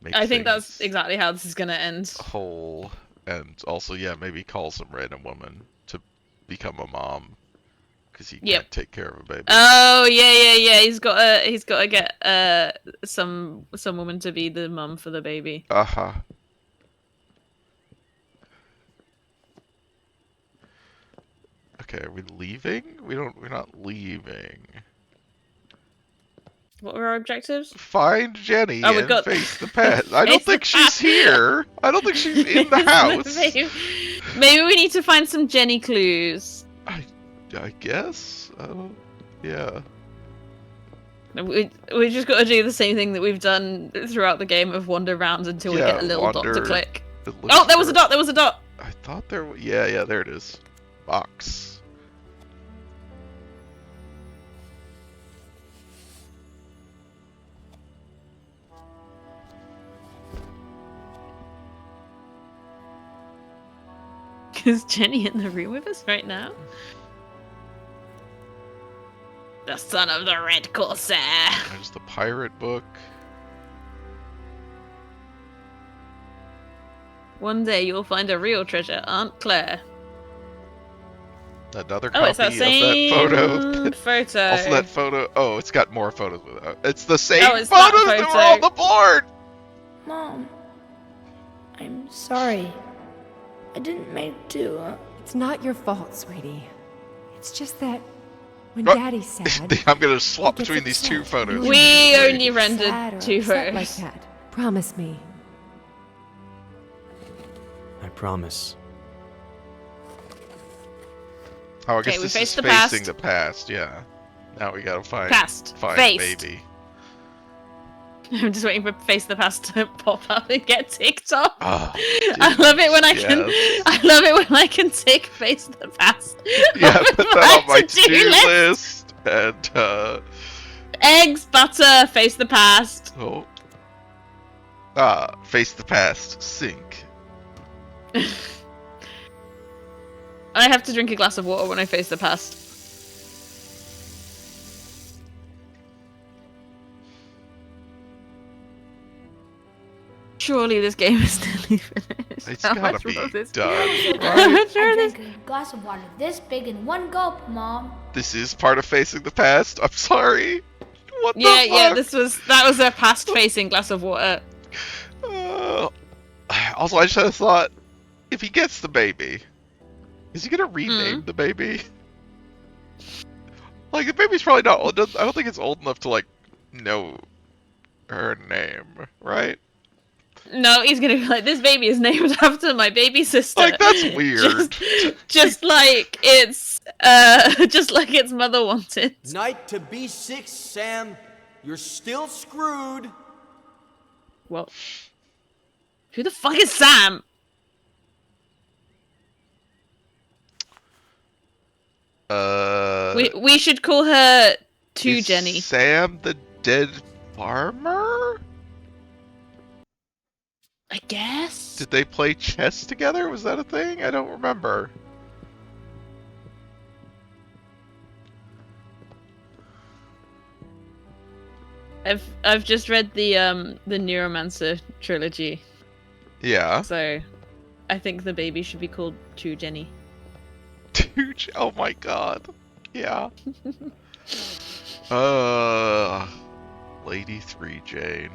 Make I think that's things exactly how this is gonna end. whole, and also, yeah, maybe call some random woman to become a mom, because he can't take care of a baby. Oh yeah. He's gotta get some woman to be the mum for the baby. Uh-huh. Okay, are we leaving? We're not leaving. What were our objectives? Find Jenny Oh, we and got face the past. I don't think she's here. I don't think she's in the house. Maybe we need to find some Jenny clues. I guess. Yeah. We just got to do the same thing that we've done throughout the game of wander around until we get a little dot to click. Oh, there was a dot. There was a dot. I thought there. Yeah. There it is. Box. Is Jenny in the room with us right now? The son of the Red Corsair. There's the pirate book. One day you'll find a real treasure, Aunt Claire. Another Oh, copy it's that of same that photo. photo. Also, that photo. Oh, it's got more photos with it. It's the same Oh, it's that photos that were photo. on the board. Mom, I'm sorry. I didn't mean to. It's not your fault, sweetie. It's just that when Oh, Daddy's sad, I'm gonna swap he gets between these two upset. photos. We only sad rendered or two upset photos. like that. Promise me. I promise. Oh, I guess Okay, we this faced is the facing past. the past. Yeah. Now we gotta find Past. find Faced. baby. I'm just waiting for Face the Past to pop up and get ticked off. Oh, I love it when I can. yes. I love it when I can tick Face the Past. Yeah, off put that on my to-do to-do list. And Eggs, butter, Face the Past. oh, face the past. Sink. I have to drink a glass of water when I face the past. Surely this game is nearly finished. It's How gotta much be more of this? done, How right? much more of I this? drank a glass of water this big in one gulp, Mom. This is part of facing the past. I'm sorry. What the Yeah, fuck? that was a past-facing glass of water. Also, I just had a thought. If he gets the baby, is he gonna rename the baby? Like, the baby's probably not old. I don't think it's old enough to, like, know her name, right? No, he's gonna be like, this baby is named after my baby sister. Like, that's weird. Just like it's mother wanted. Knight to B6, Sam. You're still screwed. What? Who the fuck is Sam? We should call her is Jenny. Sam the dead farmer? I guess. Did they play chess together? Was that a thing? I don't remember. I've just read the Neuromancer trilogy. Yeah. So I think the baby should be called 2 Jenny. Oh my god. Yeah. Lady 3 Jane.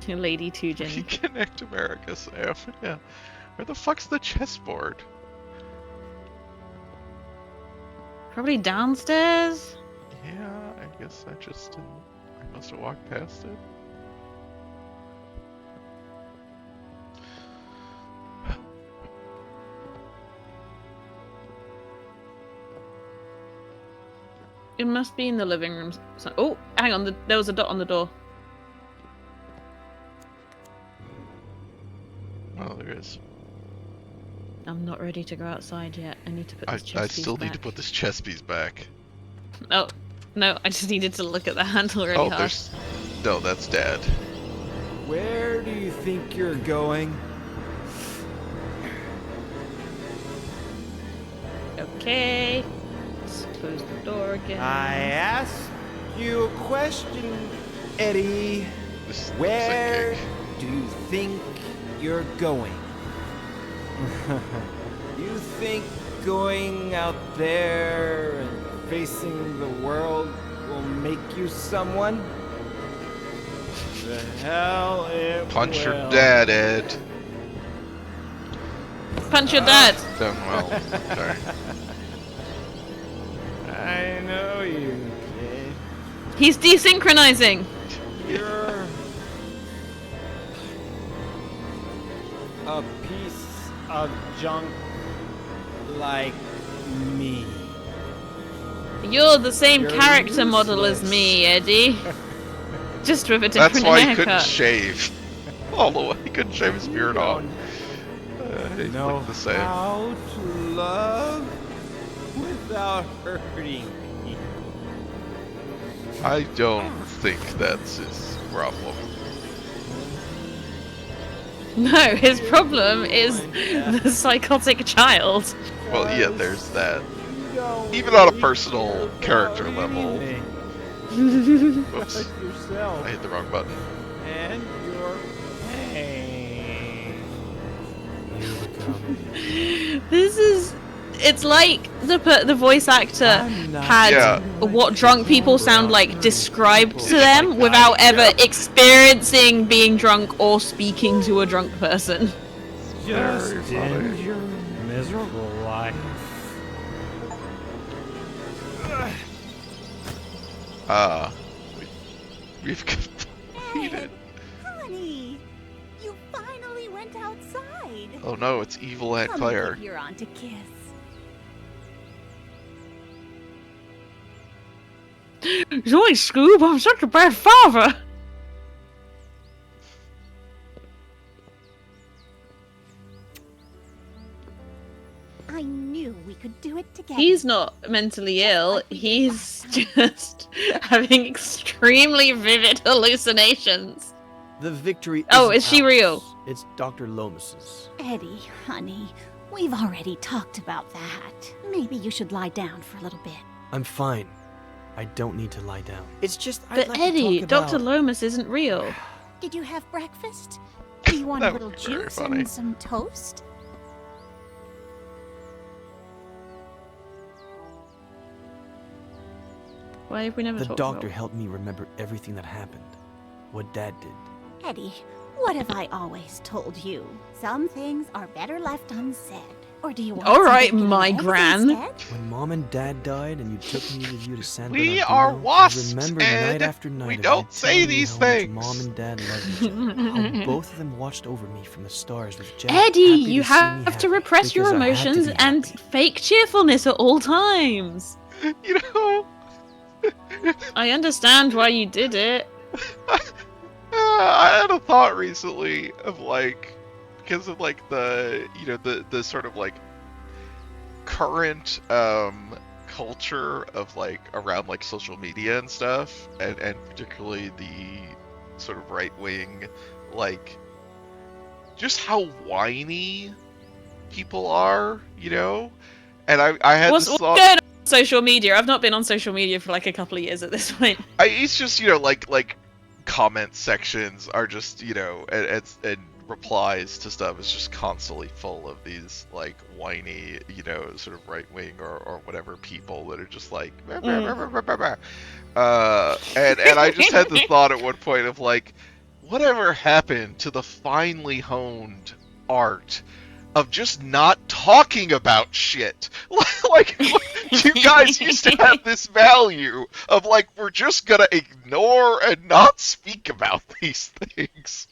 Lady 2 Jenny. Connect America, Sam. Yeah. Where the fuck's the chessboard? Probably downstairs? Yeah, I guess I just didn't. I must have walked past it. It must be in the living room. Oh, hang on. There was a dot on the door. Oh, there is. I'm not ready to go outside yet. I need to put this chess piece I still back. need to put this chess piece back. Oh, no. I just needed to look at the handle really hard. There's... No, that's Dad. Where do you think you're going? Okay. Let's close the door again. I asked you a question, Eddie. Where do you think you're going? You think going out there and facing the world will make you someone? The hell it Punch your will. dad, Ed. Punch your dad! Done well. Sorry. I know you, kid. He's desynchronizing! You're a piece of junk like me. You're the same You're character model as useless. me, Eddie. Just with a different That's why he haircut. couldn't shave. All the way. He couldn't shave his beard off. He Know looked the same. how to love without hurting me. I don't think that's his problem. No, his problem is the psychotic child. Well, yeah, there's that. Even on a personal character level. Whoops. Yourself I hit the wrong button. and your pain. This is... It's like the voice actor had Yeah. what drunk people sound like described to them without ever experiencing being drunk or speaking to a drunk person. Just Very end funny. your miserable life. We've completed. Honey, you finally went outside. Oh no, it's evil Aunt Come Claire. give your aunt a kiss. Zoe, Scoob, I'm such a bad father. I knew we could do it together. He's not mentally ill. He's just having extremely vivid hallucinations. The victory Oh, isn't is she ours. real? It's Dr. Lomas's. Eddie, honey, we've already talked about that. Maybe you should lie down for a little bit. I'm fine. I don't need to lie down. It's just But Eddie, Dr. Lomas isn't real. Did you have breakfast? Do you want a That little was very juice funny. and some toast? Why have we never The talked doctor about? helped me remember everything that happened. What Dad did. Eddie, what have I always told you? Some things are better left unsaid. Or do you want All some right, bacon and my eggs gran. instead? When Mom and Dad died and you took me with you to San We Bernardino, are wasps, I remember Ed. night after night We of don't you say telling me these how much things. Mom and Dad loved each other. How both of them watched over me from the stars with Jack. Eddie, happy you to see me have to happy, repress your because I had to emotions be and happy. fake cheerfulness at all times. You know, I understand why you did it. I had a thought recently of like, because of like the, you know, the sort of like current culture of like around like social media and stuff, and particularly the sort of right wing, like just how whiny people are, you know. And I had What's this thought. going social media. I've not been on social media for like a couple of years at this point. It's just, like comment sections are just, and replies to stuff is just constantly full of these like whiny, sort of right wing or whatever people that are just like, and I just had the thought at one point of like, whatever happened to the finely honed art of just not talking about shit? Like you guys used to have this value of like, we're just gonna ignore and not speak about these things.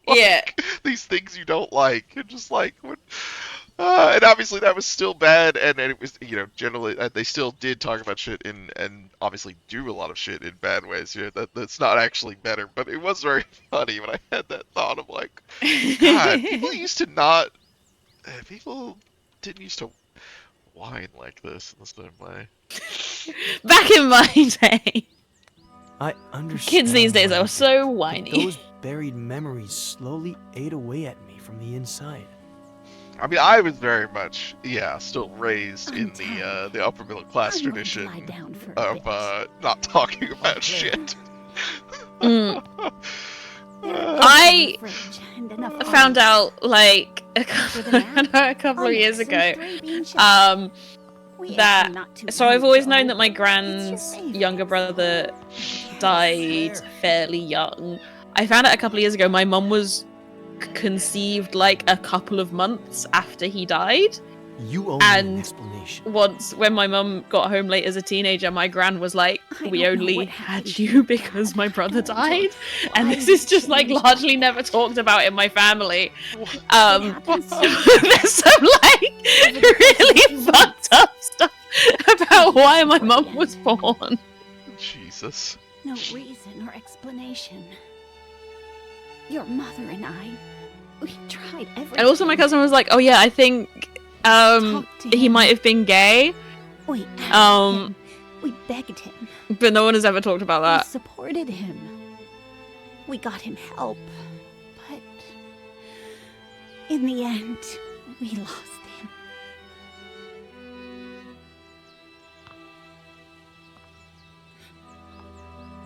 Yeah. These things you don't like. And just like, and obviously that was still bad, and it was, generally, they still did talk about shit and obviously do a lot of shit in bad ways. That's not actually better, but it was very funny when I had that thought of like, God, people didn't used to whine like this in the same way. Back in my day. I understand. Kids these days are so whiny. Those buried memories slowly ate away at me from the inside. I mean, I was very much, still raised in the upper middle class tradition of not talking about shit. I found out like a couple of years ago that so I've always known that my grand's younger brother died fairly young. I found out a couple of years ago my mum was conceived like a couple of months after he died. You owe me an explanation. Once when my mum got home late as a teenager, my gran was like, we only had you because my brother died, and this is just like largely never talked about in my family. There's some like really fucked up stuff about why my mum was born. Jesus. No reason or explanation. Your mother and I, we tried everything. And also my cousin was like, oh yeah, I think he might have been gay. We asked him. We begged him. But no one has ever talked about that. We supported him. We got him help. But in the end, we lost him.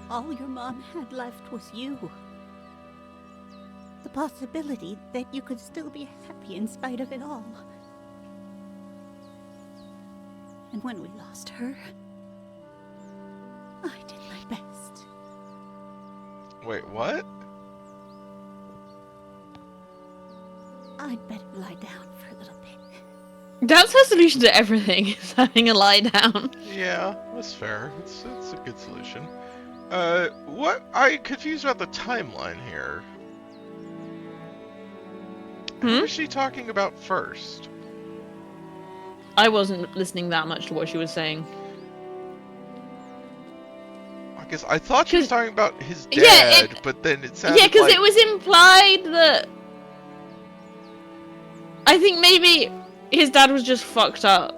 All your mom had left was you. The possibility that you could still be happy in spite of it all. And when we lost her, I did my best. Wait, what? I'd better lie down for a little bit. That's her solution to everything, is having a lie down. Yeah, that's fair. It's a good solution. What? I'm confused about the timeline here. What is she talking about first? I wasn't listening that much to what she was saying. I guess I thought she was talking about his dad, but then it sounded because like... it was implied that... I think maybe his dad was just fucked up.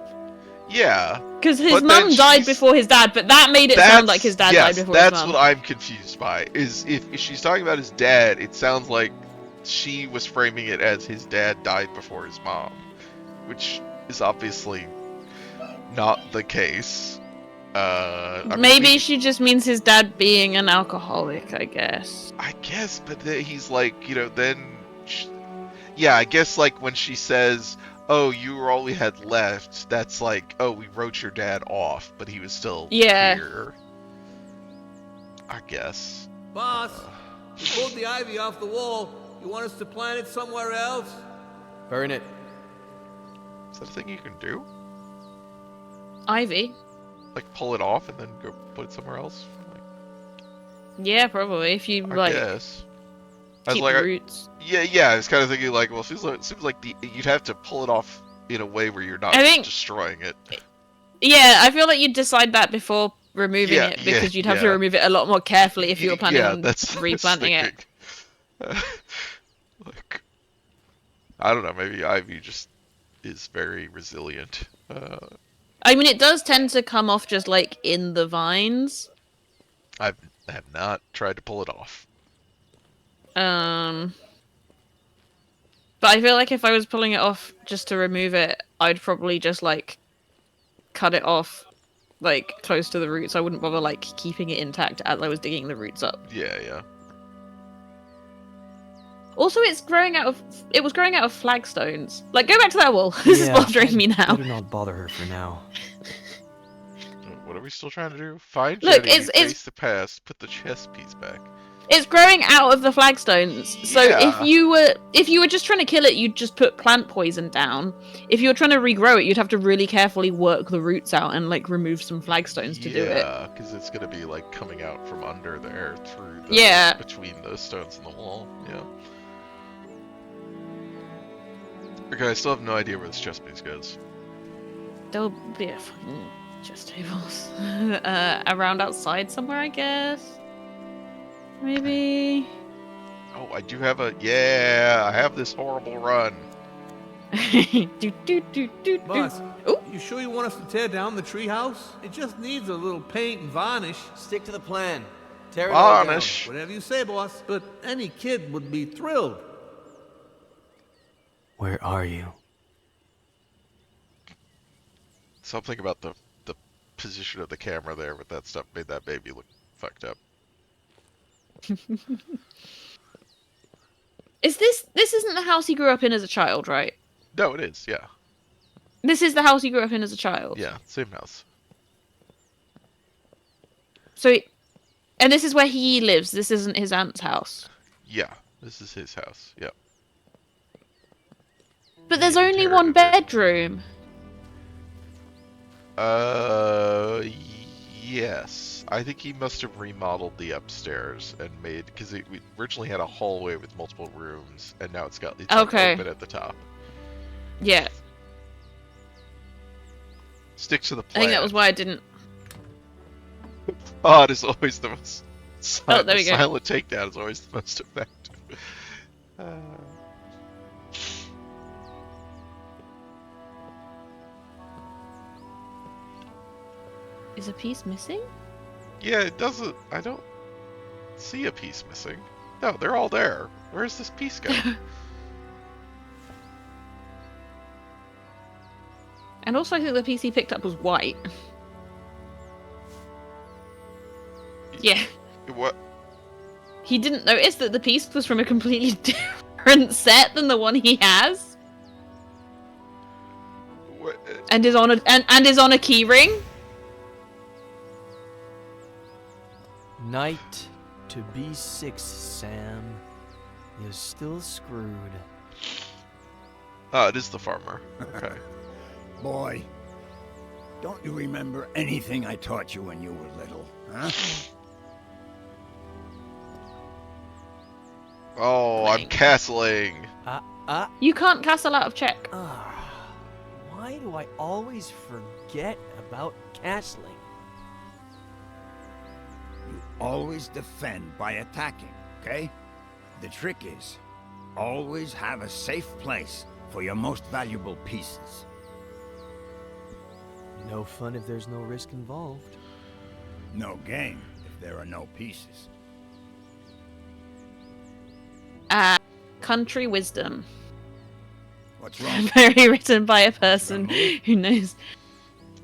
Yeah. Because his mum died before his dad, but that made it sound like his dad died before his mum. That's what I'm confused by, is if she's talking about his dad, it sounds like she was framing it as his dad died before his mom, which is obviously not the case. Maybe she just means his dad being an alcoholic, I guess. I guess, but then he's like, then... Yeah, I guess like when she says, oh, you were all we had left, that's like, oh, we wrote your dad off, but he was still here. I guess. Boss, we pulled the ivy off the wall. You want us to plant it somewhere else? Burn it. Is that a thing you can do? Ivy? Like pull it off and then go put it somewhere else? Yeah, probably. If you I guess. Keep the roots. Yeah. I was kind of thinking like, well, it seems like you'd have to pull it off in a way where you're not destroying it. Yeah, I feel like you'd decide that before removing it, because you'd have to remove it a lot more carefully if you were planning on replanting it. Like, I don't know, maybe ivy just is very resilient. I mean, it does tend to come off just like in the vines. I have not tried to pull it off. But I feel like if I was pulling it off just to remove it, I'd probably just like cut it off like close to the roots. I wouldn't bother like keeping it intact as I was digging the roots up. Yeah. Also, it was growing out of flagstones. Like, go back to that wall. This is bothering me now. Better not bother her for now. What are we still trying to do? Find Look, Jenny, it's face the past, put the chess piece back. It's growing out of the flagstones. So if you were just trying to kill it, you'd just put plant poison down. If you were trying to regrow it, you'd have to really carefully work the roots out and like remove some flagstones to do it. Yeah, because it's gonna be like coming out from under there through the between those stones in the wall. Yeah. Okay, I still have no idea where this chess piece goes. There'll be a fucking chess tables around outside somewhere, I guess. Maybe. Oh, I do have a I have this horrible run. Boss, you sure you want us to tear down the treehouse? It just needs a little paint and varnish. Stick to the plan. Tear it all down. Varnish. Whatever you say, boss. But any kid would be thrilled. Where are you? Something about the position of the camera there with that stuff made that baby look fucked up. This isn't the house he grew up in as a child, right? No, it is, yeah. This is the house he grew up in as a child. Yeah, same house. So, and this is where he lives. This isn't his aunt's house. Yeah, this is his house. Yeah. But there's only one bedroom. Yes. I think he must have remodeled the upstairs and made, because we originally had a hallway with multiple rooms, and now it's okay. open at the top. Yeah. Stick to the plan. I think that was why I didn't. Odd is always the most. Oh, there we go. Silent takedown is always the most effective. Is a piece missing? Yeah, it doesn't. I don't see a piece missing. No, they're all there. Where's this piece go? And also, I think the piece he picked up was white. Yeah. What? He didn't notice that the piece was from a completely different set than the one he has. What? And is on a key ring. Knight to B6, Sam. You're still screwed. Oh, it is the farmer. Okay. Boy, don't you remember anything I taught you when you were little, huh? Oh, I'm castling. You can't castle out of check. Why do I always forget about castling? You always defend by attacking, okay? The trick is, always have a safe place for your most valuable pieces. No fun if there's no risk involved. No game if there are no pieces. Country wisdom. What's wrong? Very written by a person who knows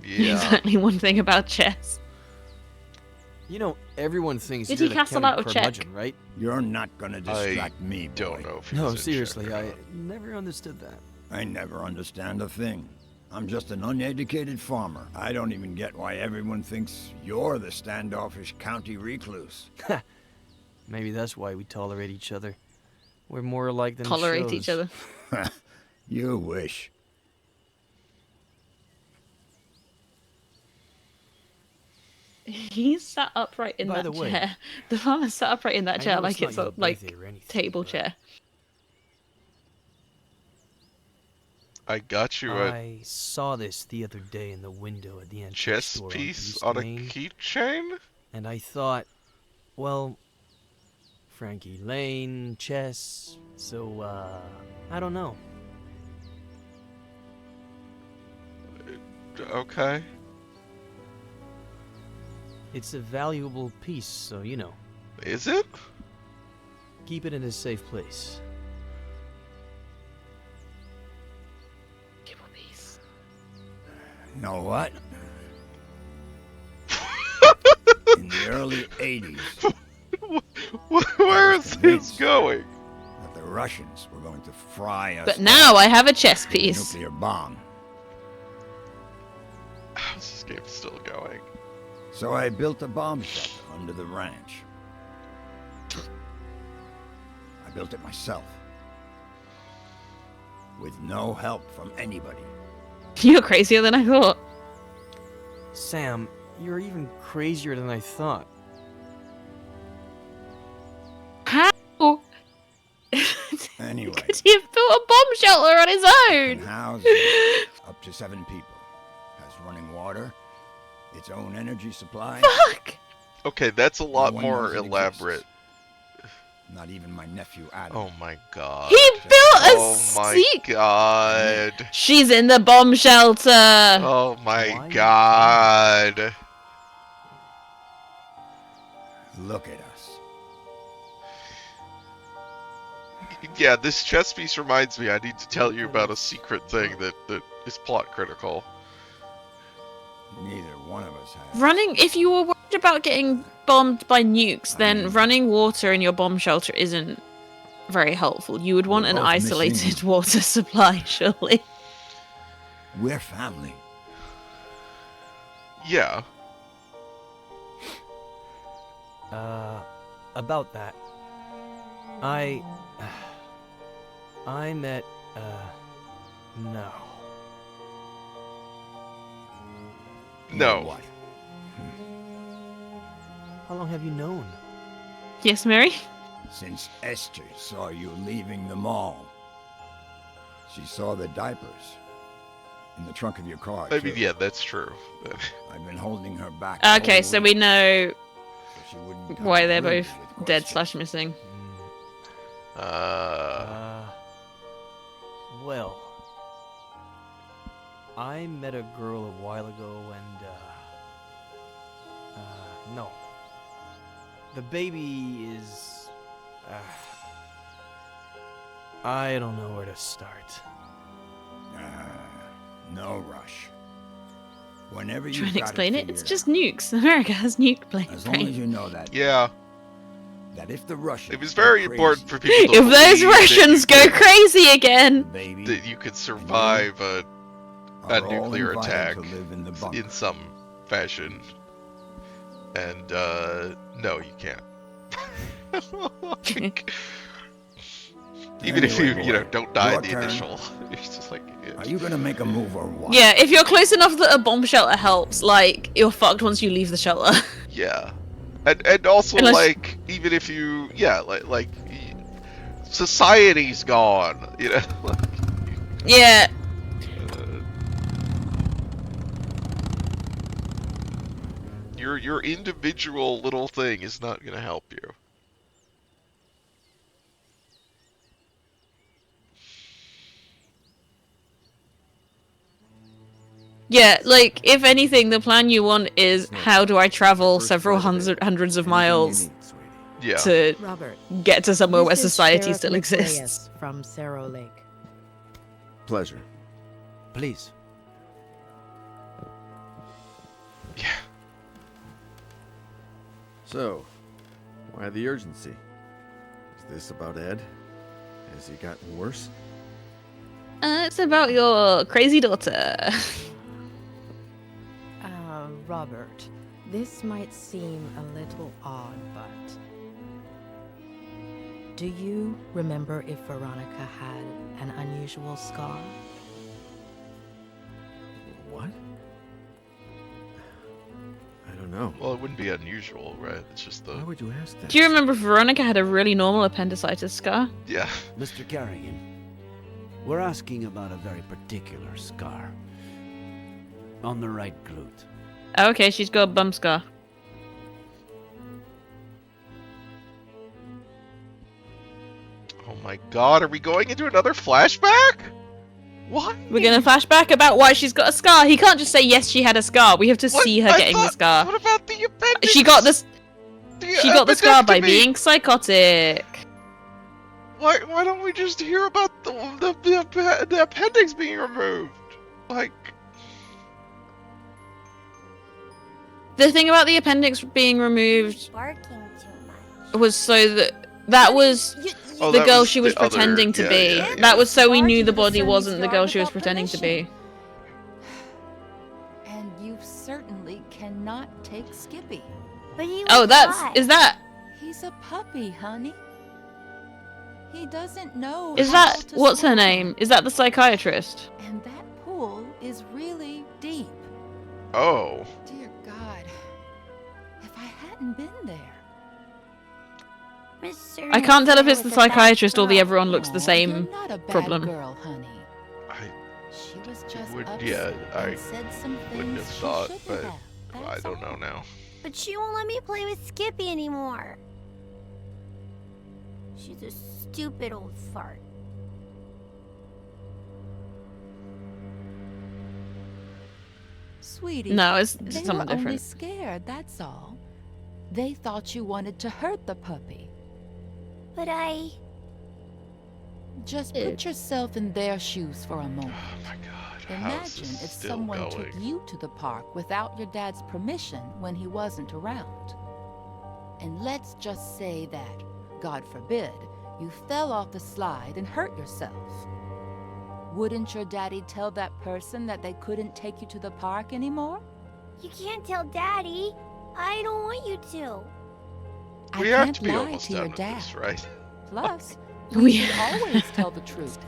Yeah. exactly one thing about chess. You know, everyone thinks Did you're he the castle county out of check? curmudgeon, right? You're not gonna distract me, boy. Don't know if he No, was in seriously, check or I not. never understood that. I never understand a thing. I'm just an uneducated farmer. I don't even get why everyone thinks you're the standoffish county recluse. Maybe that's why we tolerate each other. We're more alike than it Tolerate shows. each other. You wish. He's sat upright in By that the way, chair. The farmer's sat upright in that I chair know like it's it's not a your like birthday or anything, table but- chair. I got you I saw this the other day in the window at the a antique chess store piece East on a Main, keychain? and I thought, well, Frankie Lane, chess, so, I don't know. Okay. It's a valuable piece, so, you know. Is it? Keep it in a safe place. Know what? early 80s. Where is this going? That the Russians were going to fry us. But now I have a chess with a piece. nuclear bomb. How's this game still going? So I built a bomb shelter under the ranch. I built it myself. With no help from anybody. You're crazier than I thought. Sam, you're even crazier than I thought. How? Anyway. Could he have built a bomb shelter on his Can own? house up to 7 people. Has running water, its own energy supply. Fuck! Okay, that's a lot one more knows it elaborate. Not even my nephew Adam. Oh my god. He built a Oh my god. She's in the bomb shelter. Oh my god. Look at us. Yeah, this chess piece reminds me I need to tell you about a secret thing that is plot critical. Neither one of us has. Running, if you were worried about getting bombed by nukes, then running water in your bomb shelter isn't very helpful. You would want an both isolated missing. water supply, surely. We're family. Yeah. About that. I met, no. No. What? How long have you known? Yes, Mary? Since Esther saw you leaving the mall. She saw the diapers in the trunk of your car. I mean, too. yeah, that's true. I've been holding her back. Okay, all so week, we know so she wouldn't come why they're rude both with dead questions. / missing. Well, I met a girl a while ago and, no. The baby is, I don't know where to start. No rush. Whenever you Trying to explain it, it's just nukes. America has nuke As long as you know that. Yeah. That if the Russians It was very go important crazy, for people to If those believe Russians that you go crazy again! baby, that you could survive a are all nuclear invited attack to live in the bunker. in some fashion. And, no, you can't. Like, even if Anyway, you know, boy, don't die your in the turn. initial. It's just like, Are you gonna make a move or what? Yeah, if you're close enough that a bomb shelter helps, like, you're fucked once you leave the shelter. yeah. And also, Unless- like, even if you, yeah, like, society's gone, you know? Yeah. Your individual little thing is not gonna help you. Yeah, like, if anything, the plan you want is how do I travel several hundreds of miles Yeah. to Robert, get to somewhere where this is society Sheriff still Nick exists. Reyes from Cerro Lake. Pleasure. Please. So, why the urgency? Is this about Ed? Has he gotten worse? It's about your crazy daughter. Robert, this might seem a little odd, but do you remember if Veronica had an unusual scar? What? I don't know. Well, it wouldn't be unusual, right? It's just the. Why would you ask that? Do you remember if Veronica had a really normal appendicitis scar? Yeah. Mr. Carrigan, we're asking about a very particular scar. On the right glute. Okay, she's got a bum scar. Oh my god, are we going into another flashback? What? We're gonna flashback about why she's got a scar. He can't just say yes, she had a scar. We have to see her getting the scar. What about the appendix? She got this. She got the scar by appendectomy? being psychotic. Why don't we just hear about the appendix being removed? Like. The thing about the appendix being removed Barking too much. was so that was Oh, the that girl was she was the other- pretending to yeah, be. yeah, yeah. That was so we knew the Barging to body Sunny's wasn't the yard girl she was without pretending to be. permission. And you certainly cannot take Skippy. But he Oh, was that's hot. is that He's a puppy, honey. He doesn't know is how that to what's her swim. name? Is that the psychiatrist? And that pool is really deep. Oh. Dear God, if I hadn't been there. I can't tell if it's the psychiatrist or the everyone looks the same You're not a bad problem. girl, honey. She was just Yeah, upset I and said some wouldn't have things she thought, shouldn't but have. I don't know now. But she won't let me play with Skippy anymore. She's a stupid old fart. Sweetie, No, it's they something were only different. scared, that's all. They thought you wanted to hurt the puppy. But I... Just put yourself in their shoes for a moment. Oh my God. Imagine if someone took you to the park without your dad's permission when he wasn't around. And let's just say that, God forbid, you fell off the slide and hurt yourself. Wouldn't your daddy tell that person that they couldn't take you to the park anymore? You can't tell Daddy. I don't want you to. We I have can't to be lie almost to done your with dad. this, right? Plus, We we should always tell the truth.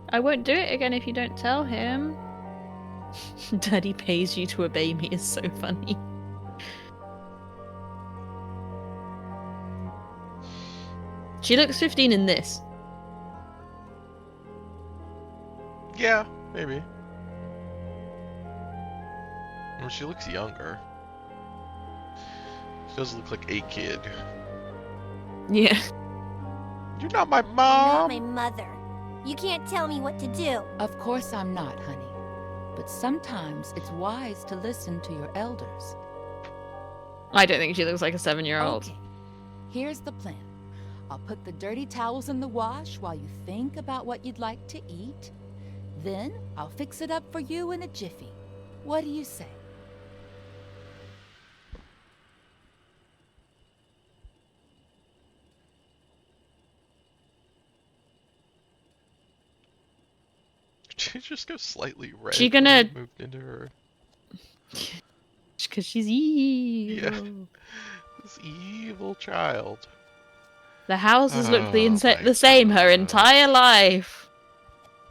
I won't do it again if you don't tell him. Daddy pays you to obey me is so funny. She looks 15 in this. Yeah, maybe. I mean, she looks younger. She doesn't look like a kid. Yeah. You're not my Not mom. my mother. You can't tell me what to do. Of course I'm not, honey. But sometimes it's wise to listen to your elders. I don't think she looks like a 7-year-old. Okay. Here's the plan. I'll put the dirty towels in the wash while you think about what you'd like to eat. Then I'll fix it up for you in a jiffy. What do you say? She just goes slightly red. She when gonna- we moved into her. Because she's evil. Yeah. This evil child. The house has looked Oh my the same her entire life.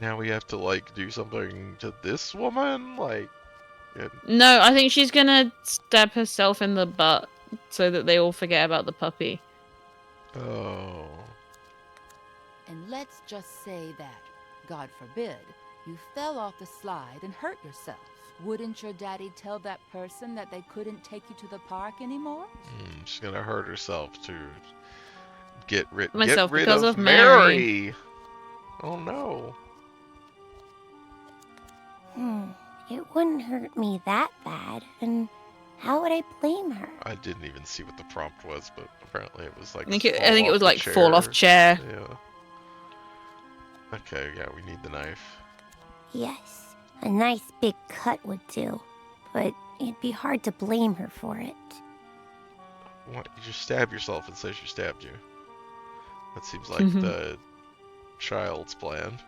Now we have to like do something to this woman, like. Yeah. No, I think she's gonna stab herself in the butt so that they all forget about the puppy. Oh. And let's just say that, God forbid, you fell off the slide and hurt yourself. Wouldn't your daddy tell that person that they couldn't take you to the park anymore? She's gonna hurt herself to get rid Myself get rid because of of Mary. Oh no. It wouldn't hurt me that bad, and how would I blame her? I didn't even see what the prompt was, but apparently it was like. I think it was like fall off chair. Yeah. Okay, yeah, we need the knife. Yes, a nice big cut would do, but it'd be hard to blame her for it. What? You just stab yourself and say she stabbed you. That seems like Mhm. the child's plan.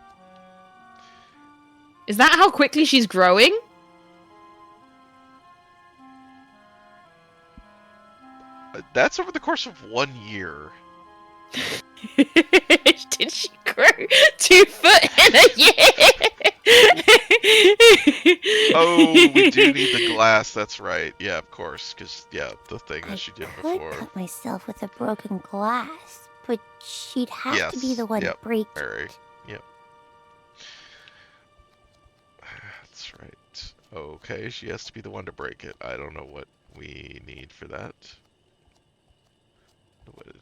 Is that how quickly she's growing? That's over the course of 1 year. Did she grow 2 foot in a year? Oh, we do need the glass. That's right. Yeah, of course. Because, yeah, the thing that she did Could before. cut myself with a broken glass, but she'd have to be the one yep, to break Mary. it. Yep. That's right. Okay, she has to be the one to break it. I don't know what we need for that.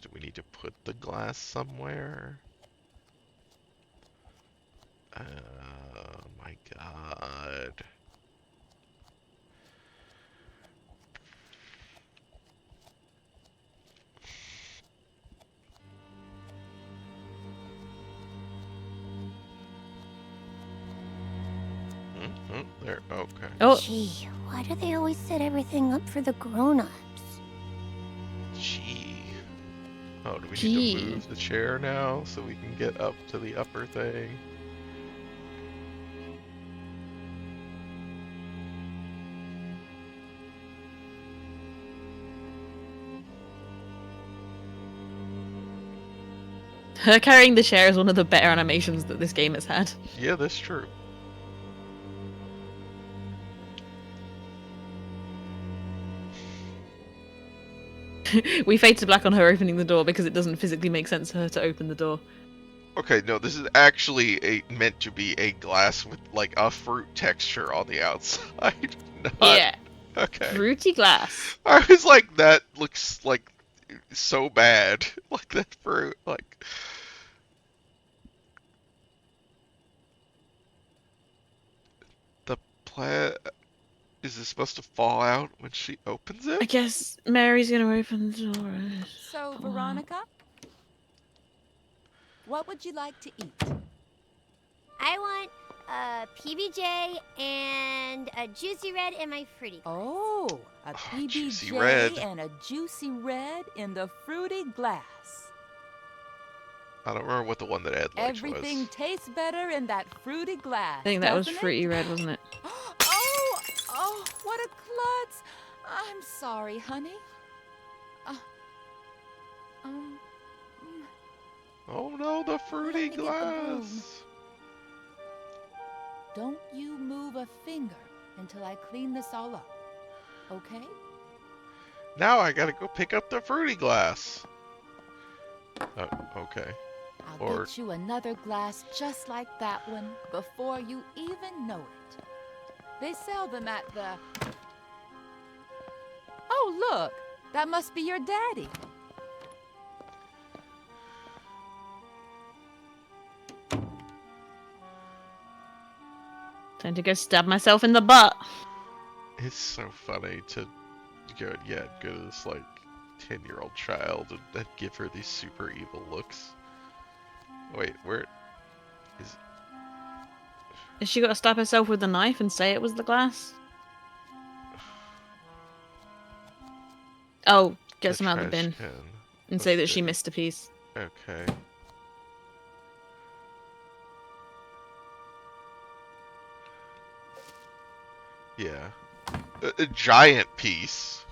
Do we need to put the glass somewhere? My God. There. Okay. Oh. Gee, why do they always set everything up for the grown-ups? Gee. Oh, do we need Gee. to move the chair now so we can get up to the upper thing? Her carrying the chair is one of the better animations that this game has had. Yeah, that's true. We fade to black on her opening the door because it doesn't physically make sense for her to open the door. Okay, no, this is actually meant to be a glass with like a fruit texture on the outside. Not... Yeah. Okay. Fruity glass. I was like, that looks like so bad. Like that fruit, like. The plant. Is it supposed to fall out when she opens it? I guess Mary's gonna open the door. So, Veronica, what would you like to eat? I want a PBJ and a juicy red in my fruity glass. Oh, a juicy PBJ red. and a juicy red in the fruity glass. I don't remember what the one that Ed liked Everything was. tastes better in that fruity glass. I think that was doesn't it? fruity red, wasn't it? Oh, what a klutz! I'm sorry, honey. Oh no, the fruity Let me get the broom. glass. Don't you move a finger until I clean this all up, okay? Now I gotta go pick up the fruity glass. Okay. I'll get you another glass just like that one before you even know it. They sell them at the... Oh, look! That must be your daddy. Time to go stab myself in the butt. It's so funny to go to this like 10-year-old child and give her these super evil looks. Wait, where is... Has she got to stab herself with the knife and say it was the glass? Oh, get some out of the bin. And say that she missed a piece. Okay. Yeah. A giant piece.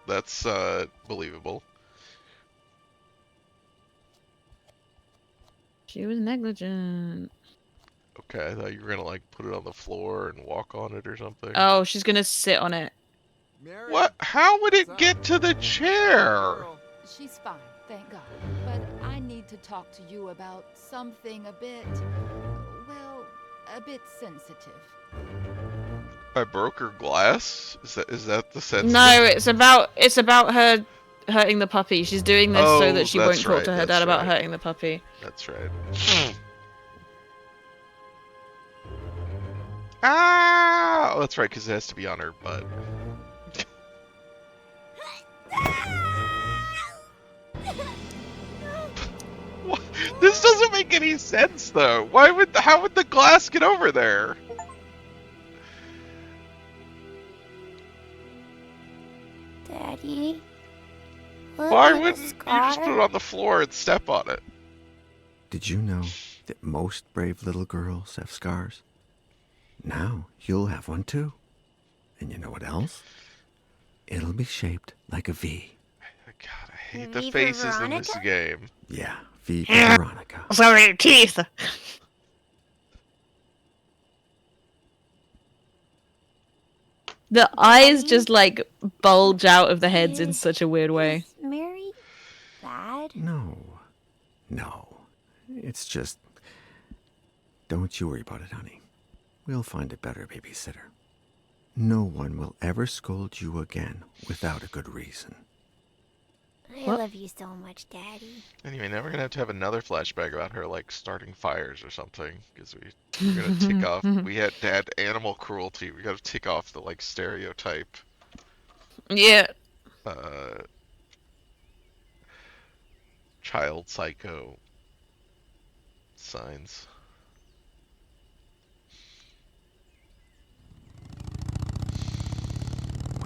That's believable. She was negligent. Okay, I thought you were gonna like put it on the floor and walk on it or something. Oh, she's gonna sit on it. What? How would it get to the chair? She's fine, thank God. But I need to talk to you about something a bit, well, a bit sensitive. I broke her glass? Is that the sense? No, it's about her hurting the puppy. She's doing this so that she won't that's talk to her right, dad about right. hurting the puppy. That's right. Ah! Oh, that's right, because it has to be on her butt. What? This doesn't make any sense, though. How would the glass get over there? Daddy? Why wouldn't you just put it on the floor and step on it? Did you know that most brave little girls have scars? Now you'll have one too. And you know what else? It'll be shaped like a V. God, I hate the faces in this game. Yeah, V for Veronica. Sorry, teeth. The eyes just like bulge out of the heads in such a weird way. Mary bad? No. It's just... Don't you worry about it, honey. We'll find a better babysitter. No one will ever scold you again without a good reason. I love you so much, Daddy. Anyway, now we're gonna have to have another flashback about her like starting fires or something, because we're gonna tick off. We had animal cruelty. We gotta tick off the like stereotype. Yeah. Child psycho signs.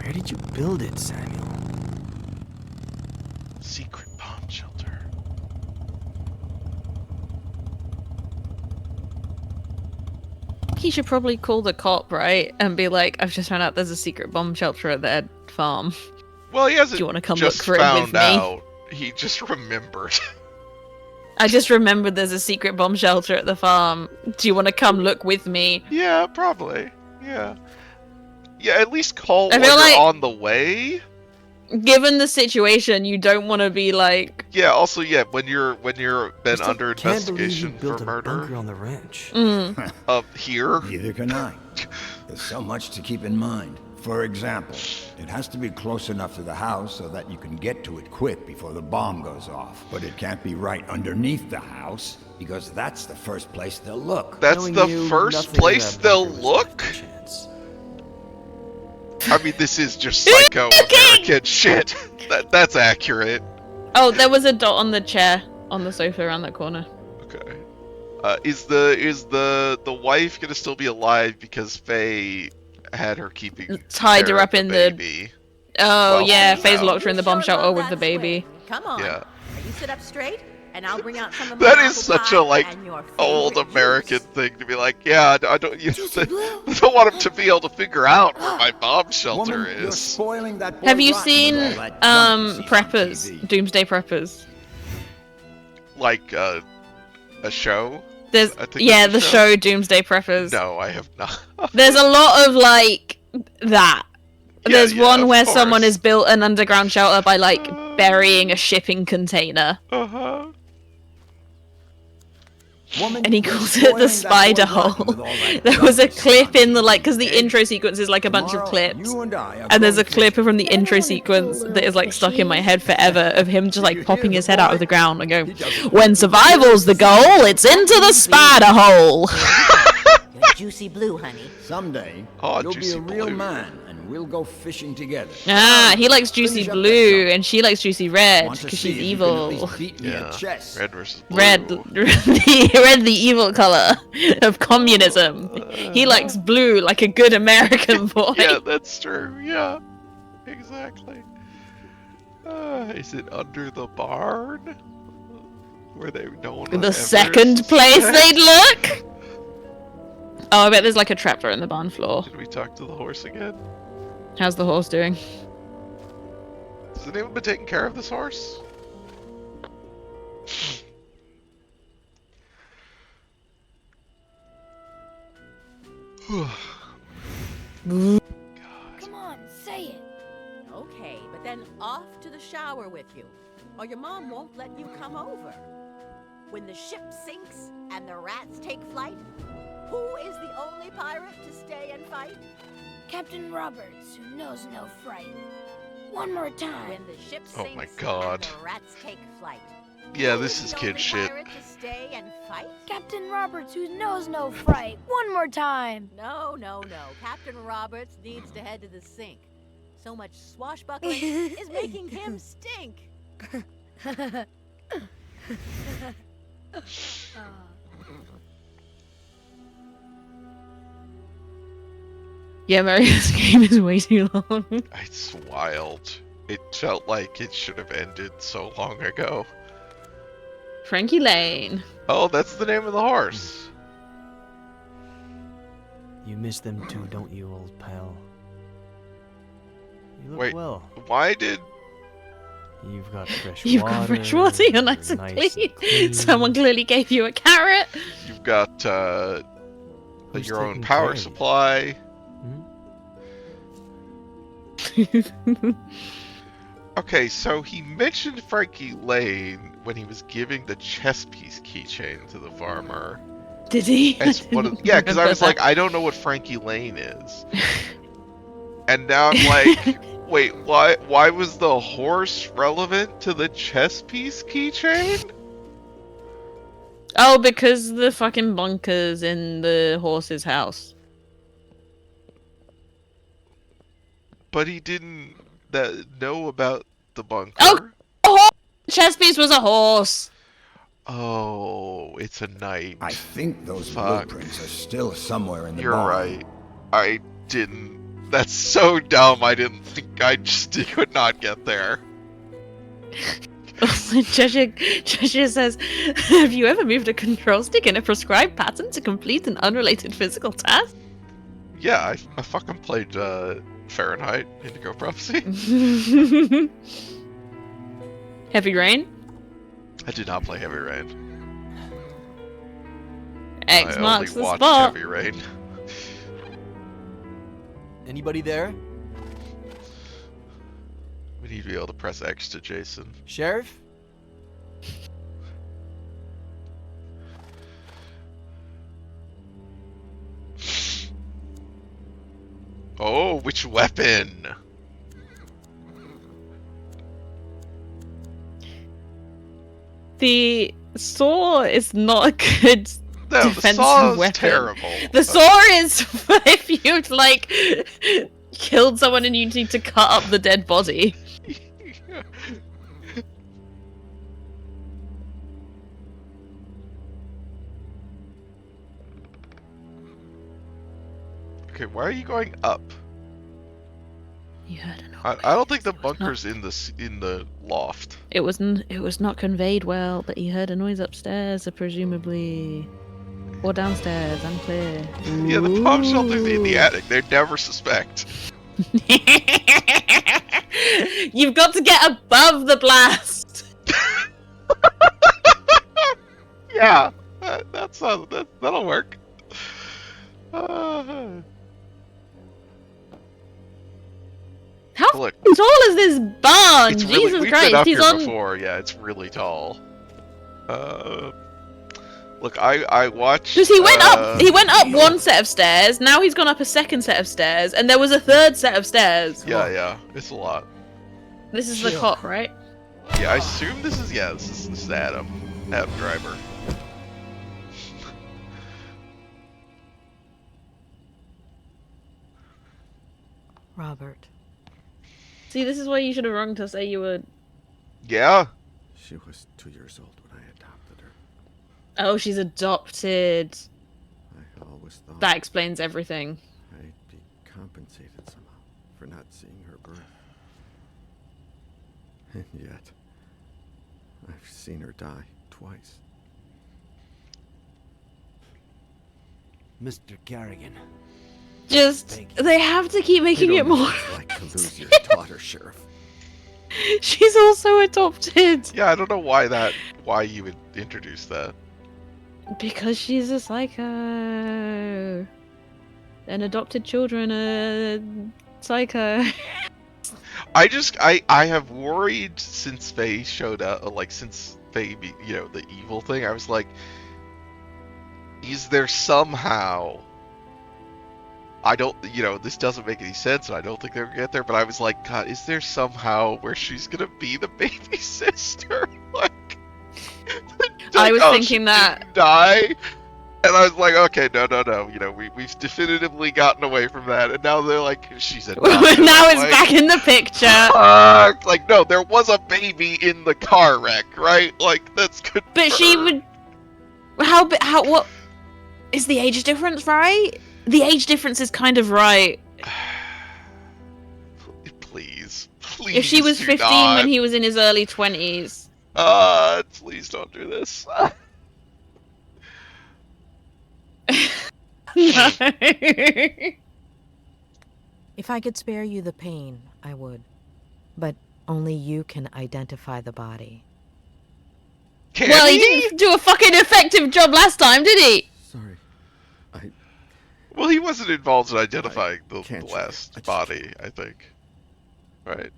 Where did you build it, Samuel? Secret bomb shelter. He should probably call the cop, right? And be like, I've just found out there's a secret bomb shelter at their farm. Well, he hasn't Do you want to come just look for it with found me? out. He just remembered. I just remembered there's a secret bomb shelter at the farm. Do you want to come look with me? Yeah, probably. Yeah. Yeah, at least call I when feel you're like- on the way. Given the situation, you don't want to be like... Yeah, also, yeah, when you're been under Can't believe you investigation for built a murder. bunker on the ranch. Up here. Neither can I. There's so much to keep in mind. For example, it has to be close enough to the house so that you can get to it quick before the bomb goes off. But it can't be right underneath the house, because that's the first place they'll look. That's Knowing the you, first nothing place that they'll bunker was look? worth a chance. I mean, this is just psycho American shit. That's accurate. Oh, there was a dot on the chair on the sofa around that corner. Okay. Is the wife gonna still be alive because Faye had her keeping Tied her care up of in the the... baby? Oh, Well, yeah, no. Faye's locked her in the bomb Sure shelter love with the that baby. swing. Come on. Yeah. You sit up straight, and I'll bring out some of my That apple is such pie a like and your old favorite American juice. thing to be like, yeah, I don't, you I don't want him to be able to figure out where my bomb shelter Woman, you're is. spoiling that boy Have you rotten seen with all that junk you see on Preppers? TV. Doomsday Preppers? Like a show? There's I think yeah, it's a the show Doomsday Preppers. No, I have not. There's a lot of like that. Yeah, There's yeah, one of where someone course. has built an underground shelter by like burying a shipping container, Uh-huh. Woman, and he you're calls it the spoiling that spider boy rotten hole. with all that There junk was a you see clip on in the TV, like, because the okay? intro sequence is like a bunch of Tomorrow, clips, you and I are and there's a going clip from the intro sequence that is like stuck in my head forever of him just like popping his head out of the ground and going, "When survival's the goal, it's into the spider hole." You're juicy blue, honey. Someday, Oh, you'll be Juicy a real Blue. man, and we'll go fishing together. Ah, he likes juicy Finish up that blue, junk. and she likes juicy red Want to because see she's if you can at evil. least beat me at chess. Red versus blue. Red, the evil color of communism. He likes blue like a good American boy. Yeah, that's true. Yeah, exactly. Is it under the barn? Where no one would The ever second place suspect? they'd look. Oh, I bet there's like a trapdoor in the barn floor. Did we talk to the horse again? How's the horse doing? Has anyone been taking care of this horse? Come on, say it. Okay, but then off to the shower with you, or your mom won't let you come over. When the ship sinks and the rats take flight, who is the only pirate to stay and fight? Captain Roberts, who knows no fright. One more time. When the ship Oh sinks my God. and the rats take flight. Yeah, who this is the kid only shit. pirate to stay and fight? Captain Roberts, who knows no fright. One more time. No, no, no. Captain Roberts needs to head to the sink. So much swashbuckling is making him stink. Yeah, Mario's game is way too long. It's wild. It felt like it should have ended so long ago. Frankie Lane. Oh, that's the name of the horse. You miss them too, don't you, old pal? You look Wait, well. why did... You've got fresh You've water. got fresh water, you're nice and clean. Someone clearly gave you a carrot. You've got Who's your own taking power care of you? supply. Okay, so he mentioned Frankie Lane when he was giving the chess piece keychain to the farmer. Did he? As one of, yeah, because I was like, I don't know what Frankie Lane is. And now I'm like, wait, why was the horse relevant to the chess piece keychain? Oh, because the fucking bunkers in the horse's house. But he didn't know about the bunker. Oh, a horse! The chess piece was a horse. Oh, it's a knight. I think those Fuck. blueprints are still somewhere in the You're barn. right. I didn't That's so dumb. I didn't think I just could not get there. Cheshire says, have you ever moved a control stick in a prescribed pattern to complete an unrelated physical task? Yeah, I fucking played Fahrenheit Indigo Prophecy. Heavy Rain? I did not play Heavy Rain. X I marks only the watched spot. Heavy Rain. Anybody there? We need to be able to press X to Jason. Sheriff? Oh, which weapon? The saw is not a good No, the defensive saw is weapon. terrible. The saw is for if you've like killed someone and you need to cut up the dead body. Okay, why are you going up? You heard a noise. I don't think the bunker's in the loft. It was not conveyed well, but he heard a noise upstairs, so presumably, or downstairs. Unclear. Yeah, the bomb shelter's in the attic. They'd never suspect. You've got to get above the blast. Yeah, that'll work. How Look, tall is this barn? it's Jesus really, we've Christ, been up he's here on. before. Yeah, it's really tall. Look, I watched. Because he went up. He went up one set of stairs. Now he's gone up a second set of stairs, and there was a third set of stairs. Yeah, it's a lot. This is the cop, right? Yeah, I assume this is this is Adam Driver. Robert. See, this is why you should have rung to say you were. Yeah. She was 2 years old when I adopted her. Oh, she's adopted. I always thought That explains everything. I'd be compensated somehow for not seeing her birth. And yet, I've seen her die twice. Mr. Carrigan. Just, they have to keep making it more. Like to lose your daughter, Sheriff. She's also adopted. Yeah, I don't know why you would introduce that. Because she's a psycho. And adopted children are psycho. I have worried since Faye showed up, since Faye, the evil thing. I was like, is there somehow? I don't, this doesn't make any sense, and I don't think they're gonna get there. But I was like, God, is there somehow where she's gonna be the baby sister? I was thinking that. Die. And I was like, okay, no. We've definitively gotten away from that, and now they're like, she's adopted. Now it's back in the picture. No, there was a baby in the car wreck, right? That's good. But she would. What is the age difference, right? The age difference is kind of right. Please. If she was 15 when he was in his early 20s. Please don't do this. No. If I could spare you the pain, I would. But only you can identify the body. Well, he didn't do a fucking effective job last time, did he? Sorry. Well, he wasn't involved in identifying the last body, I think. Right?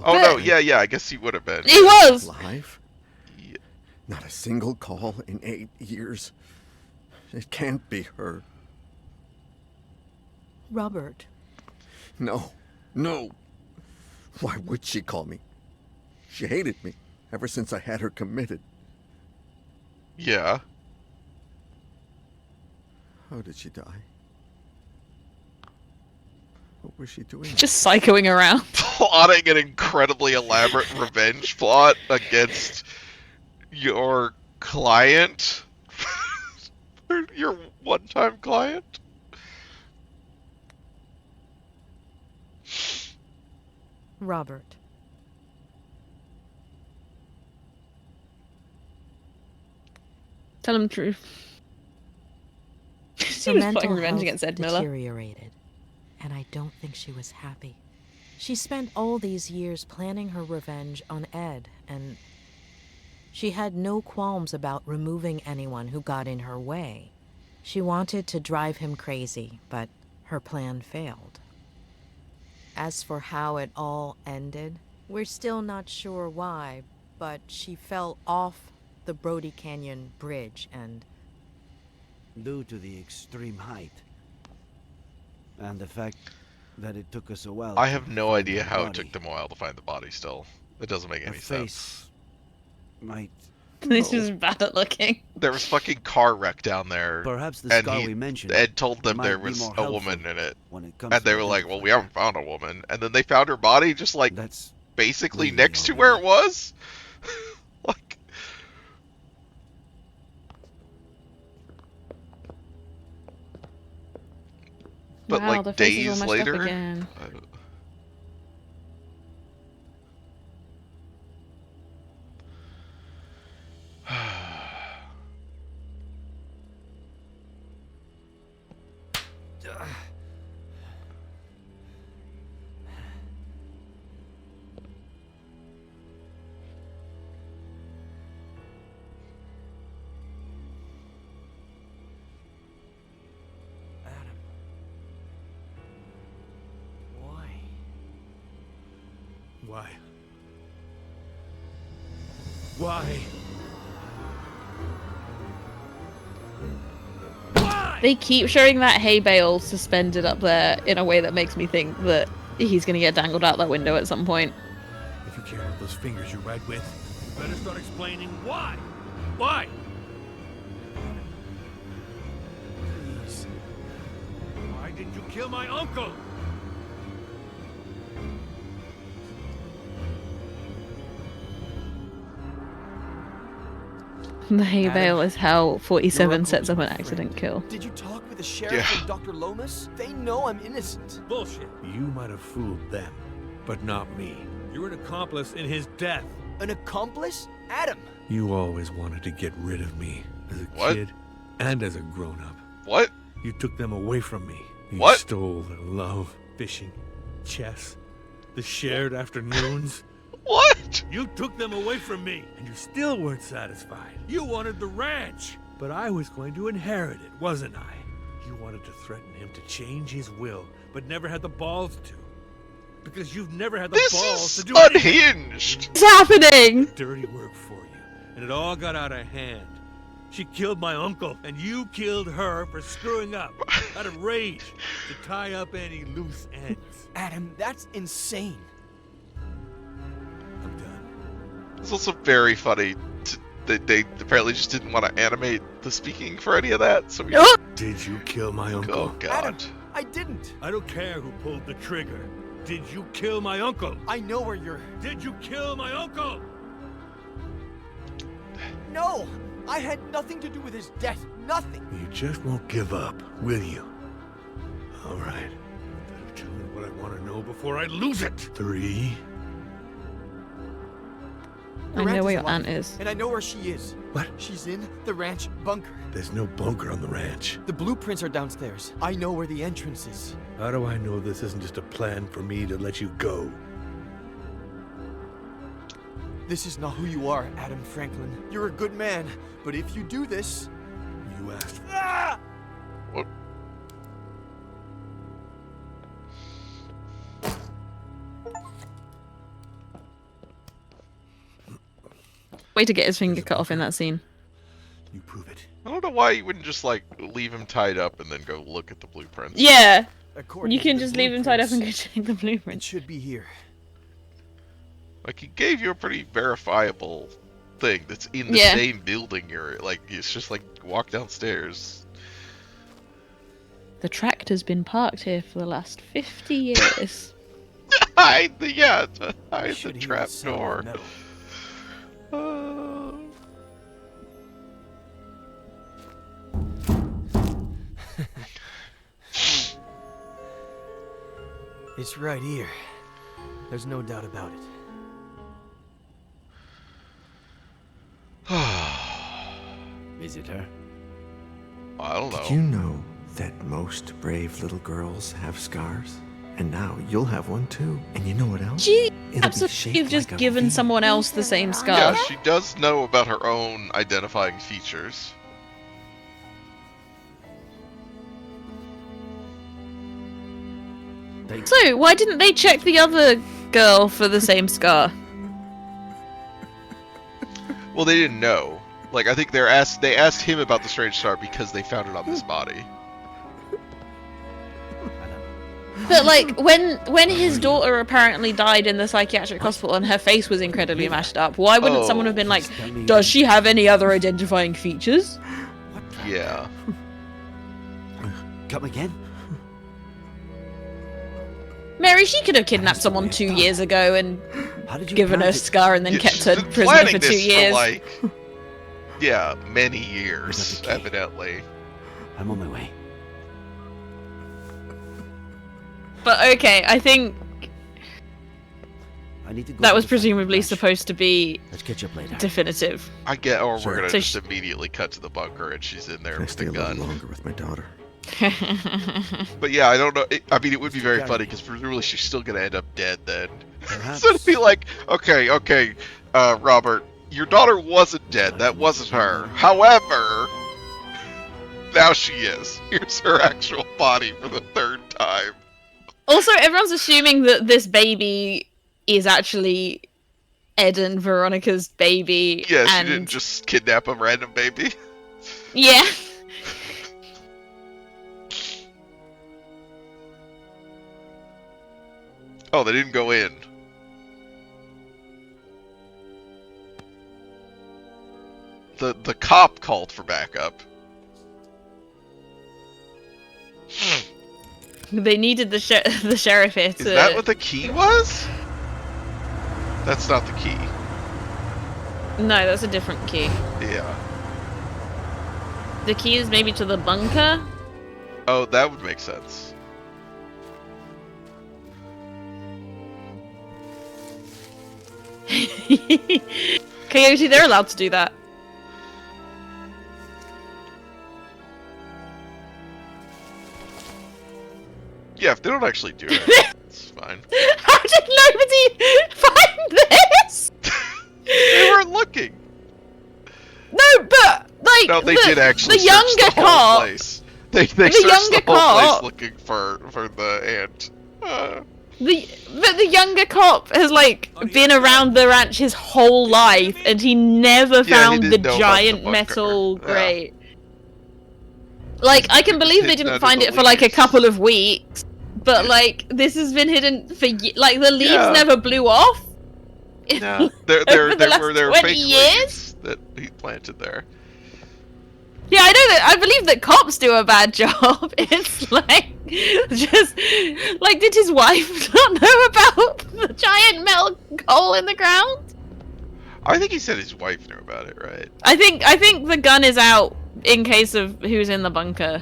Oh, no, yeah, I guess he would have been. He was! Alive? Yeah. Not a single call in 8 years. It can't be her. Robert. No. Why would she call me? She hated me ever since I had her committed. Yeah. How did she die? What was she doing? Just psychoing around. Plotting an incredibly elaborate revenge plot against your client. Your one-time client. Robert. Tell him the truth. Her She was mental plotting revenge health against Ed Miller. deteriorated, and I don't think she was happy. She spent all these years planning her revenge on Ed, and she had no qualms about removing anyone who got in her way. She wanted to drive him crazy, but her plan failed. As for how it all ended, we're still not sure why, but she fell off the Brody Canyon Bridge and... Due to the extreme height. And the fact that it took us a while. I have no idea how it took them a while to find the body still. It doesn't make any sense. Might... This is bad at looking. There was fucking car wreck down there. Perhaps the scar we mentioned. Ed told them there was a woman in it. And they were like, well, we haven't found a woman. And then they found her body just like basically really next to where it was. Like... But wow, like days later. Again. Why? Why? They keep showing that hay bale suspended up there in a way that makes me think that he's going to get dangled out that window at some point. If you care about those fingers you write with, you better start explaining why. Why? Please. Why did you kill my uncle? The hay bale is how 47 sets up an accident kill. Did you talk with the sheriff and Dr. Lomas? They know I'm innocent. Bullshit. You might have fooled them, but not me. You're an accomplice in his death. An accomplice? Adam! You always wanted to get rid of me as a kid and as a grown-up. What? You took them away from me. You What? stole their love, fishing, chess, the shared afternoons. What? You took them away from me, and you still weren't satisfied. You wanted the ranch, but I was going to inherit it, wasn't I? You wanted to threaten him to change his will, but never had the balls to. Because you've never had the balls to do unhinged. What's happening? Dirty work for you, and it all got out of hand. She killed my uncle, and you killed her for screwing up, out of rage, to tie up any loose ends. Adam, that's insane. It's also very funny. They apparently just didn't want to animate the speaking for any of that. So we Did you kill my uncle? Oh God! Adam, I didn't. I don't care who pulled the trigger. Did you kill my uncle? I know where you're. Did you kill my uncle? No, I had nothing to do with his death. Nothing. You just won't give up, will you? All right. Better tell me what I want to know before I lose it. 3. I know where your aunt is. And I know where she is. What? She's in the ranch bunker. There's no bunker on the ranch. The blueprints are downstairs. I know where the entrance is. How do I know this isn't just a plan for me to let you go? This is not who you are, Adam Franklin. You're a good man, but if you do this... You asked for ah! What? Way to get his finger cut off in that scene. You prove it. I don't know why you wouldn't just like leave him tied up and then go look at the blueprints. Yeah. According You can to the just leave him tied up and go blueprints, check the blueprint. It should be here. Like he gave you a pretty verifiable thing that's in the Yeah. same building you're like. It's just like walk downstairs. The tractor's been parked here for the last 50 years. Hide the hide the Should hear trap the sound of door. metal. It's right here. There's no doubt about it. Is it her? I don't know. Did you know that most brave little girls have scars? And now you'll have one too. And you know what else? She It'll be absolutely shaped just like a given V. someone else the same scar. Yeah, she does know about her own identifying features. So, why didn't they check the other girl for the same scar? Well, they didn't know. Like, I think they asked him about the strange scar because they found it on this body. But like when his daughter apparently died in the psychiatric hospital and her face was incredibly mashed up, why wouldn't someone have been like, does she have any other identifying features? Yeah. Come again? Mary, she could have kidnapped someone 2 years ago and given her a scar and then kept her prisoner for 2 years. For like, yeah, many years, evidently. I'm on my way. But okay, I think I need to go that to was the presumably supposed to be Let's catch up later. definitive. I get, or Sure. we're gonna So just immediately cut to the bunker and she's in there Can I with stay the a little gun. longer with my daughter? But yeah, I don't know. I mean, it would be very funny because presumably she's still gonna end up dead then. So it'd be like, okay, Robert, your daughter wasn't dead. That wasn't her. However, now she is. Here's her actual body for the third time. Also, everyone's assuming that this baby is actually Ed and Veronica's baby. Yeah, she and... didn't just kidnap a random baby. Yeah. Oh, they didn't go in. The cop called for backup. They needed the sheriff here to... Is that what the key was? That's not the key. No, that's a different key. Yeah. The key is maybe to the bunker? Oh, that would make sense. Coyote, they're allowed to do that. Yeah, if they don't actually do it, it's fine. How did nobody find this? They weren't looking. No, but like No, they did actually the search younger the whole cop. place. They the searched younger the whole cop. place looking for the ant. But the younger cop has like been around the ranch his whole life, and he never found the didn't know about giant the bunker. metal Yeah. grate. Like, I can believe they hidden didn't under find the it for like a leaves. couple of weeks, but like this has been hidden for like the leaves Yeah. never blew off. No, there Over the last were 20 fake years? leaves that he planted there. Yeah, I know that. I believe that cops do a bad job. It's like, just like, did his wife not know about the giant metal hole in the ground? I think he said his wife knew about it, right? I think the gun is out in case of who's in the bunker.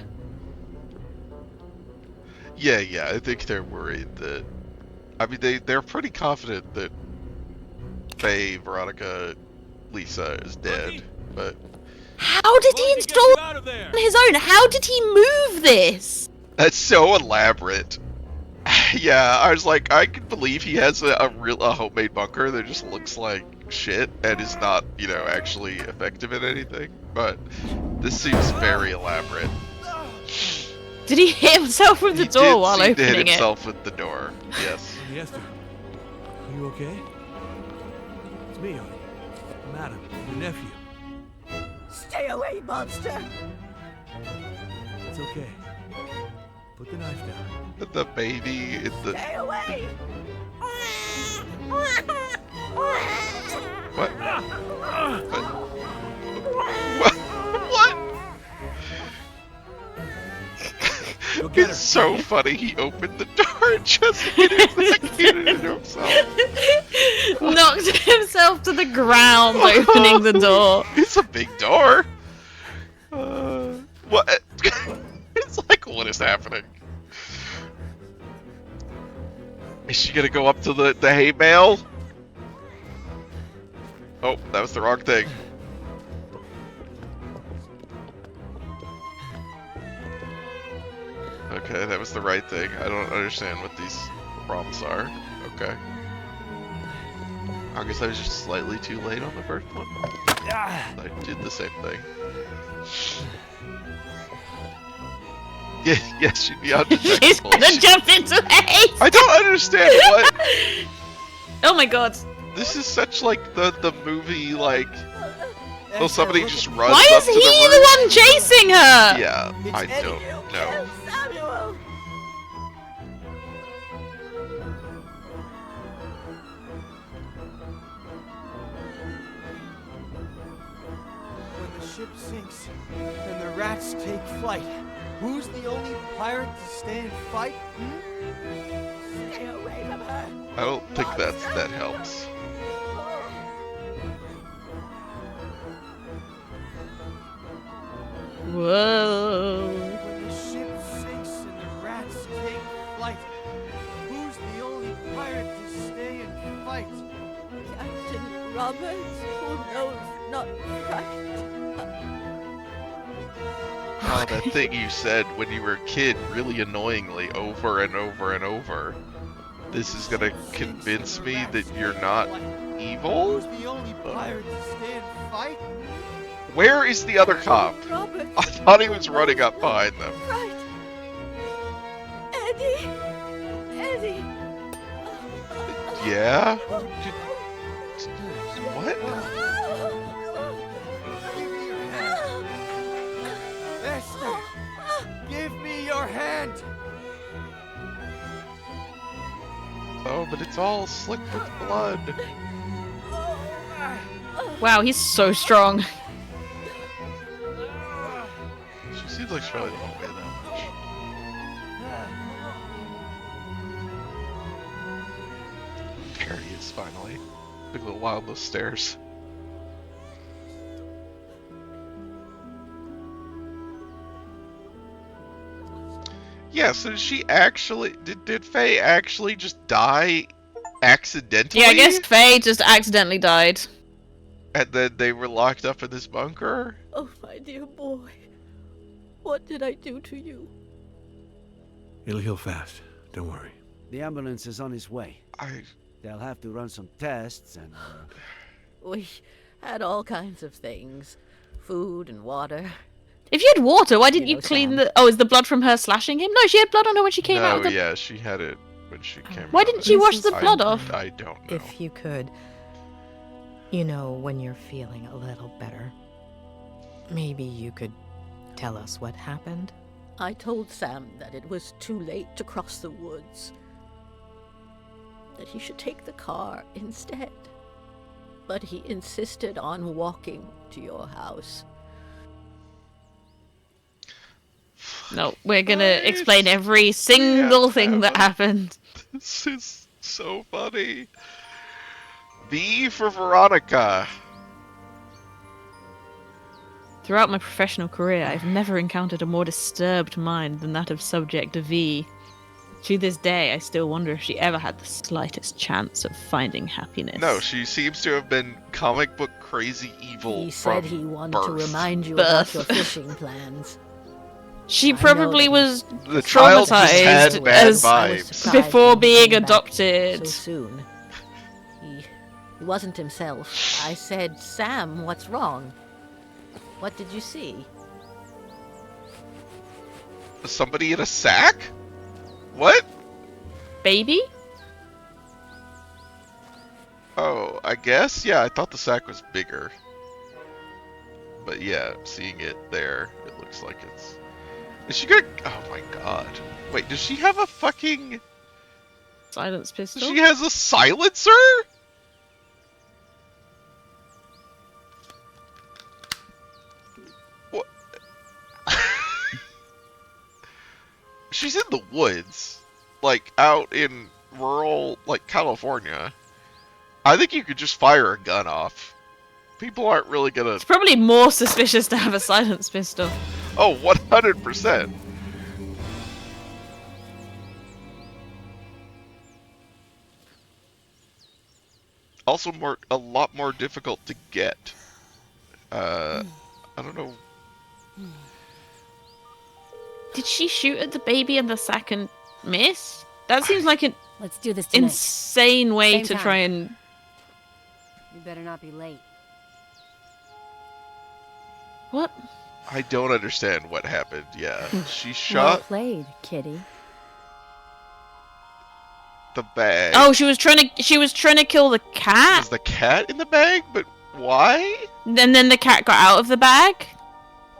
Yeah, I think they're worried that. I mean, they're pretty confident that Faye, Veronica, Lisa is dead, but How did he install it on his own? How did he move this? that's so elaborate. Yeah, I was like, I can believe he has a homemade bunker that just looks like shit and is not, actually effective at anything. But this seems very elaborate. Did he hit himself with the He door did while seem to hit opening it? himself with the door. Yes. Yes, sir. Are you okay? It's me, Artie. I'm Adam, your nephew. Stay away, monster! It's okay. Put the knife down. The baby in the. Stay away! What? It's so funny. He opened the door and just hit it into himself. Knocked himself to the ground opening the door. It's a big door. What? It's like, what is happening? Is she gonna go up to the hay bale? Oh, that was the wrong thing. Okay, that was the right thing. I don't understand what these problems are. Okay. I guess I was just slightly too late on the first one. I did the same thing. Yes, she'd be undetectable. She's gonna jump into hay. I don't understand what. Oh my god. This is such like the movie like. Oh, somebody just runs. Why up is to he the the one chasing her? Yeah, I don't know. Samuel! When the ship sinks and the rats take flight, who's the only pirate to stay and fight? Stay away from her! I don't think that helps. Whoa. When the ship sinks and the rats take flight, who's the only pirate to stay and fight? Captain Roberts, who knows not right. Oh, that thing you said when you were a kid really annoyingly over and over and over. This is gonna convince me that you're not evil? Who's the only pirate to stay and fight? Where is the other cop? Roberts, I thought he was running up behind them. right. Eddie! Eddie! Yeah? What? Esther! Give me your hand! Oh, but it's all slick with blood. Wow, he's so strong. She seems like she probably don't weigh that much. There he is, finally. Took a little while on those stairs. Yeah, so did she actually... Did Faye actually just die accidentally? Yeah, I guess Faye just accidentally died. And then they were locked up in this bunker? Oh, my dear boy. What did I do to you? It'll heal fast. Don't worry. The ambulance is on its way. They'll have to run some tests and... We had all kinds of things. Food and water. If you had water, why didn't You you know, clean Sam. the... Oh, is the blood from her slashing him? No, she had blood on her when she came out of the... yeah, she had it when she came Why out. didn't she wash the blood off? I don't know. If you could, you know, when you're feeling a little better, maybe you could tell us what happened? I told Sam that it was too late to cross the woods. That he should take the car instead. But he insisted on walking to your house. No, we're gonna explain every single thing that happened. This is so funny. V for Veronica. Throughout my professional career, I've never encountered a more disturbed mind than that of Subject V. To this day, I still wonder if she ever had the slightest chance of finding happiness. No, she seems to have been comic book crazy evil He from said he wanted birth. to remind you about your fishing plans. She probably was The child just had traumatized bad as vibes. before being came back adopted. So soon. He wasn't himself. I said, Sam, what's wrong? What did you see? Somebody in a sack? What? Baby? Oh, I guess? Yeah, I thought the sack was bigger. But yeah, seeing it there, it looks like it's... Is she gonna... Oh my god. Wait, does she have a fucking... Silence pistol? She has a silencer? What? She's in the woods. Like, out in rural, like, California. I think you could just fire a gun off. People aren't really gonna... It's probably more suspicious to have a silence pistol. Oh, 100%. also a lot more difficult to get. I don't know. Did she shoot at the baby and the second miss? That seems like an Let's do this tonight. insane way Same to time. try and. You better not be late. What? I don't understand what happened. Yeah, she Well shot played, kitty. the bag. Oh, she was trying to kill the cat. Was the cat in the bag? But why? And then the cat got out of the bag.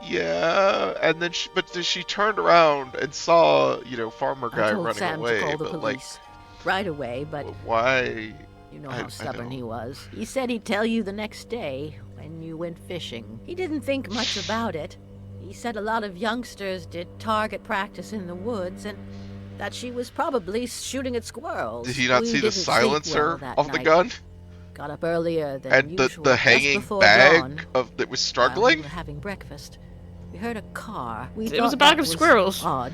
Yeah, and then she turned around and saw, farmer guy I told running Sam away. to call the but police right away, but why? you know how stubborn he was. He said he'd tell you the next day when you went fishing. He didn't think much about it. He said a lot of youngsters did target practice in the woods and that she was probably shooting at squirrels. Did he not We see the didn't sleep silencer well that of the night. gun? Got up earlier than And usual, the just hanging before bag dawn, that was while struggling? we were having breakfast. We heard a car. We It was thought a bag that of was squirrels. Odd.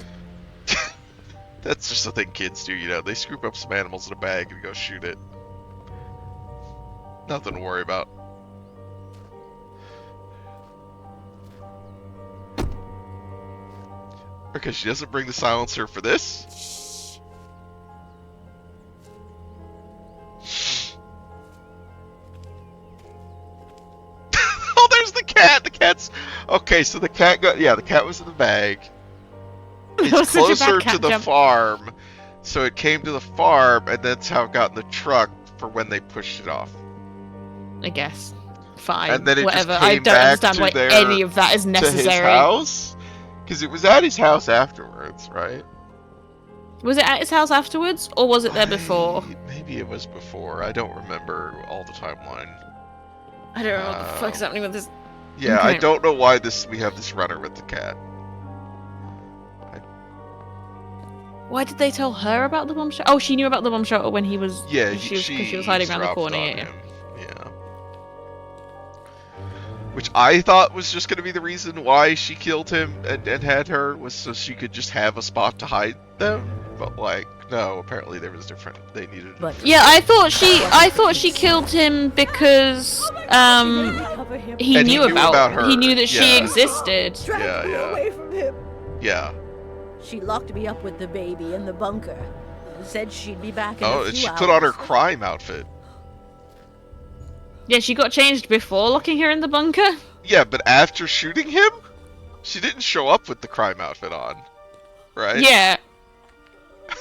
That's just the thing kids do, They scoop up some animals in a bag and go shoot it. Nothing to worry about. Okay, she doesn't bring the silencer for this? Oh, there's the cat! The cat's... Okay, so the cat the cat was in the bag. It's closer to the farm, so it came to the farm, and that's how it got in the truck for when they pushed it off. I guess. Fine. And then it whatever. just I came don't back understand to why their, any of that is to necessary. his house? Because it was at his house afterwards, right? Was it at his house afterwards, or was it there before? Maybe it was before. I don't remember all the timeline. I don't know what the fuck's happening with this. Yeah, Okay. I don't know why we have this runner with the cat. Why did they tell her about the bomb shelter? Oh, she knew about the bomb shelter when he was. Yeah, she was hiding around the eavesdropped corner. on Yeah. him. Yeah. Which I thought was just going to be the reason why she killed him and had her, was so she could just have a spot to hide them. But no, apparently there was different. They needed. Yeah, I thought she killed him because he And knew about her. he knew that she Yeah. existed. Dragged me away from him. Yeah. She locked me up with the baby in the bunker and said she'd be back in Oh, a and few she hours. put on her crime outfit. Yeah, she got changed before locking her in the bunker. Yeah, but after shooting him, she didn't show up with the crime outfit on, right? Yeah.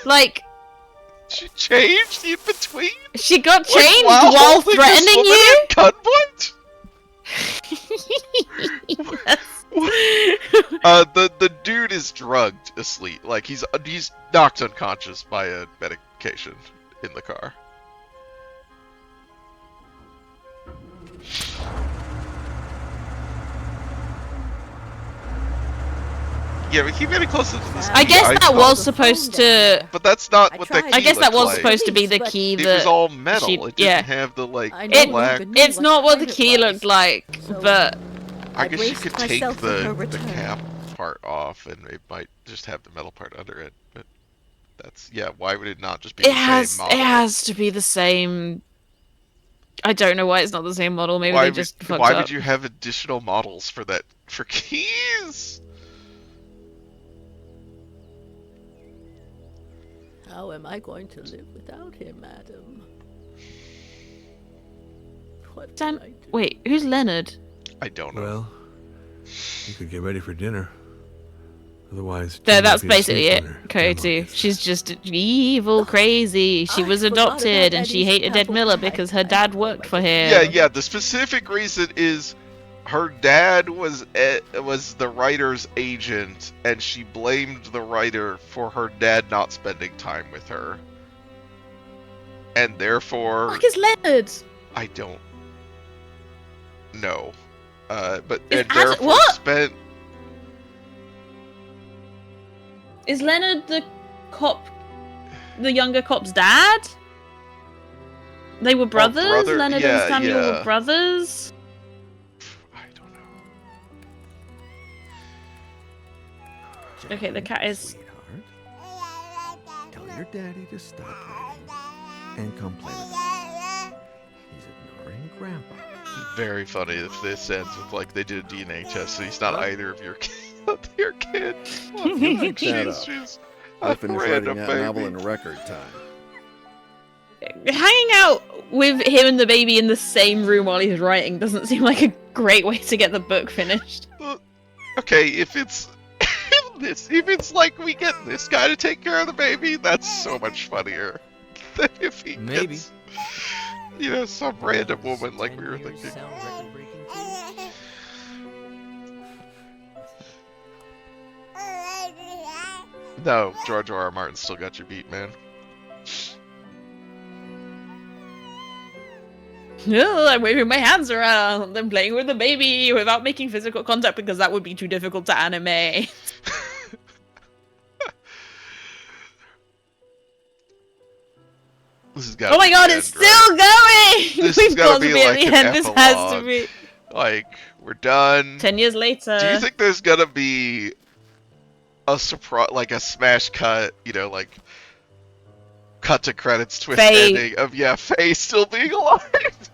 Like. She changed in between. She got changed while while holding this threatening woman you. at gunpoint. The dude is drugged asleep. Like he's knocked unconscious by a medication in the car. Yeah, we keep getting closer to this. I guess that thought. was supposed to. But that's not what that key I guess that looked was like. supposed to be the key that. It was all metal. she- It yeah. didn't have the black. It's not what the key looked like, but. I guess you braced could take myself for her the return. cap part off, and it might just have the metal part under it. But that's why would it not just be It the has same model? it has to be the same. I don't know why it's not the same model. Maybe they just fucked why up. would you have additional models for keys? How am I going to live without him, madam? What Damn. will I do? Wait, who's Leonard? I don't know. Well, you could get ready for dinner. Otherwise, There, Jen might that's be basically asleep it. when her Cody. She's just evil, crazy. She was forgot about adopted and she Eddie's hated Ed apple Miller pie. because her dad worked for him. Yeah. The specific reason is her dad was the writer's agent, and she blamed the writer for her dad not spending time with her, and therefore. Fuck is Leonard? I don't know. But Is and therefore what? spent. Is Leonard the cop, the younger cop's dad? They were brothers? brother? Leonard Yeah, and Samuel yeah. were brothers? Okay, the cat is... Tell your daddy to stop writing and come play with us. He's Grandpa. Very funny if this ends with like they did a DNA test and he's not either of your your kid. You make that up. She's I a finished writing random that baby. novel in record time. Hanging out with him and the baby in the same room while he's writing doesn't seem like a great way to get the book finished. Okay, if it's if it's like we get this guy to take care of the baby, that's so much funnier than if he gets, you know, some random woman like we were thinking. No, George R. R. Martin still got your beat, man. I'm waving my hands around and playing with the baby without making physical contact because that would be too difficult to animate. This has got. Oh my god, it's still going! This We've has got got to be like at the an end. This has to epilogue. be. Like, we're done. 10 years later. Do you think there's gonna be a surprise, like a smash cut, you know, like cut to credits twist Faye. ending of Faye still being alive?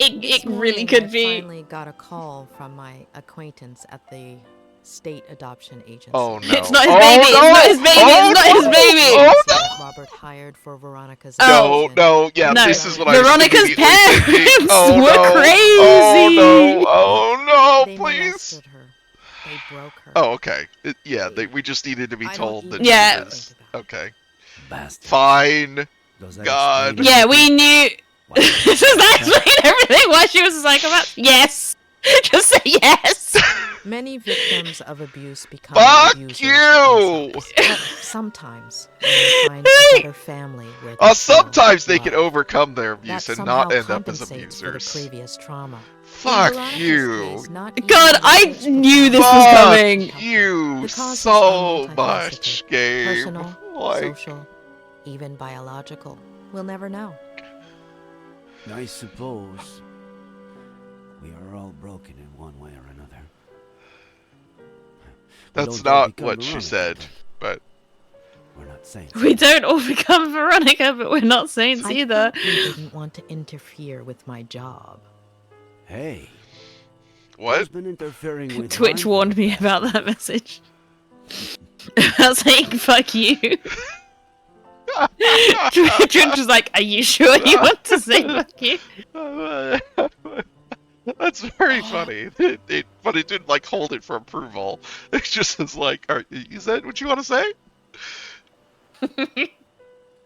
It This really morning, could I be. finally got a call from my acquaintance at the state adoption agency. Oh no! It's not his baby! It's not his baby! It's not his baby! Oh no! Robert hired for Veronica's No, adoption. no, yeah, this is what I was Veronica's immediately parents thinking. were crazy! Oh no, They please! molested her. They broke her. Oh, okay. We just needed to be told that Yeah. she was... Okay. Fine. God. Yeah, we knew. Does that explain everything? Why she was a psychopath? Yes! Just say yes! Many victims of abuse become Fuck abusers you! themselves. But sometimes when they find a better family where they Sometimes they love, can overcome their that abuse and somehow not end up as compensates for the abusers. previous trauma. Fuck Veronica's you! case, not even God, I knew this was Fuck coming! you The causes so are much, Gabe. personal, Like, social, even biological. We'll never know. I suppose we are all broken in one way or another. that's Don't all not become what she Veronica, said, but... We're not saints. We don't all become Veronica, but we're not saints I either. thought you didn't want to interfere with my job. Hey. What? Who's been interfering with Twitch mine? warned me about that message. I was saying, fuck you. Twitch was like, are you sure you want to say fuck you? That's very funny. But it didn't like hold it for approval. It just was like, is that what you want to say?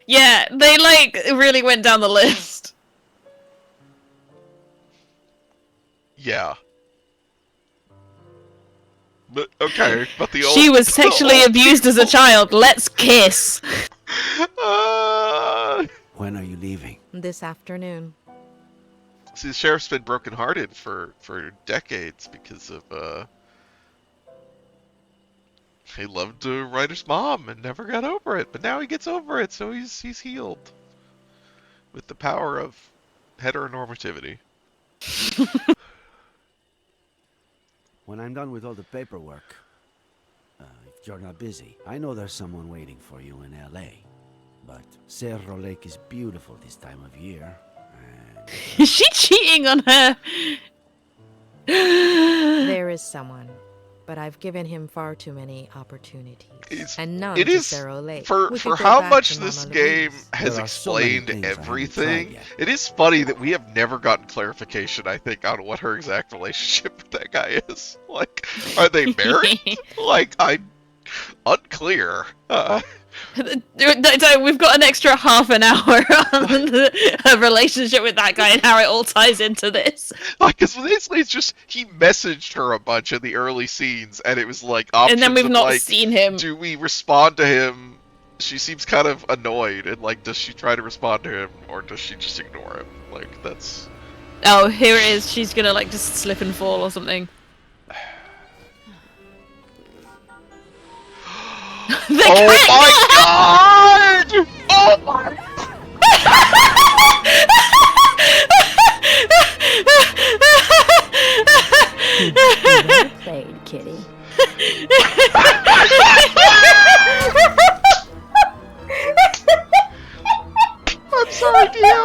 Yeah, they like really went down the list. Yeah. But okay, but the She was sexually abused as a child. Let's kiss. When are you leaving? This afternoon. See, the sheriff's been brokenhearted for decades because of he loved to write his mom and never got over it, but now he gets over it, so he's healed with the power of heteronormativity. When I'm done with all the paperwork, if you're not busy, I know there's someone waiting for you in L.A. But Cerro Lake is beautiful this time of year. Is she cheating on her? There is someone, but I've given him far too many opportunities. And none It to is Cerro Lake. for We could go how back much to this Mama game Louise. has There are so many explained things I haven't tried everything. yet. It is funny that we have never gotten clarification, I think, on what her exact relationship with that guy is. Like, are they married? Like, unclear. We've got an extra half an hour on her relationship with that guy and how it all ties into this. Like, because basically it's just, he messaged her a bunch in the early scenes, and it was like options And then we've of, not like, seen him. do we respond to him? She seems kind of annoyed, and like, does she try to respond to him, or does she just ignore him? Like, that's... Oh, here it is. She's gonna like just slip and fall or something. Oh my god! Oh my... Well played, kitty. I'm sorry, Dio.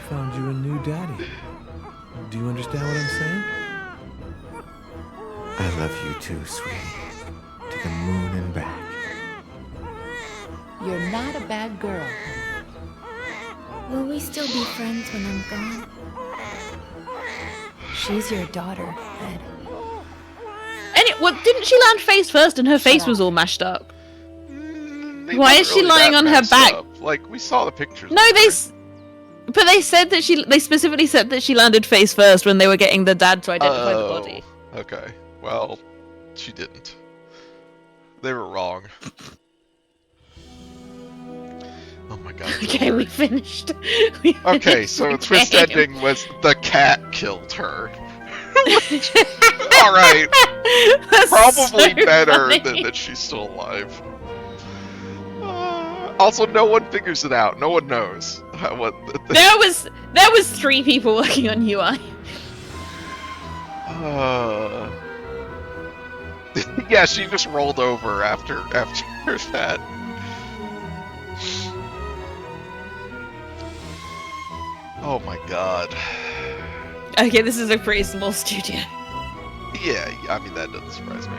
found you a new daddy. Do you understand what I'm saying? I love you too, sweetie. To the moon and back. You're not a bad girl. Will we still be friends when I'm gone? She's your daughter, Ed. Well, didn't she land face first and her face was all mashed up? Why is she lying on her back? Like, we saw the pictures. No, but they said that they specifically said that she landed face first when they were getting the dad to identify the body. Okay. Well, she didn't. They were wrong. Oh my god. Okay, we finished. Okay, so the twist ending was the cat killed her. Alright. Probably so better funny. than that she's still alive. Also, no one figures it out. No one knows what. There was 3 people working on UI. Yeah, she just rolled over after that. Oh my god. Okay, this is a pretty small studio. Yeah, I mean that doesn't surprise me.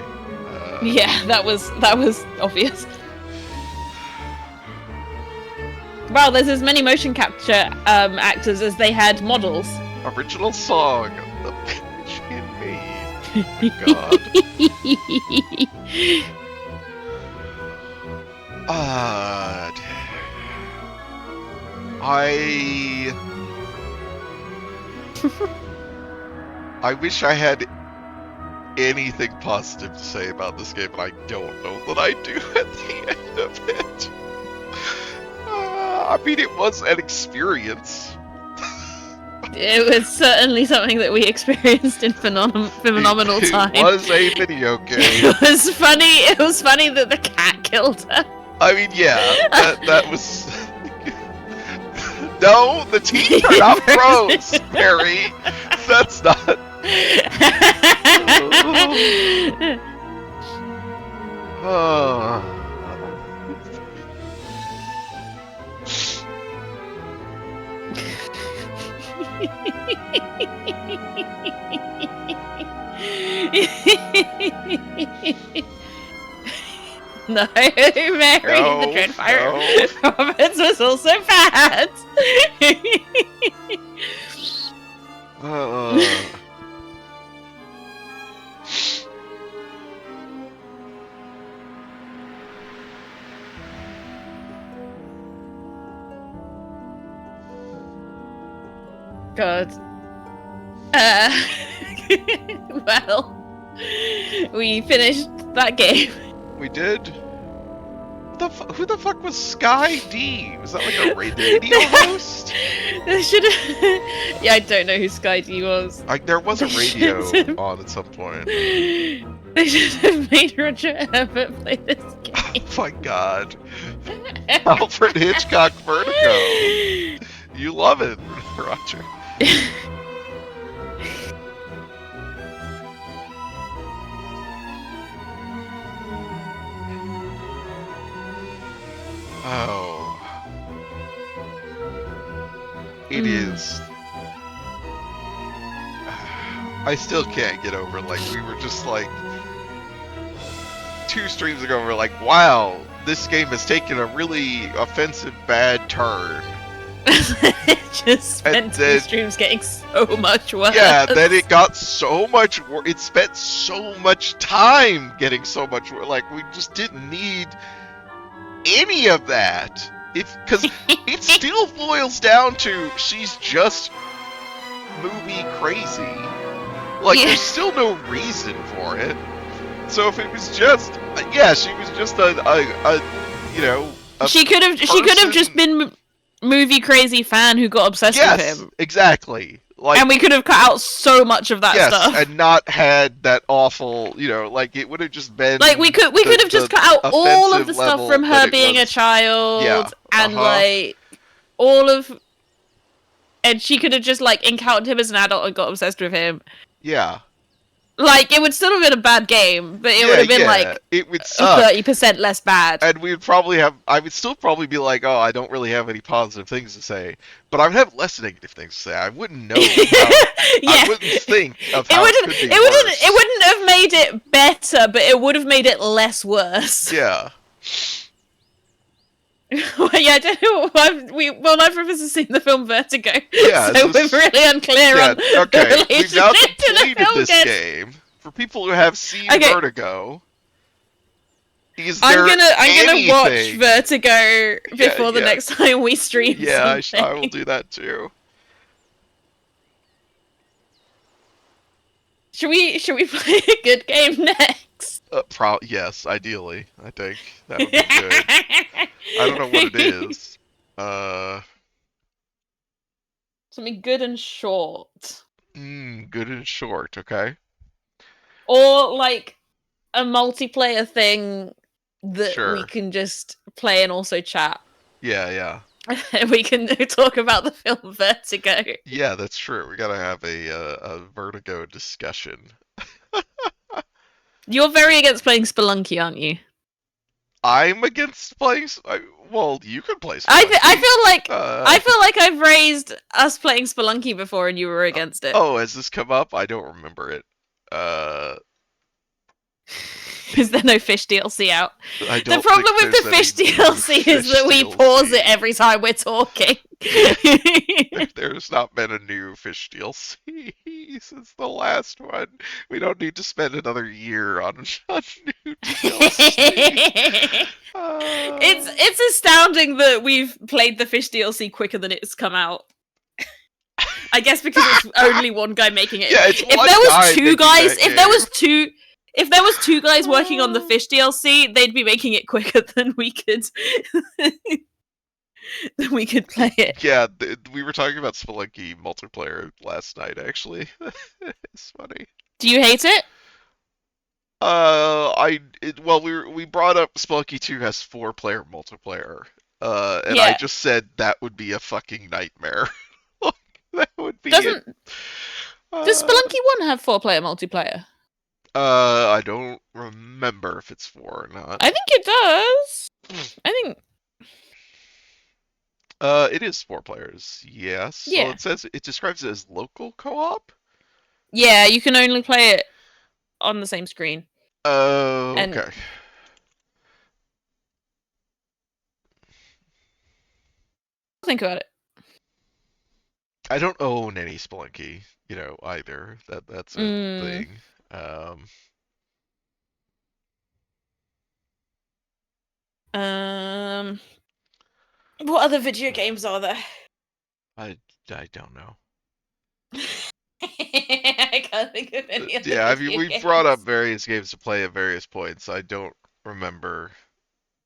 Yeah, that was obvious. Wow, there's as many motion capture actors as they had models. Original song, The Pitch in Me. Oh my god. I wish I had anything positive to say about this game, and I don't know that I do at the end of it. I mean, it was an experience. It was certainly something that we experienced in phenomenal time. It was a video game. It was funny. It was funny that the cat killed her. I mean, yeah, that was. No, the teeth are not froze, Harry. That's not. Oh. No, Mary, No, the Dreadfire no. Roberts was also bad. God. Well, we finished that game. We did. Who the fuck was Sky D? Was that like a radio host? They should have. Yeah, I don't know who Sky D was. There was a They radio should have- on at some point. They should have made Roger Ebert play this game. Oh my god. Alfred Hitchcock Vertigo. You love it, Roger. Oh. It is. I still can't get over, like, we were just like 2 streams ago, we're like, wow, this game has taken a really offensive bad turn. Just spent 2 streams getting so much worse. Yeah, then it got so much worse. It spent so much time getting so much worse. Like, we just didn't need any of that. Because it still boils down to she's just movie crazy. Like, there's still no reason for it. So if it was just, yeah, she was just a you know, she could have just been movie crazy fan who got obsessed with him. Exactly. Like, and we could have cut out so much of that stuff. And not had that awful, you know, like it would have just been like we could have just cut out all of the stuff from her being a child and like all of, and she could have just like encountered him as an adult and got obsessed with him. Yeah. Like, it would still have been a bad game, but it would have been like it would suck. 30% less bad. And we would probably have. I would still probably be like, oh, I don't really have any positive things to say, but I would have less negative things to say. I wouldn't know. I wouldn't think of how it could be worse. It wouldn't have made it better, but it would have made it less worse. Yeah. Well, yeah, I don't know. Neither of us has seen the film Vertigo, Yeah, so we're really unclear on the okay. We've now relationship to the completed film. this game. For people who have seen Vertigo, I'm gonna watch Vertigo before the next time we stream. Yeah, I will do that too. Should we play a good game next? Yes, ideally. I think that would be good. I don't know what it is. Something good and short. Good and short. Okay. Or like a multiplayer thing that we can just play and also chat. Yeah. We can talk about the film Vertigo. Yeah, that's true. We gotta have a Vertigo discussion. You're very against playing Spelunky, aren't you? I'm against playing. Well, you could play Spelunky. I feel like I've raised us playing Spelunky before, and you were against it. Oh, has this come up? I don't remember it. Is there no fish DLC out? The problem with the fish DLC is that we pause it every time we're talking. There's not been a new fish DLC since the last one. We don't need to spend another year on new DLC. It's astounding that we've played the fish DLC quicker than it's come out. I guess because it's only one guy making it. Yeah, it's if there was two guys, if there was two guys working on the fish DLC, they'd be making it quicker than we could play it. Yeah, we were talking about Spelunky multiplayer last night. Actually, it's funny. Do you hate it? We brought up Spelunky 2 has 4-player multiplayer, and I just said that would be a fucking nightmare. That would be. Does Spelunky 1 have 4-player multiplayer? I don't remember if it's 4 or not. I think it does. I think. It is 4 players. Yes. Yeah. Well, it says it describes it as local co-op. Yeah, you can only play it on the same screen. Oh, okay. Think about it. I don't own any Spelunky, either. That's a thing. What other video games are there? I don't know. I can't think of any other Yeah, video we games. brought up various games to play at various points. I don't remember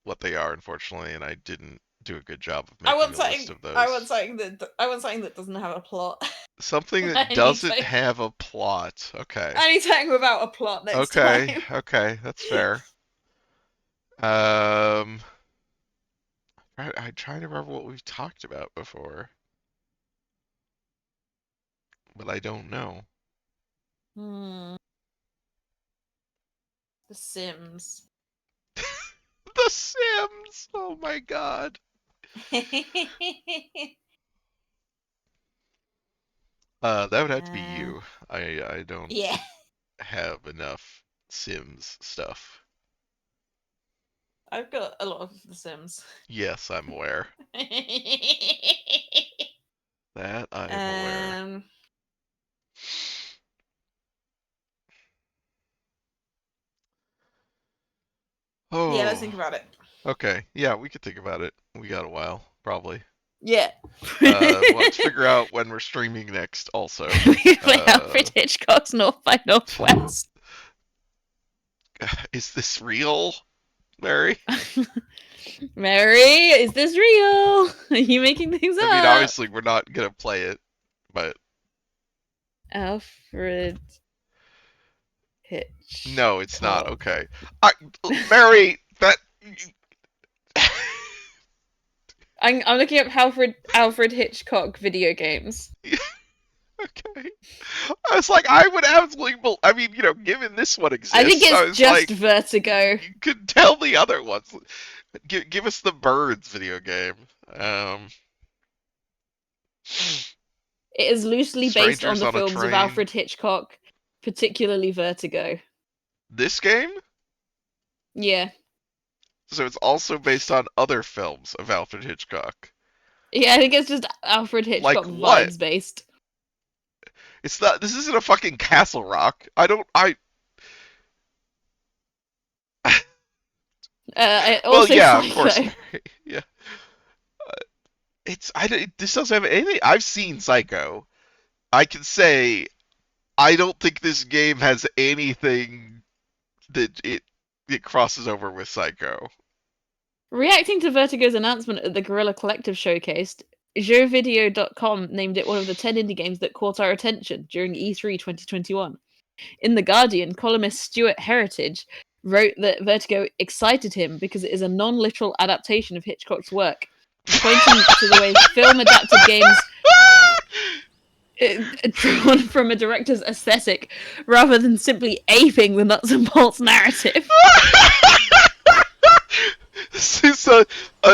what they are, unfortunately, and I didn't do a good job of making a list of those. I want something that doesn't have a plot. Something that doesn't have a plot. Okay. I need something without a plot next time. Okay, that's fair. I'm trying to remember what we've talked about before, but I don't know. The Sims. The Sims! Oh my god. That would have to be you. I don't have enough Sims stuff. I've got a lot of The Sims. Yes, I'm aware. That I am aware. Oh. Yeah, let's think about it. Okay, yeah, we could think about it. We got a while, probably. Yeah. Let's figure out when we're streaming next, also. We play Alfred Hitchcock's North by Northwest. Is this real, Mary? Mary, is this real? Are you making things up? I mean, obviously, we're not gonna play it, but Alfred Hitchcock. No, it's not. Okay, Mary, that. I'm looking up Alfred Hitchcock video games. Okay. I was like, I would absolutely. I mean, given this one exists, I think I it's was just like, Vertigo. you could tell the other ones. Give us the Birds video game. It is loosely based on Strangers the on a films of Train. Alfred Hitchcock, particularly Vertigo. This game? Yeah. So it's also based on other films of Alfred Hitchcock. Yeah, I think it's just Alfred Hitchcock Like what? vibes based. It's not. This isn't a fucking Castle Rock. Also well, yeah, Psycho. of course. Yeah. This doesn't have anything. I've seen Psycho. I can say I don't think this game has anything that it crosses over with Psycho. Reacting to Vertigo's announcement at the Guerrilla Collective showcase, JoeVideo.com named it one of the 10 indie games that caught our attention during E3 2021. In The Guardian, columnist Stuart Heritage wrote that Vertigo excited him because it is a non-literal adaptation of Hitchcock's work, pointing to the way film-adapted games drawn from a director's aesthetic rather than simply aping the nuts and bolts narrative. This is a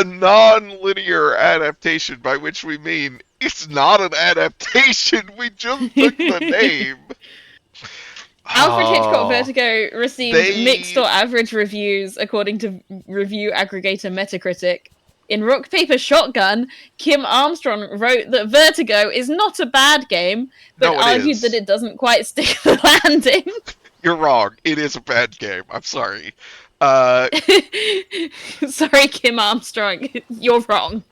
non-linear adaptation, by which we mean it's not an adaptation. We just took the name. Alfred Hitchcock Vertigo received mixed or average reviews according to review aggregator Metacritic. In Rock Paper Shotgun, Kim Armstrong wrote that Vertigo is not a bad game, but argued that it doesn't quite stick the landing. You're wrong. It is a bad game. I'm sorry. Sorry, Kim Armstrong. You're wrong.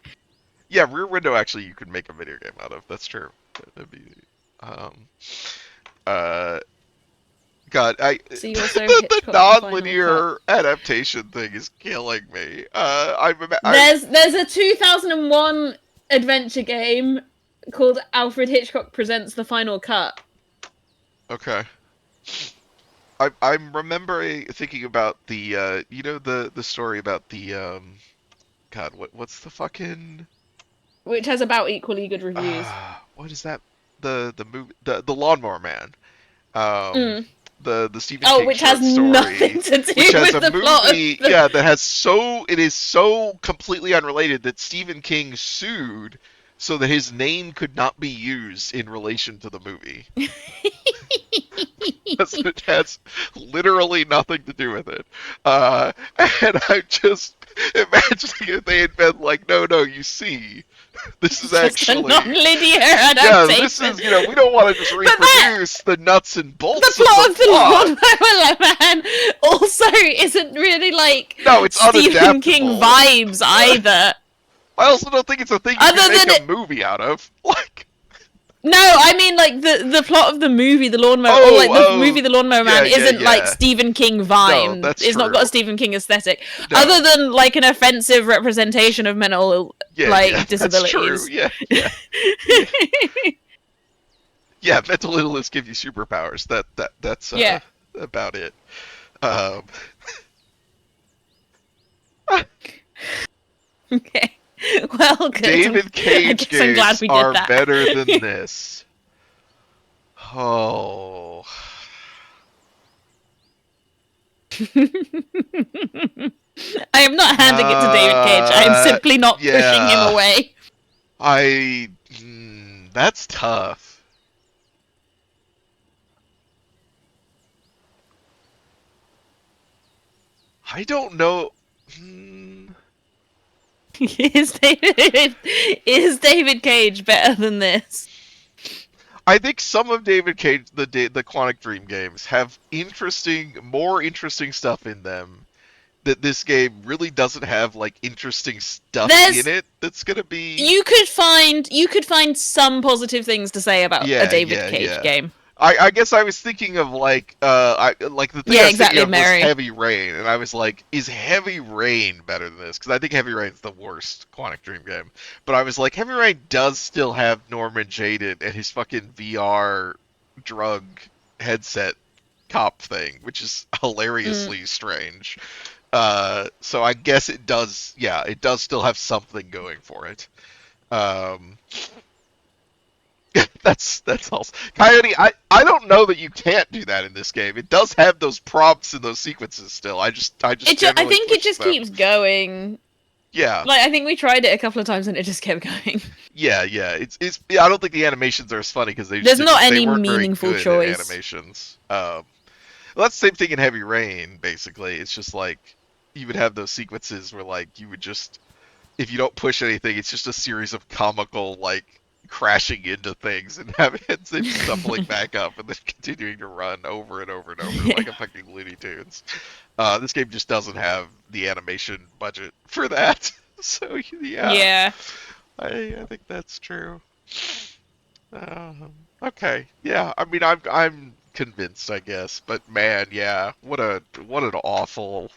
Yeah, Rear Window actually you could make a video game out of. That's true. That'd be God, the non-linear adaptation thing is killing me. There's a 2001 adventure game called Alfred Hitchcock Presents the Final Cut. Okay. I'm remembering thinking about the the story about the God, what's the fucking, which has about equally good reviews. What is that? The movie, the Lawnmower Man. The Stephen King which short has story, nothing to do which has with a the plot of movie, that has it is so completely unrelated that Stephen King sued so that his name could not be used in relation to the movie. It has literally nothing to do with it. And I'm just imagining if they had been like, no, you see, this is actually a non-linear adaptation. Yeah, this is, we don't want to just reproduce the nuts and bolts the plot of the plot. Lawnmower Man also isn't really it's Stephen King vibes either. I also don't think it's a thing you can make a movie out of. No, I mean the plot of the movie, The Lawnmower, movie The Lawnmower Man isn't like Stephen King vibe. No, it's not got a Stephen King aesthetic, other than an offensive representation of mental disabilities. That's true. Yeah, mental illness give you superpowers. That's about it. Okay. Well, good. David Cage games are better than this. Oh. I am not handing it to David Cage. I am simply not pushing him away. That's tough. I don't know. Is David Cage better than this? I think some of David Cage, the Quantic Dream games, have more interesting stuff in them. That this game really doesn't have interesting stuff in it. That's gonna be. You could find some positive things to say about a David Cage game. I guess I was thinking of the thing I was thinking of was Heavy Rain, and I was like, is Heavy Rain better than this? Because I think Heavy Rain's the worst Quantic Dream game. But I was like, Heavy Rain does still have Norman Jaded and his fucking VR drug headset cop thing, which is hilariously strange. So I guess it does still have something going for it. That's also Coyote. I don't know that you can't do that in this game. It does have those prompts and those sequences still. I think it push just them. keeps going. Yeah. Like I think we tried it a couple of times and it just kept going. Yeah. It's. I don't think the animations are as funny because There's not any weren't meaningful very good at choice. animations. Well, that's the same thing in Heavy Rain. Basically, it's just like you would have those sequences where like you would just, if you don't push anything, it's just a series of comical like crashing into things and having them stumbling back up and then continuing to run over and over and over like a fucking Looney Tunes. This game just doesn't have the animation budget for that. So yeah. I think that's true. Okay. Yeah. I mean, I'm convinced, I guess. But man, yeah. What an awful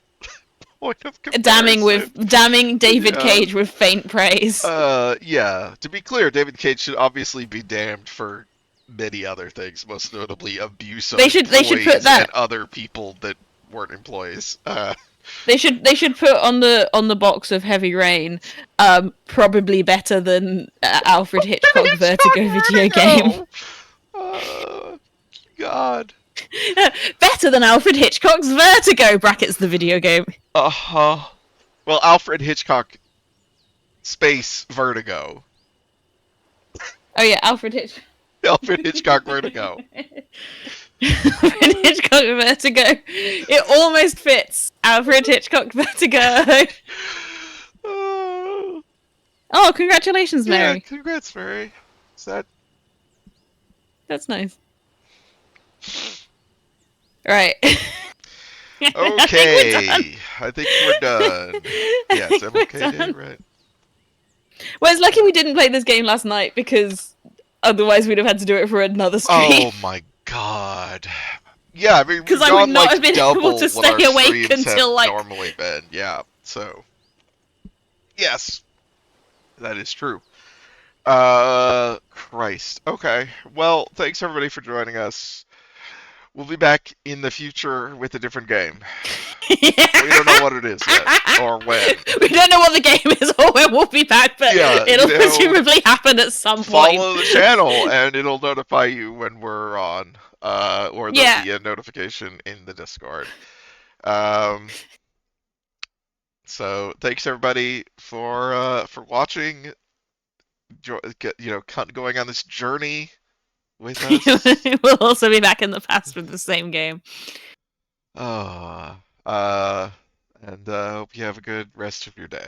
point of comparison. Damning David Cage with faint praise. Yeah. To be clear, David Cage should obviously be damned for many other things, most notably abuse of employees and other people that weren't employees. They should put on the box of Heavy Rain, probably better than Alfred Hitchcock Vertigo video game. God. Better than Alfred Hitchcock's Vertigo (brackets the video game). Well, Alfred Hitchcock space Vertigo. Oh yeah, Alfred Hitchcock Vertigo. Alfred Hitchcock Vertigo. It almost fits. Alfred Hitchcock Vertigo. Oh, congratulations, Mary. Yeah, congrats, Mary. That's nice. Right. Okay. I think we're done. Yeah, it's MLK Day, right? Well, it's lucky we didn't play this game last night because otherwise we'd have had to do it for another stream. Oh my god. Yeah, I mean, because I would not have been able to stay awake until like normally been. Yeah, so yes, that is true. Christ. Okay. Well, thanks everybody for joining us. We'll be back in the future with a different game. We don't know what it is yet, or when. We don't know what the game is or when we'll be back, but it'll presumably happen at some point. Follow the channel, and it'll notify you when we're on, or there'll be a notification in the Discord. So thanks everybody for watching. Going on this journey with us. We'll also be back in the past with the same game. And hope you have a good rest of your day.